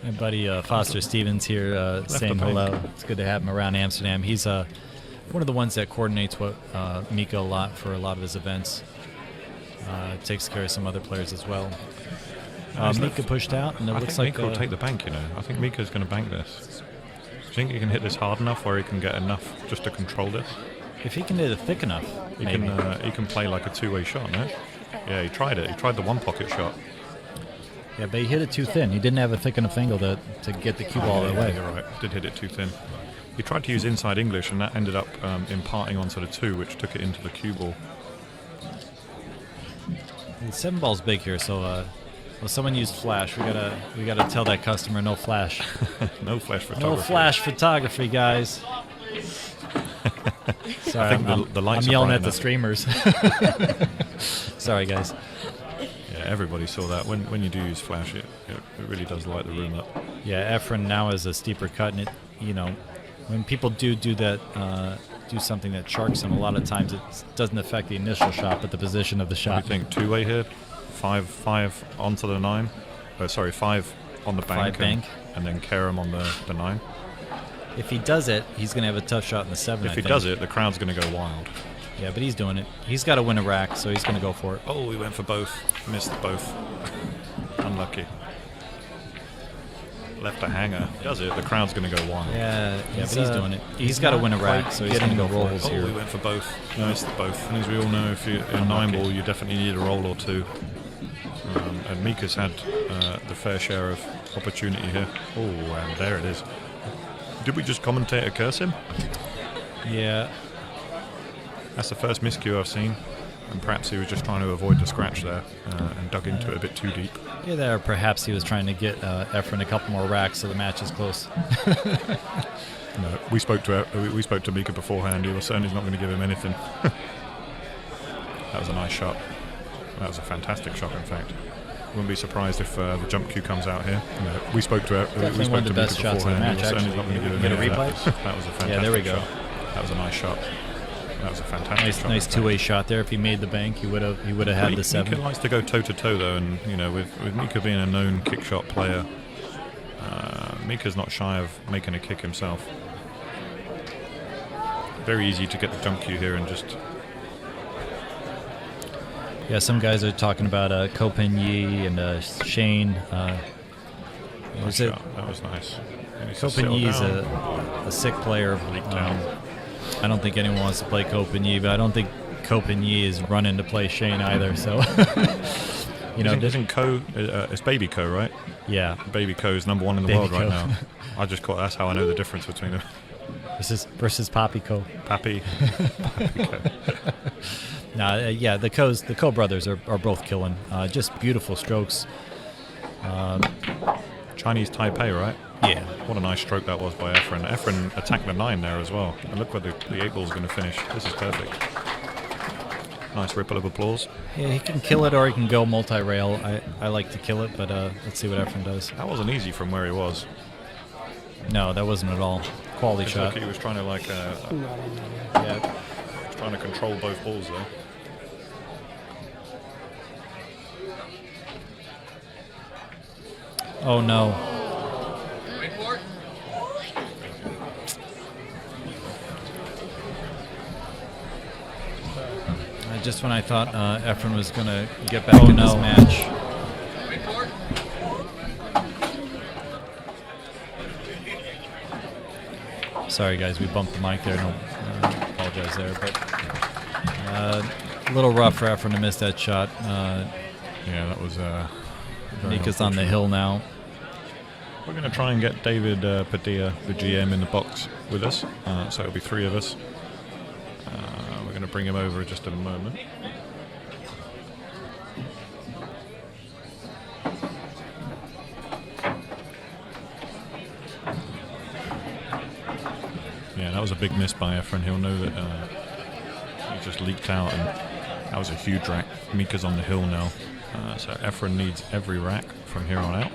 My buddy Foster Stevens here saying hello. It's good to have him around Amsterdam. He's one of the ones that coordinates Mika a lot for a lot of his events. Takes care of some other players as well. Mika pushed out, and it looks like Mika will take the bank. You know, I think Mika's going to bank this. you think he can hit this hard enough where he can get enough just to control this? If he can hit it thick enough, He maybe. can play like a two-way shot, no? Yeah, he tried it. He tried the one-pocket shot. Yeah, but he hit it too thin. He didn't have a thick enough angle to get the cue ball that way. You're right. Did hit it too thin. He tried to use inside English, and that ended up imparting onto the 2, which took it into the cue ball. The 7 ball's big here, so well, someone used flash. We gotta tell that customer no flash. No flash photography. No flash photography, guys. Sorry, I think the lights I'm are yelling bright at the enough. streamers. Sorry, guys. Yeah, everybody saw that. When you do use flash, it really does light the room up. Yeah, Efren now is a steeper cut, and it, when people do that, do something that sharks them, a lot of times it doesn't affect the initial shot, but the position of the What shot. do you think? Two-way here, five onto the 9. Sorry, 5 on the bank, and then Karam on the 9. If he does it, he's going to have a tough shot in the 7. If he does it, the crowd's going to go wild. Yeah, but he's doing it. He's got to win a rack, so he's going to go for it. Oh, he went for both. Missed both. Unlucky. Left a hanger. Does it, the crowd's going to go wild. Yeah, but he's doing it. He's got to win a rack, so he's going to go rolls here. Oh, he went for both. Missed both. And as we all know, if you're in 9-ball, you definitely need a roll or two. And Mika's had the fair share of opportunity here. Oh, and there it is. Did we just commentate a curse him? Yeah. That's the first miscue I've seen. And perhaps he was just trying to avoid the scratch there and dug into it a bit too deep. Yeah, there. Perhaps he was trying to get Efren a couple more racks so the match is close. No, we spoke to Mika beforehand. He was saying he's not going to give him anything. That was a nice shot. That was a fantastic shot, in fact. Wouldn't be surprised if the jump cue comes out here. No, we spoke to one of the best Mika shots of the beforehand. match, He was saying he's not going to give him Get a anything. replay? That was a fantastic Yeah, there we go. shot. That was a nice shot. That was a fantastic shot. Nice two-way shot there. If he made the bank, he would have had the 7. Mika likes to go toe-to-toe, though, and with Mika being a known kick shot player, Mika's not shy of making a kick himself. Very easy to get the jump cue here and just... Yeah, some guys are talking about Kopen Yi and Shane. Nice shot. That was nice. Kopen Yi is a sick player. I don't think anyone wants to play Kopen Yi, but I don't think Kopen Yi is running to play Shane either. So, isn't Ko? It's Baby Ko, right? Yeah, Baby Ko is number 1 in the Baby world right Ko. now. That's how I know the difference between them. versus Papi Ko. Papi Ko. Yeah, the Ko brothers are both killing. Just beautiful strokes. Chinese Taipei, right? Yeah. What a nice stroke that was by Efren. Efren attacked the 9 there as well. And look where the 8-ball's going to finish. This is perfect. Nice ripple of applause. Yeah, he can kill it or he can go multi-rail. I like to kill it, but let's see what Efren does. That wasn't easy from where he was. No, that wasn't at all. Quality It's shot. like he was trying to trying to control both balls though. Oh no. Just when I thought Efren was going to get back in this match. Sorry guys, we bumped the mic there. No, apologize there, but a little rough for Efren to miss that shot. Yeah, that was. Mika's on the hill now. We're going to try and get David Padilla, the GM, in the box with us. So it'll be 3 of us. We're going to bring him over in just a moment. Yeah, that was a big miss by Efren. He'll know that he just leaked out, and that was a huge rack. Mika's on the hill now. So Efren needs every rack from here on out.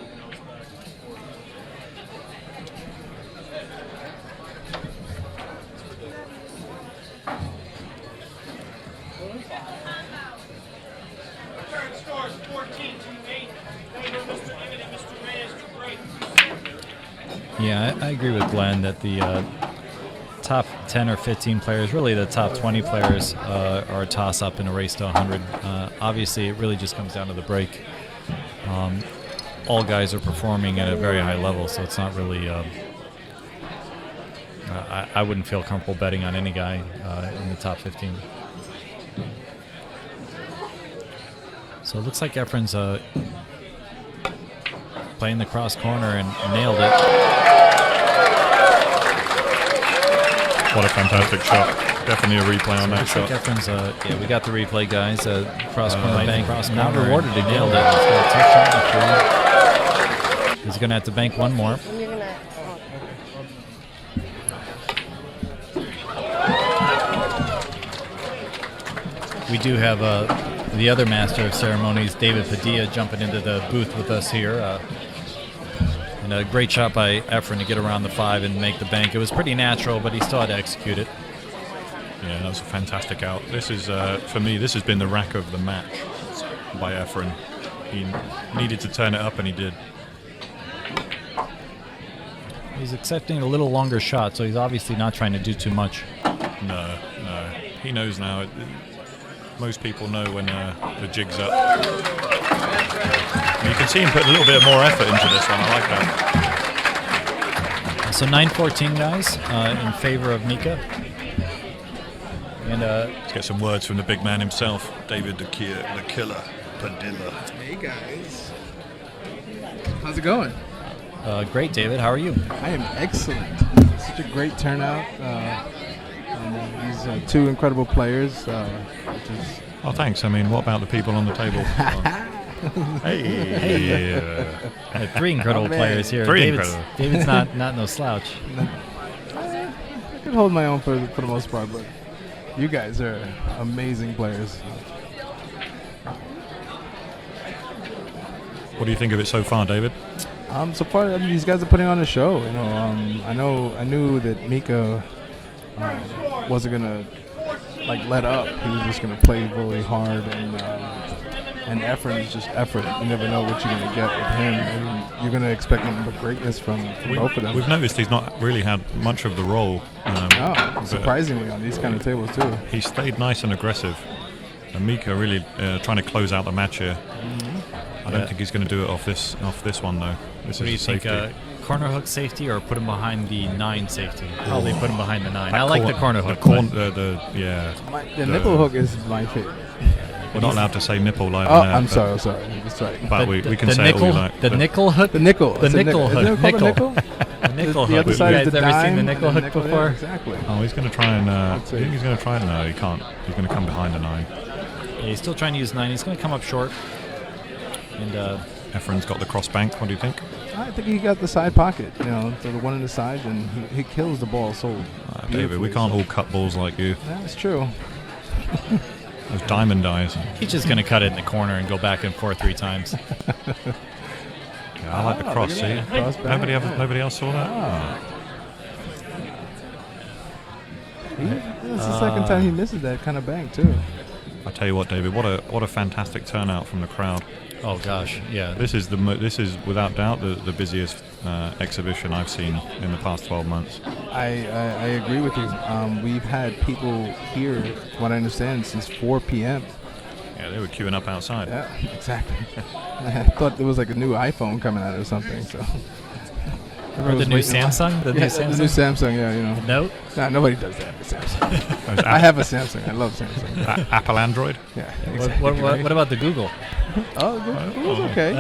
Current score is 14-8. Favor Mr. Immonen and Mr. Reyes to break. Yeah, I agree with Glenn that the top 10 or 15 players, really the top 20 players, are a toss-up in a race to 100. Obviously, it really just comes down to the break. All guys are performing at a very high level, so it's not really I wouldn't feel comfortable betting on any guy in the top 15. So it looks like Efren's playing the cross corner and nailed it. What a fantastic shot. Definitely a replay on that Looks shot. like Efren's, yeah, we got the replay, guys. Cross corner bank, cross not corner, rewarded. He and nailed it. He's got a tough shot before. He's going to have to bank one more. And you're gonna. We do have the other master of ceremonies, David Padilla, jumping into the booth with us here. And a great shot by Efren to get around the 5 and make the bank. It was pretty natural, but he still had to execute it. Yeah, that was a fantastic out. This is, for me, this has been the rack of the match by Efren. He needed to turn it up, and he did. He's accepting a little longer shot, so he's obviously not trying to do too much. No. He knows now. Most people know when the jig's up. And you can see him put a little bit more effort into this one. I like that. So 9-14, guys, in favor of Mika. And let's get some words from the big man himself, David the Killer Padilla. Hey guys, how's it going? Great, David. How are you? I am excellent. Such a great turnout. These two incredible players. Which is Oh, thanks. I mean, what about the people on the table? Hey. Three incredible players here. Three David's incredible. not no slouch. I can hold my own for the most part, but you guys are amazing players. What do you think of it so far, David? So far, I mean, these guys are putting on a show. I knew that Mika wasn't gonna let up. He was just gonna play really hard, and Efren is just effort. You never know what you're gonna get with him, and you're gonna expect nothing but greatness from both of them. We've noticed he's not really had much of the role. No, surprisingly on these kind of tables too. He stayed nice and aggressive. And Mika really trying to close out the match here. I don't think he's going to do it off this one though. This What do you is think? safety. Corner hook safety or put him behind the 9 safety? Oh, they put him behind the 9. I like the corner hook. The nipple hook is my favorite. We're not allowed to say nipple live. Oh, I'm sorry. That's right. But we can say it all we like. The nickel hook? The nickel. The nickel hook. Is it called Nickel. the nickel The hook. other side You is guys the ever dime. seen the nickel hook before? Yeah, exactly. Oh, he's going to try and. I think he's going to try. No, he can't. He's going to come behind the 9. Yeah, he's still trying to use 9. He's going to come up short. And Efren's got the cross bank. What do you think? I think he got the side pocket. So the one in the side, and he kills the ball so. David, we can't all cut balls like you. That's true. Those diamond eyes. he's just going to cut it in the corner and go back and forth 3 times. Yeah, I like the cross. look See, at that. Cross back. nobody else saw that. This is the second time he misses that kind of bank too. I tell you what, David, what a fantastic turnout from the crowd. Oh gosh, yeah. This is without doubt the busiest exhibition I've seen in the past 12 months. I agree with you. We've had people here, from what I understand, since 4 p.m. Yeah, they were queuing up outside. Yeah, exactly. I thought there was like a new iPhone coming out or something. So. Or the new Samsung? The new Samsung? The new Samsung, yeah, Note? Nah, nobody does that with Samsung. I have a Samsung. I love Samsung. Apple Android? Yeah, exactly. What about the Google? Oh, Google's okay.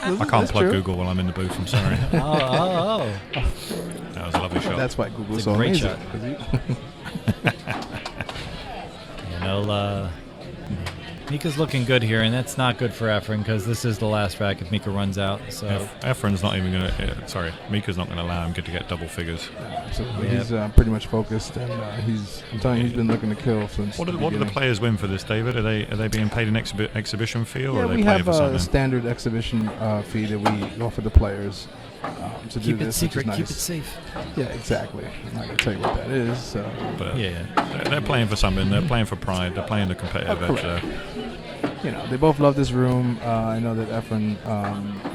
I can't plug Google while I'm in the booth, I'm sorry. Oh. That was a lovely shot. That's why Google's It's a so great amazing. shot. Mika's looking good here, and that's not good for Efren because this is the last rack if Mika runs out. So Efren's not even going to. Mika's not going to allow him to get double figures. Absolutely. He's pretty much focused, and I'm telling you, he's been looking to kill since. What do the players win for this, David? Are they being paid an exhibition fee, or are they we playing have for something? a standard exhibition fee that we offer the players to keep do it this. secret, which is keep nice. it safe. Yeah, exactly. I'm not going to tell you what that is. So. But Yeah. they're playing for something. They're playing for pride. They're playing the competitive edge there. They both love this room. I know that Efren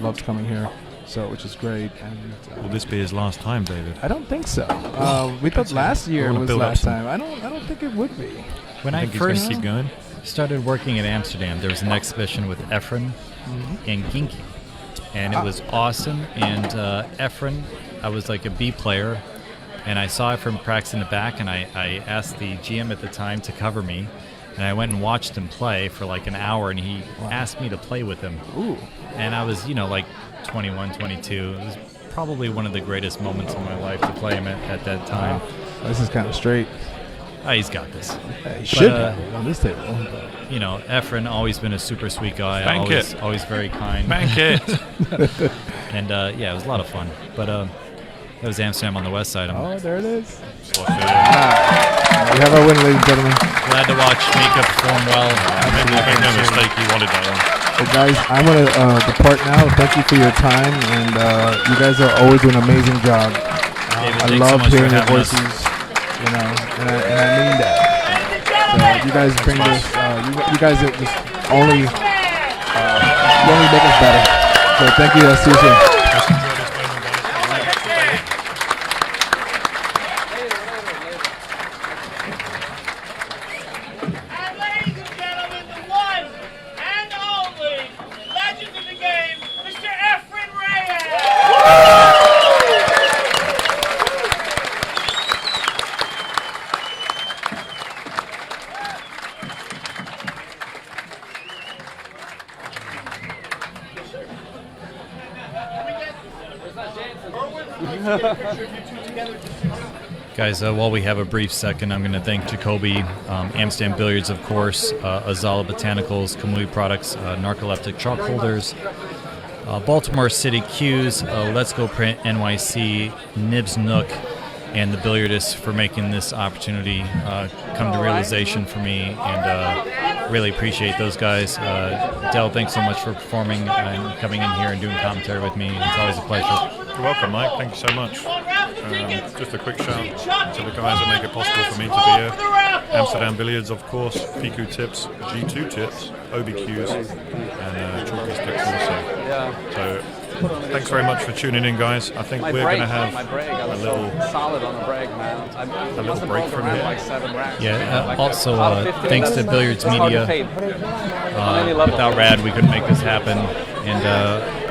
loves coming here, which is great. And Will this be his last time, David? I don't think so. We thought last year was last time. I don't think it would be. When I think he's gonna first keep going. started working in Amsterdam, there was an exhibition with Efren and Ginky, and it was awesome. And Efren, I was like a B player, and I saw Efren practice in the back, and I asked the GM at the time to cover me, and I went and watched him play for like an hour, and he asked me to play with him. Ooh. And I was, like 21, 22. It was probably one of the greatest moments of my life to play him at that time. This is kind of straight. He's got this. He should have on this table. Efren always been a super sweet guy. Thank always very kind. Thank it. And it was a lot of fun. But that was Amsterdam on the west side. I'm There it is. So We have our win, ladies and gentlemen. glad to watch Mika perform well. make no mistake, he wanted that one. Hey guys, I'm going to depart now. Thank you for your time, and you guys are always doing an amazing job. David, I thanks so love much for hearing your having us. voices, and I mean that. So you guys bring this, you guys are just only make us better. So thank you, see you soon. Let's enjoy this moment, guys. And ladies and gentlemen, the one and only legend of the game, Mr. Efren Reyes. Guys, while we have a brief second, I'm going to thank Jacoby, Amsterdam Billiards, of course, Azala Botanicals, Kamui Products, Narcoleptic Chalk Holders, Baltimore City Cues, Let's Go Print NYC, Nibs Nook, and the Billiardists for making this opportunity come to realization for me, and really appreciate those guys. Del, thanks so much for performing and coming in here and doing commentary with me. It's always a pleasure. You're welcome, Mike. Thank you so much. Just a quick shout to the guys that make it possible for me to be here. Amsterdam Billiards, of course, PQ Tips, G2 Tips, OBQs, and Chalky Sticks also. Yeah. So thanks very much for tuning in, guys. I think we're going to have a little solid on the break, man. a little break from here. Like 7 racks. Yeah, also thanks to Billiards Media. Without Rad, we couldn't make this happen. And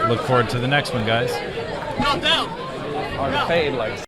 look forward to the next one, guys. Hard to fade like